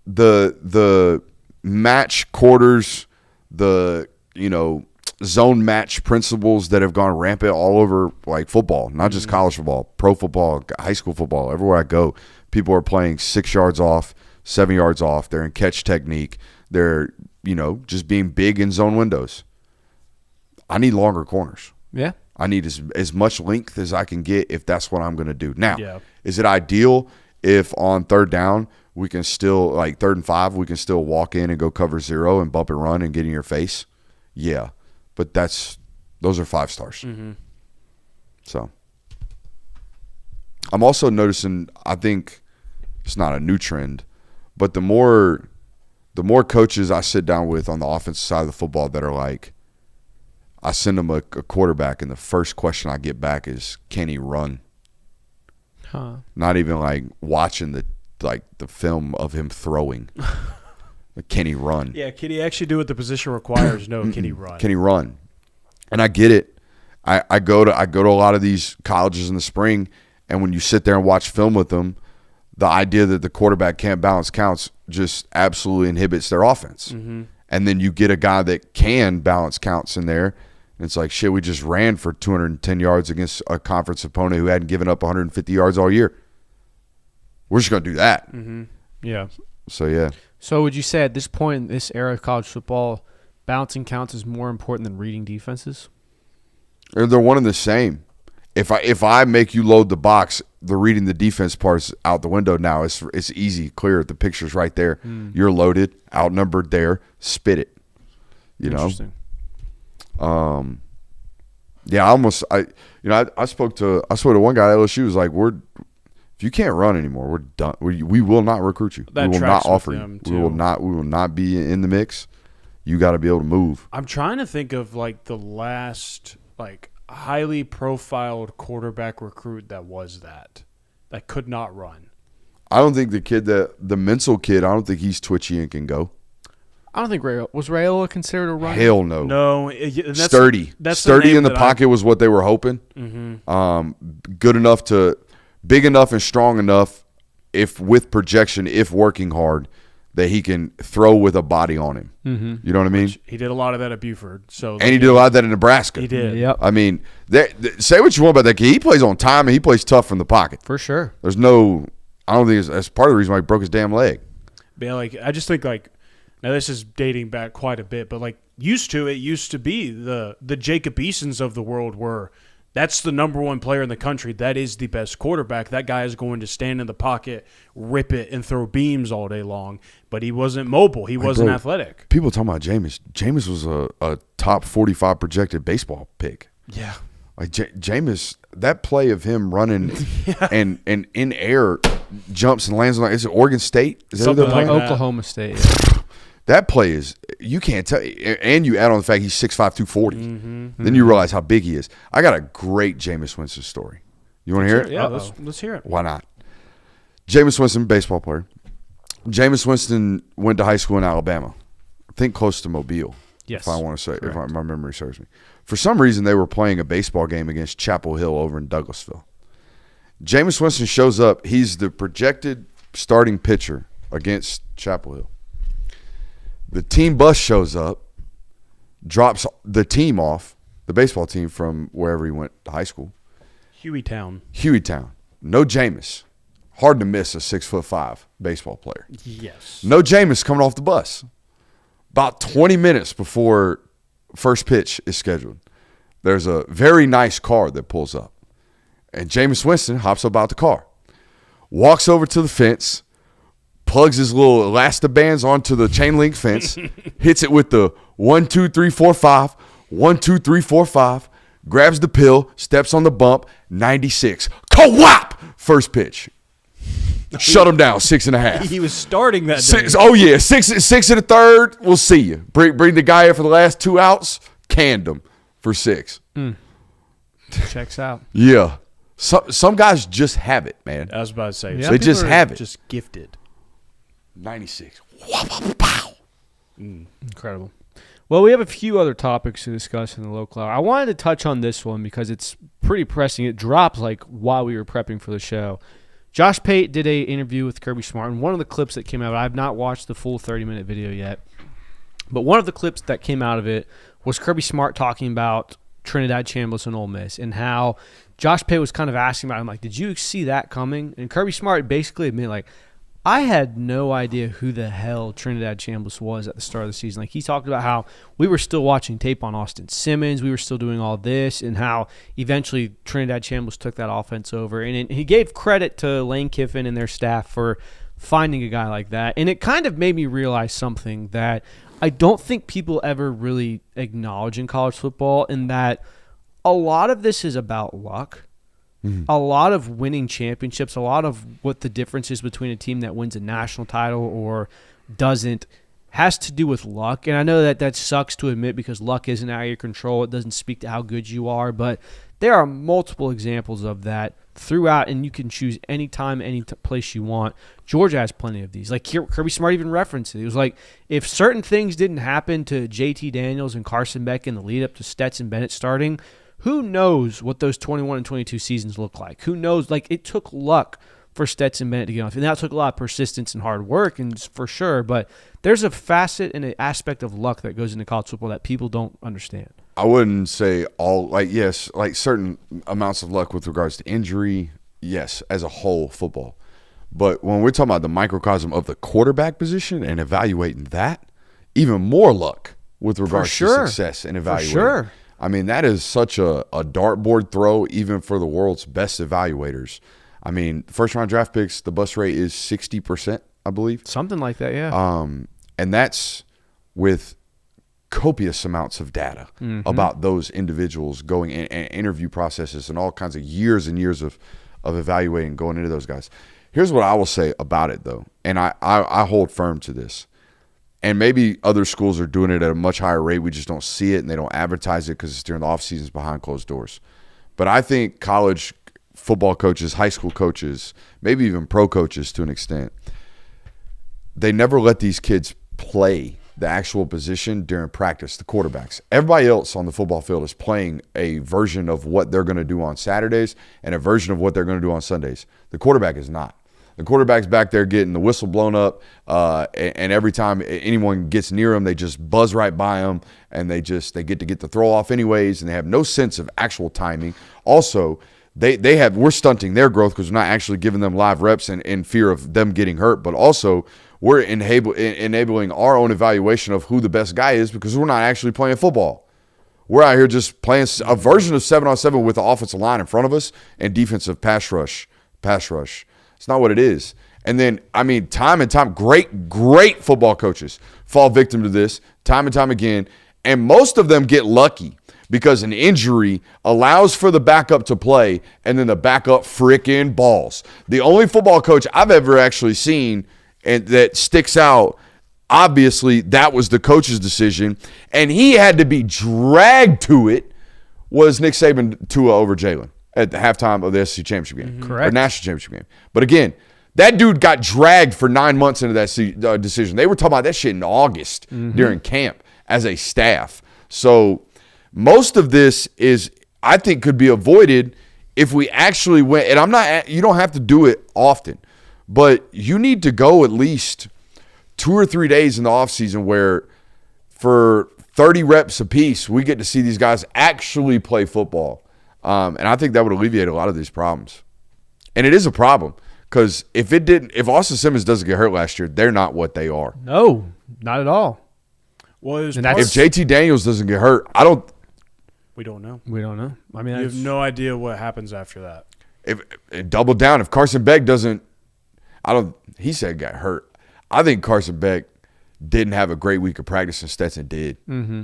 [SPEAKER 2] the match quarters, the zone match principles that have gone rampant all over like football, not just college football, pro football, high school football. Everywhere I go, people are playing 6 yards off, 7 yards off. They're in catch technique. They're just being big in zone windows. I need longer corners.
[SPEAKER 3] Yeah.
[SPEAKER 2] I need as much length as I can get if that's what I'm going to do. Now, is it ideal if on third down we can still, like 3rd and 5, we can still walk in and go cover 0 and bump and run and get in your face? Yeah. But those are 5 stars. Mm-hmm. So I'm also noticing, I think it's not a new trend, but the more coaches I sit down with on the offensive side of the football that are like, I send them a quarterback, and the first question I get back is, can he run?
[SPEAKER 3] Huh. Not
[SPEAKER 2] even like watching the film of him throwing. Can he run?
[SPEAKER 4] Yeah, can he actually do what the position requires? No, can he run?
[SPEAKER 2] Can he run? And I get it. I go to a lot of these colleges in the spring, and when you sit there and watch film with them, the idea that the quarterback can't balance counts just absolutely inhibits their offense. Mm-hmm. And then you get a guy that can balance counts in there, and it's like, shit, we just ran for 210 yards against a conference opponent who hadn't given up 150 yards all year. We're just going to do that.
[SPEAKER 3] Mm-hmm. Yeah.
[SPEAKER 2] So, yeah.
[SPEAKER 3] So would you say at this point in this era of college football, balancing counts is more important than reading defenses?
[SPEAKER 2] They're one and the same. If I make you load the box, the reading the defense part's out the window now. It's easy, clear. The picture's right there. You're loaded, outnumbered there. Spit it.
[SPEAKER 3] Interesting.
[SPEAKER 2] Yeah, I spoke to one guy at LSU. Was like, if you can't run anymore, we're done. We will not recruit you. We will not offer you. We will not be in the mix. You got to be able to move.
[SPEAKER 4] I'm trying to think of like the last highly profiled quarterback recruit that could not run.
[SPEAKER 2] I don't think the Mental kid, I don't think he's twitchy and can go.
[SPEAKER 3] I don't think Rayola considered a runner?
[SPEAKER 2] Hell no.
[SPEAKER 4] No.
[SPEAKER 2] Sturdy. Sturdy in the pocket was what they were hoping. Mm-hmm. Big enough and strong enough, if with projection, if working hard, that he can throw with a body on him. Mm-hmm. You know what I mean?
[SPEAKER 4] He did a lot of that at Buford. And
[SPEAKER 2] he did a lot of that in Nebraska.
[SPEAKER 4] He did.
[SPEAKER 3] Yep.
[SPEAKER 2] I mean, say what you want about that kid. He plays on time and he plays tough from the pocket.
[SPEAKER 3] For sure.
[SPEAKER 2] I don't think that's part of the reason why he broke his damn leg.
[SPEAKER 4] But yeah, I just think now this is dating back quite a bit, but it used to be the Jacob Easons of the world were. That's the number one player in the country. That is the best quarterback. That guy is going to stand in the pocket, rip it, and throw beams all day long. But he wasn't mobile. He wasn't athletic. People
[SPEAKER 2] talking about Jameis. Jameis was a top 45 projected baseball pick.
[SPEAKER 4] Yeah.
[SPEAKER 2] Jameis, that play of him running and in air jumps and lands on, is it Oregon State? Is
[SPEAKER 3] something like Oklahoma State. Yeah.
[SPEAKER 2] That play is, you can't tell, and you add on the fact he's 6'5", 240. Mm-hmm. Then you realize how big he is. I got a great Jameis Winston story. You want to hear it?
[SPEAKER 4] Yeah, let's hear it.
[SPEAKER 2] Why not? Jameis Winston, baseball player. Jameis Winston went to high school in Alabama. I think close to Mobile.
[SPEAKER 3] Yes.
[SPEAKER 2] If I want to say, if my memory serves me. For some reason, they were playing a baseball game against Chapel Hill over in Douglasville. Jameis Winston shows up. He's the projected starting pitcher against Chapel Hill. The team bus shows up, drops the team off, the baseball team from wherever he went to high school.
[SPEAKER 4] Hueytown.
[SPEAKER 2] No Jameis. Hard to miss a 6'5" baseball player.
[SPEAKER 4] Yes.
[SPEAKER 2] No Jameis coming off the bus. About 20 minutes before first pitch is scheduled, there's a very nice car that pulls up. And Jameis Winston hops up out the car, walks over to the fence, plugs his little elastobands onto the chain link fence, hits it with the 1, 2, 3, 4, 5, 1, 2, 3, 4, 5, grabs the pill, steps on the bump, 96. Ka-whop! First pitch. Shut him down, 6.5.
[SPEAKER 4] He was starting that day.
[SPEAKER 2] 6, oh, yeah, 6 and a third, we'll see you. Bring the guy in for the last 2 outs, canned him for 6.
[SPEAKER 3] Checks out.
[SPEAKER 2] Yeah. Some guys just have it, man.
[SPEAKER 4] I was about to say.
[SPEAKER 3] Yeah,
[SPEAKER 4] some
[SPEAKER 2] they
[SPEAKER 4] people
[SPEAKER 2] just
[SPEAKER 4] are
[SPEAKER 2] have it.
[SPEAKER 4] Just gifted.
[SPEAKER 2] 96. Pow.
[SPEAKER 3] Incredible. Well, we have a few other topics to discuss in the local hour. I wanted to touch on this one because it's pretty pressing. It dropped like while we were prepping for the show. Josh Pate did an interview with Kirby Smart, and one of the clips that came out, I have not watched the full 30-minute video yet, but one of the clips that came out of it was Kirby Smart talking about Trinidad Chambliss and Ole Miss and how Josh Pate was kind of asking about it. I'm like, did you see that coming? And Kirby Smart basically admitted, like, I had no idea who the hell Trinidad Chambliss was at the start of the season. Like, he talked about how we were still watching tape on Austin Simmons. We were still doing all this, and how eventually Trinidad Chambliss took that offense over. And he gave credit to Lane Kiffin and their staff for finding a guy like that. And it kind of made me realize something that I don't think people ever really acknowledge in college football, in that a lot of this is about luck. A lot of winning championships, a lot of what the difference is between a team that wins a national title or doesn't has to do with luck. And I know that sucks to admit because luck isn't out of your control. It doesn't speak to how good you are. But there are multiple examples of that throughout, and you can choose any time, any place you want. Georgia has plenty of these. Like Kirby Smart even referenced it. It was like, if certain things didn't happen to JT Daniels and Carson Beck in the lead up to Stetson Bennett starting, who knows what those 21 and 22 seasons look like? Who knows? Like, it took luck for Stetson Bennett to get off. And that took a lot of persistence and hard work, and for sure. But there's a facet and an aspect of luck that goes into college football that people don't understand.
[SPEAKER 2] I wouldn't say all, like, yes, like certain amounts of luck with regards to injury, yes, as a whole football. But when we're talking about the microcosm of the quarterback position and evaluating that, even more luck with regards to success and evaluating.
[SPEAKER 3] For sure.
[SPEAKER 2] I mean, that is such a dartboard throw, even for the world's best evaluators. I mean, first-round draft picks, the bust rate is 60%, I believe.
[SPEAKER 3] Something like that, yeah.
[SPEAKER 2] And that's with copious amounts of data about those individuals going in, and interview processes and all kinds of years and years of evaluating going into those guys. Here's what I will say about it, though, and I hold firm to this. And maybe other schools are doing it at a much higher rate. We just don't see it, and they don't advertise it because it's during the off seasons behind closed doors. But I think college football coaches, high school coaches, maybe even pro coaches to an extent, they never let these kids play the actual position during practice, the quarterbacks. Everybody else on the football field is playing a version of what they're going to do on Saturdays and a version of what they're going to do on Sundays. The quarterback is not. The quarterback's back there getting the whistle blown up, and every time anyone gets near him, they just buzz right by him, and they get to get the throw off anyways, and they have no sense of actual timing. Also, we're stunting their growth because we're not actually giving them live reps in fear of them getting hurt, but also we're enabling our own evaluation of who the best guy is because we're not actually playing football. We're out here just playing a version of 7-on-7 with the offensive line in front of us and defensive pass rush. It's not what it is. And then, I mean, time and time, great football coaches fall victim to this time and time again. And most of them get lucky because an injury allows for the backup to play, and then the backup frickin' balls. The only football coach I've ever actually seen and that sticks out, obviously that was the coach's decision, and he had to be dragged to it, was Nick Saban Tua over Jalen at the halftime of the SEC championship game.
[SPEAKER 3] Correct.
[SPEAKER 2] Or national championship game. But again, that dude got dragged for 9 months into that decision. They were talking about that shit in August during camp as a staff. So most of this is, I think, could be avoided if we actually went, and you don't have to do it often, but you need to go at least 2 or 3 days in the offseason where for 30 reps apiece, we get to see these guys actually play football. And I think that would alleviate a lot of these problems. And it is a problem because if Austin Simmons doesn't get hurt last year, they're not what they are.
[SPEAKER 3] No, not at all.
[SPEAKER 4] Well,
[SPEAKER 2] if JT Daniels doesn't get hurt,
[SPEAKER 4] we don't know.
[SPEAKER 3] We don't know. I mean,
[SPEAKER 4] you have no idea what happens after that.
[SPEAKER 2] If double down, if Carson Beck doesn't, he said got hurt. I think Carson Beck didn't have a great week of practice, and Stetson did.
[SPEAKER 3] Mm-hmm.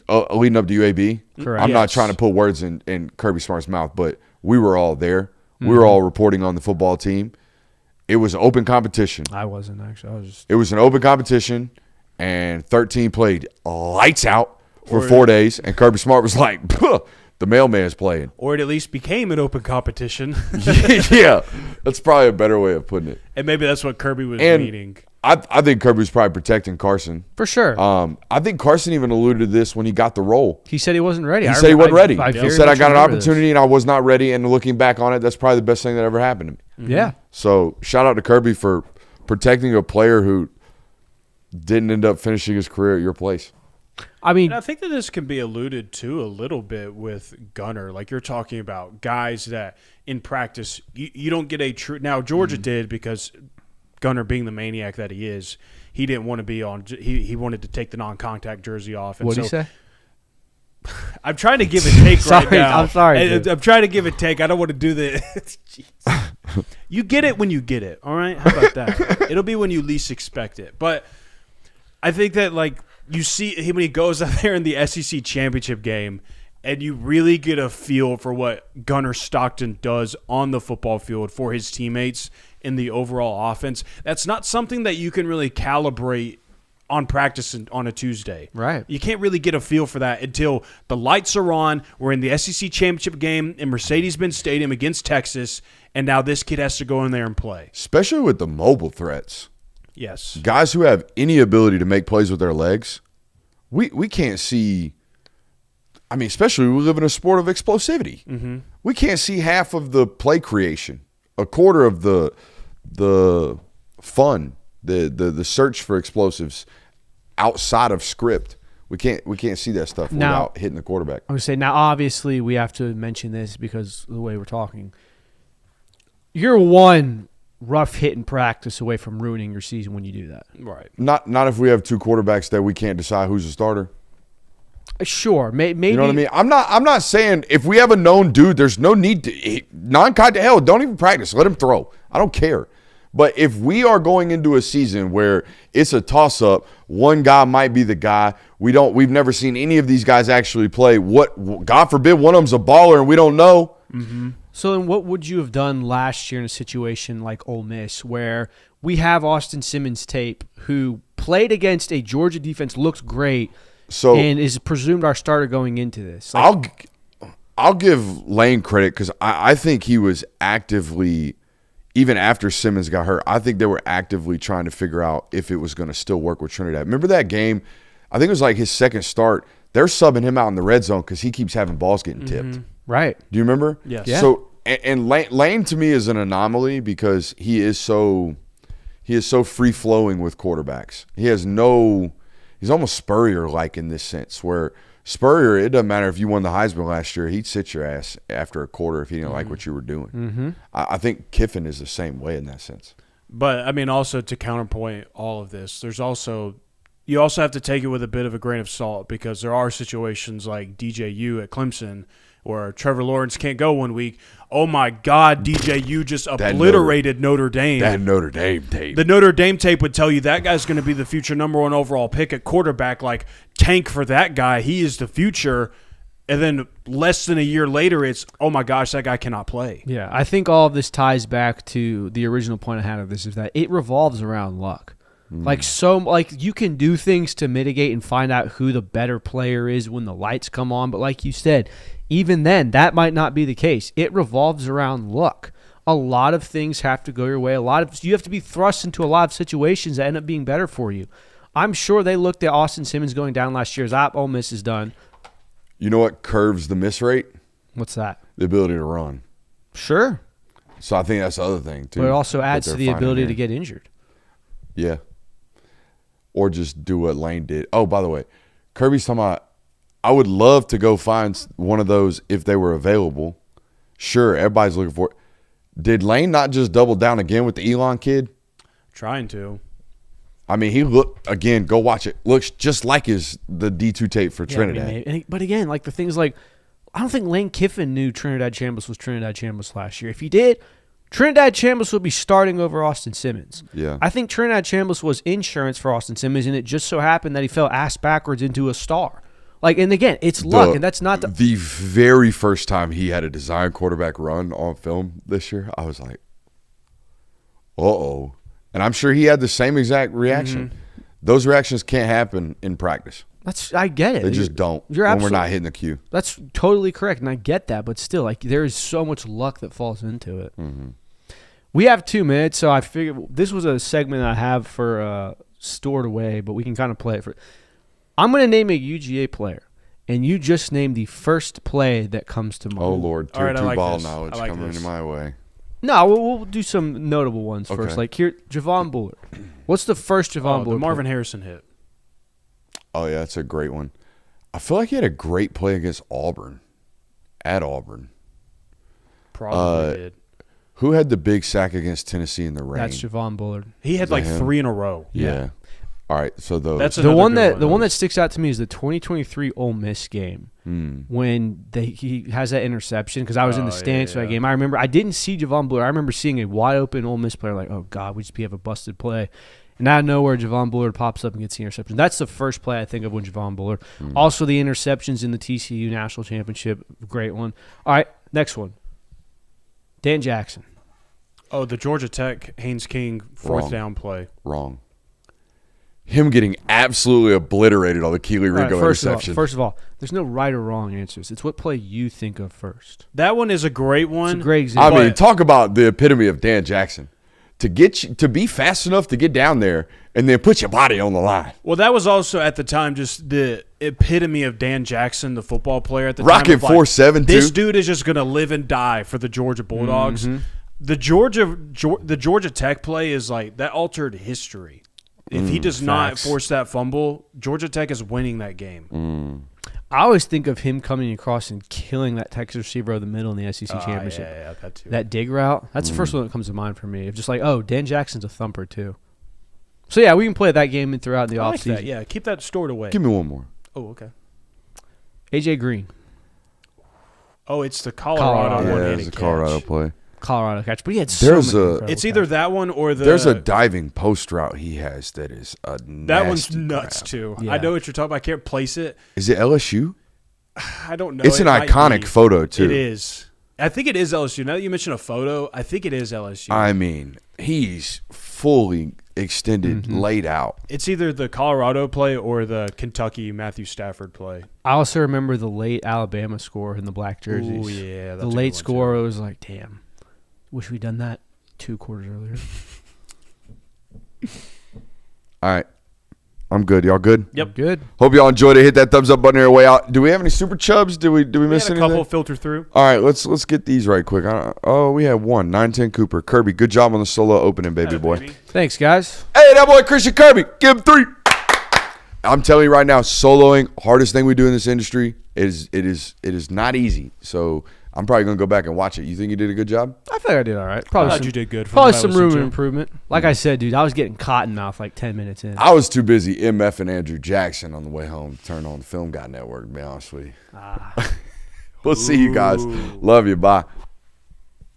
[SPEAKER 2] Leading up to UAB.
[SPEAKER 3] Correct.
[SPEAKER 2] I'm not trying to put words in Kirby Smart's mouth, but we were all there. We were all reporting on the football team. It was open competition.
[SPEAKER 3] I wasn't actually.
[SPEAKER 2] It was an open competition, and 13 played lights out for 4 days, and Kirby Smart was like, "Puh, the mailman's playing."
[SPEAKER 4] Or it at least became an open competition.
[SPEAKER 2] Yeah, that's probably a better way of putting it.
[SPEAKER 4] And maybe that's what Kirby was meaning.
[SPEAKER 2] I think Kirby was probably protecting Carson.
[SPEAKER 3] For sure.
[SPEAKER 2] I think Carson even alluded to this when he got the role.
[SPEAKER 3] He said he wasn't ready.
[SPEAKER 2] He said he wasn't ready.
[SPEAKER 3] He
[SPEAKER 2] said, I got an opportunity and I was not ready. And looking back on it, that's probably the best thing that ever happened to me.
[SPEAKER 3] Yeah.
[SPEAKER 2] So shout out to Kirby for protecting a player who didn't end up finishing his career at your place.
[SPEAKER 3] I mean,
[SPEAKER 4] And I think that this can be alluded to a little bit with Gunner. Like you're talking about guys that in practice, you don't get a true – now Georgia did because Gunner being the maniac that he is, he didn't want to be on – he wanted to take the non-contact jersey off.
[SPEAKER 3] what did he say?
[SPEAKER 4] I'm trying to give a take right now.
[SPEAKER 3] I'm sorry. Dude.
[SPEAKER 4] I'm trying to give a take. I don't want to do the – You get it when you get it, all right? How about that? It'll be when you least expect it. But I think that, like, you see him when he goes out there in the SEC championship game and you really get a feel for what Gunner Stockton does on the football field for his teammates in the overall offense. That's not something that you can really calibrate on practice on a Tuesday.
[SPEAKER 3] Right.
[SPEAKER 4] You can't really get a feel for that until the lights are on. We're in the SEC championship game in Mercedes-Benz Stadium against Texas, and now this kid has to go in there and play.
[SPEAKER 2] Especially with the mobile threats.
[SPEAKER 4] Yes.
[SPEAKER 2] Guys who have any ability to make plays with their legs, we can't see – I mean, especially we live in a sport of explosivity. Mm-hmm. We can't see half of the play creation, a quarter of the fun, the search for explosives outside of script. We can't see that stuff without hitting the quarterback.
[SPEAKER 3] I would say now, obviously, we have to mention this because of the way we're talking. You're one rough hit in practice away from ruining your season when you do that.
[SPEAKER 4] Right.
[SPEAKER 2] Not if we have two quarterbacks that we can't decide who's a starter.
[SPEAKER 3] Sure, maybe.
[SPEAKER 2] You know what I mean? I'm not saying if we have a known dude, there's no need to non-contact. Hell, don't even practice. Let him throw. I don't care. But if we are going into a season where it's a toss-up, one guy might be the guy. We've never seen any of these guys actually play. What? God forbid one of them's a baller and we don't know.
[SPEAKER 3] Mm-hmm. So then what would you have done last year in a situation like Ole Miss where we have Austin Simmons tape who played against a Georgia defense, looks great, and is presumed our starter going into this? Like,
[SPEAKER 2] I'll give Lane credit because I think he was actively – even after Simmons got hurt, I think they were actively trying to figure out if it was going to still work with Trinidad. Remember that game? I think it was like his second start. They're subbing him out in the red zone because he keeps having balls getting tipped.
[SPEAKER 3] Right.
[SPEAKER 2] Do you remember?
[SPEAKER 4] Yes.
[SPEAKER 3] Yeah.
[SPEAKER 2] So and Lane to me is an anomaly because he is so free flowing with quarterbacks. He's almost Spurrier-like in this sense where Spurrier, it doesn't matter if you won the Heisman last year, he'd sit your ass after a quarter if he didn't like what you were doing. Mm-hmm. I think Kiffin is the same way in that sense.
[SPEAKER 4] But, I mean, also to counterpoint all of this, you also have to take it with a bit of a grain of salt because there are situations like DJU at Clemson where Trevor Lawrence can't go 1 week. Oh, my God, DJU just obliterated Notre Dame.
[SPEAKER 2] That Notre Dame tape.
[SPEAKER 4] The Notre Dame tape would tell you that guy's going to be the future number one overall pick at quarterback. Like, tank for that guy. He is the future. And then less than a year later, it's, oh, my gosh, that guy cannot play.
[SPEAKER 3] Yeah, I think all of this ties back to the original point I had of this is that it revolves around luck. Like you can do things to mitigate and find out who the better player is when the lights come on. But like you said, even then, that might not be the case. It revolves around luck. A lot of things have to go your way. You have to be thrust into a lot of situations that end up being better for you. I'm sure they looked at Austin Simmons going down last year as Ole Miss is done.
[SPEAKER 2] You know what curves the miss rate?
[SPEAKER 3] What's that?
[SPEAKER 2] The ability to run.
[SPEAKER 3] Sure.
[SPEAKER 2] So I think that's the other thing, too.
[SPEAKER 3] But it also adds to the ability to get injured.
[SPEAKER 2] Yeah. Or just do what Lane did. Oh, by the way, Kirby's talking about, I would love to go find one of those if they were available. Sure, everybody's looking for it. Did Lane not just double down again with the Elon kid?
[SPEAKER 4] Trying to.
[SPEAKER 2] I mean, he looked, again, go watch it. Looks just like the D2 tape for Trinidad.
[SPEAKER 3] But again, like the things like, I don't think Lane Kiffin knew Trinidad Chambliss was Trinidad Chambliss last year. If he did, Trinidad Chambliss will be starting over Austin Simmons.
[SPEAKER 2] Yeah.
[SPEAKER 3] I think Trinidad Chambliss was insurance for Austin Simmons, and it just so happened that he fell ass backwards into a star. Like, and again, it's luck, and that's not
[SPEAKER 2] the very first time he had a design quarterback run on film this year. I was like, uh-oh. And I'm sure he had the same exact reaction.
[SPEAKER 3] Mm-hmm.
[SPEAKER 2] Those reactions can't happen in practice.
[SPEAKER 3] I get it.
[SPEAKER 2] They just don't
[SPEAKER 3] You're
[SPEAKER 2] when we're not hitting the cue.
[SPEAKER 3] That's totally correct, and I get that. But still, like, there is so much luck that falls into it.
[SPEAKER 2] Mm-hmm.
[SPEAKER 3] We have 2 minutes, so I figured this was a segment I have for stored away, but we can kind of play it for. I'm going to name a UGA player, and you just name the first play that comes to mind.
[SPEAKER 2] Oh, Lord.
[SPEAKER 4] All right,
[SPEAKER 2] Tier 2
[SPEAKER 4] I like
[SPEAKER 2] ball
[SPEAKER 4] this.
[SPEAKER 2] knowledge
[SPEAKER 4] I like
[SPEAKER 2] coming
[SPEAKER 4] this.
[SPEAKER 2] into my way.
[SPEAKER 3] No, we'll do some notable ones
[SPEAKER 2] Okay.
[SPEAKER 3] first. Like here, Javon Bullard. What's the first Javon
[SPEAKER 4] The
[SPEAKER 3] Bullard
[SPEAKER 4] Marvin
[SPEAKER 3] play?
[SPEAKER 4] Harrison hit.
[SPEAKER 2] Oh, yeah, that's a great one. I feel like he had a great play against Auburn, at Auburn.
[SPEAKER 4] Probably did.
[SPEAKER 2] Who had the big sack against Tennessee in the rain?
[SPEAKER 3] That's Javon Bullard.
[SPEAKER 4] He had like
[SPEAKER 2] him?
[SPEAKER 4] 3 in a row.
[SPEAKER 2] Yeah. All right, so those.
[SPEAKER 4] That's
[SPEAKER 3] The
[SPEAKER 4] another
[SPEAKER 3] one
[SPEAKER 4] good
[SPEAKER 3] that that sticks out to me is the 2023 Ole Miss game when he has that interception because I was in the stands for that game. I remember I didn't see Javon Bullard. I remember seeing a wide open Ole Miss player like, oh God, we just have a busted play. And out of nowhere, Javon Bullard pops up and gets the interception. That's the first play I think of when Javon Bullard. Also, the interceptions in the TCU National Championship, great one. All right, next one. Dan Jackson.
[SPEAKER 4] Oh, the Georgia Tech Haynes King fourth down play.
[SPEAKER 2] Wrong. Him getting absolutely obliterated on the Keely Ringo interception.
[SPEAKER 3] First of all, there's no right or wrong answers. It's what play you think of first.
[SPEAKER 4] That one is a great one.
[SPEAKER 3] It's a great example.
[SPEAKER 2] I mean, talk about the epitome of Dan Jackson. To get you, to be fast enough to get down there and then put your body on the line.
[SPEAKER 4] Well, that was also at the time just the epitome of Dan Jackson, the football player at the
[SPEAKER 2] Rocking
[SPEAKER 4] time. Rocking
[SPEAKER 2] 4.7 too.
[SPEAKER 4] This dude is just going to live and die for the Georgia Bulldogs.
[SPEAKER 3] Mm-hmm.
[SPEAKER 4] The Georgia Tech play is like that altered history. If he does not force that fumble, Georgia Tech is winning that game.
[SPEAKER 3] I always think of him coming across and killing that Texas receiver over the middle in the SEC championship.
[SPEAKER 4] Yeah, that too.
[SPEAKER 3] That dig route. That's the first one that comes to mind for me. Of just like, oh, Dan Jackson's a thumper too. So yeah, we can play that game in throughout the
[SPEAKER 4] I like
[SPEAKER 3] offseason.
[SPEAKER 4] that. Yeah, keep that stored away.
[SPEAKER 2] Give me one more.
[SPEAKER 4] Oh, okay.
[SPEAKER 3] AJ Green,
[SPEAKER 4] Oh, it's the Colorado
[SPEAKER 3] Colorado.
[SPEAKER 2] Yeah,
[SPEAKER 4] one-handed
[SPEAKER 2] it's a
[SPEAKER 4] catch.
[SPEAKER 2] Colorado play.
[SPEAKER 3] Colorado catch, but he had
[SPEAKER 2] There's
[SPEAKER 3] so many
[SPEAKER 2] a-
[SPEAKER 3] incredible
[SPEAKER 4] It's either
[SPEAKER 3] catches.
[SPEAKER 4] that one or the.
[SPEAKER 2] There's a diving post route he has that is a
[SPEAKER 4] that one's
[SPEAKER 2] nasty
[SPEAKER 4] nuts
[SPEAKER 2] grab.
[SPEAKER 4] too.
[SPEAKER 3] Yeah.
[SPEAKER 4] I know what you're talking about. I can't place it.
[SPEAKER 2] Is it LSU?
[SPEAKER 4] I don't know.
[SPEAKER 2] It's
[SPEAKER 4] It
[SPEAKER 2] an
[SPEAKER 4] might
[SPEAKER 2] iconic
[SPEAKER 4] be.
[SPEAKER 2] photo too.
[SPEAKER 4] It is. I think it is LSU. Now that you mention a photo, I think it is LSU.
[SPEAKER 2] I mean, he's fully extended, laid out.
[SPEAKER 4] It's either the Colorado play or the Kentucky Matthew Stafford play.
[SPEAKER 3] I also remember the late Alabama score in the black jerseys.
[SPEAKER 4] Oh yeah, that's
[SPEAKER 3] the
[SPEAKER 4] a
[SPEAKER 3] late
[SPEAKER 4] good one,
[SPEAKER 3] score
[SPEAKER 4] too.
[SPEAKER 3] was like, damn, wish we'd done that 2 quarters earlier.
[SPEAKER 2] All right. I'm good. Y'all good?
[SPEAKER 4] Yep.
[SPEAKER 3] Good.
[SPEAKER 2] Hope y'all enjoyed it. Hit that thumbs up button on your way out. Do we have any super chubs? Did we
[SPEAKER 4] We
[SPEAKER 2] miss
[SPEAKER 4] had a
[SPEAKER 2] anything?
[SPEAKER 4] couple filter through.
[SPEAKER 2] All right, let's get these right quick. We have one. 910 Cooper. Kirby, good job on the solo opening, baby boy.
[SPEAKER 4] Baby.
[SPEAKER 3] Thanks, guys.
[SPEAKER 2] Hey, that boy Christian Kirby. Give him 3. I'm telling you right now, soloing, hardest thing we do in this industry. It is not easy. So I'm probably gonna go back and watch it. You think you did a good job?
[SPEAKER 3] I feel like I did all right.
[SPEAKER 4] I
[SPEAKER 3] Probably
[SPEAKER 4] thought
[SPEAKER 3] some,
[SPEAKER 4] you did good. from
[SPEAKER 3] probably
[SPEAKER 4] what I
[SPEAKER 3] some
[SPEAKER 4] listened
[SPEAKER 3] room of
[SPEAKER 4] to.
[SPEAKER 3] improvement. Like I said, dude, I was getting cotton mouth like 10 minutes in.
[SPEAKER 2] I was too busy MF and Andrew Jackson on the way home to turn on the Film Guy Network, to be honest with you. We'll see you guys. Love you. Bye.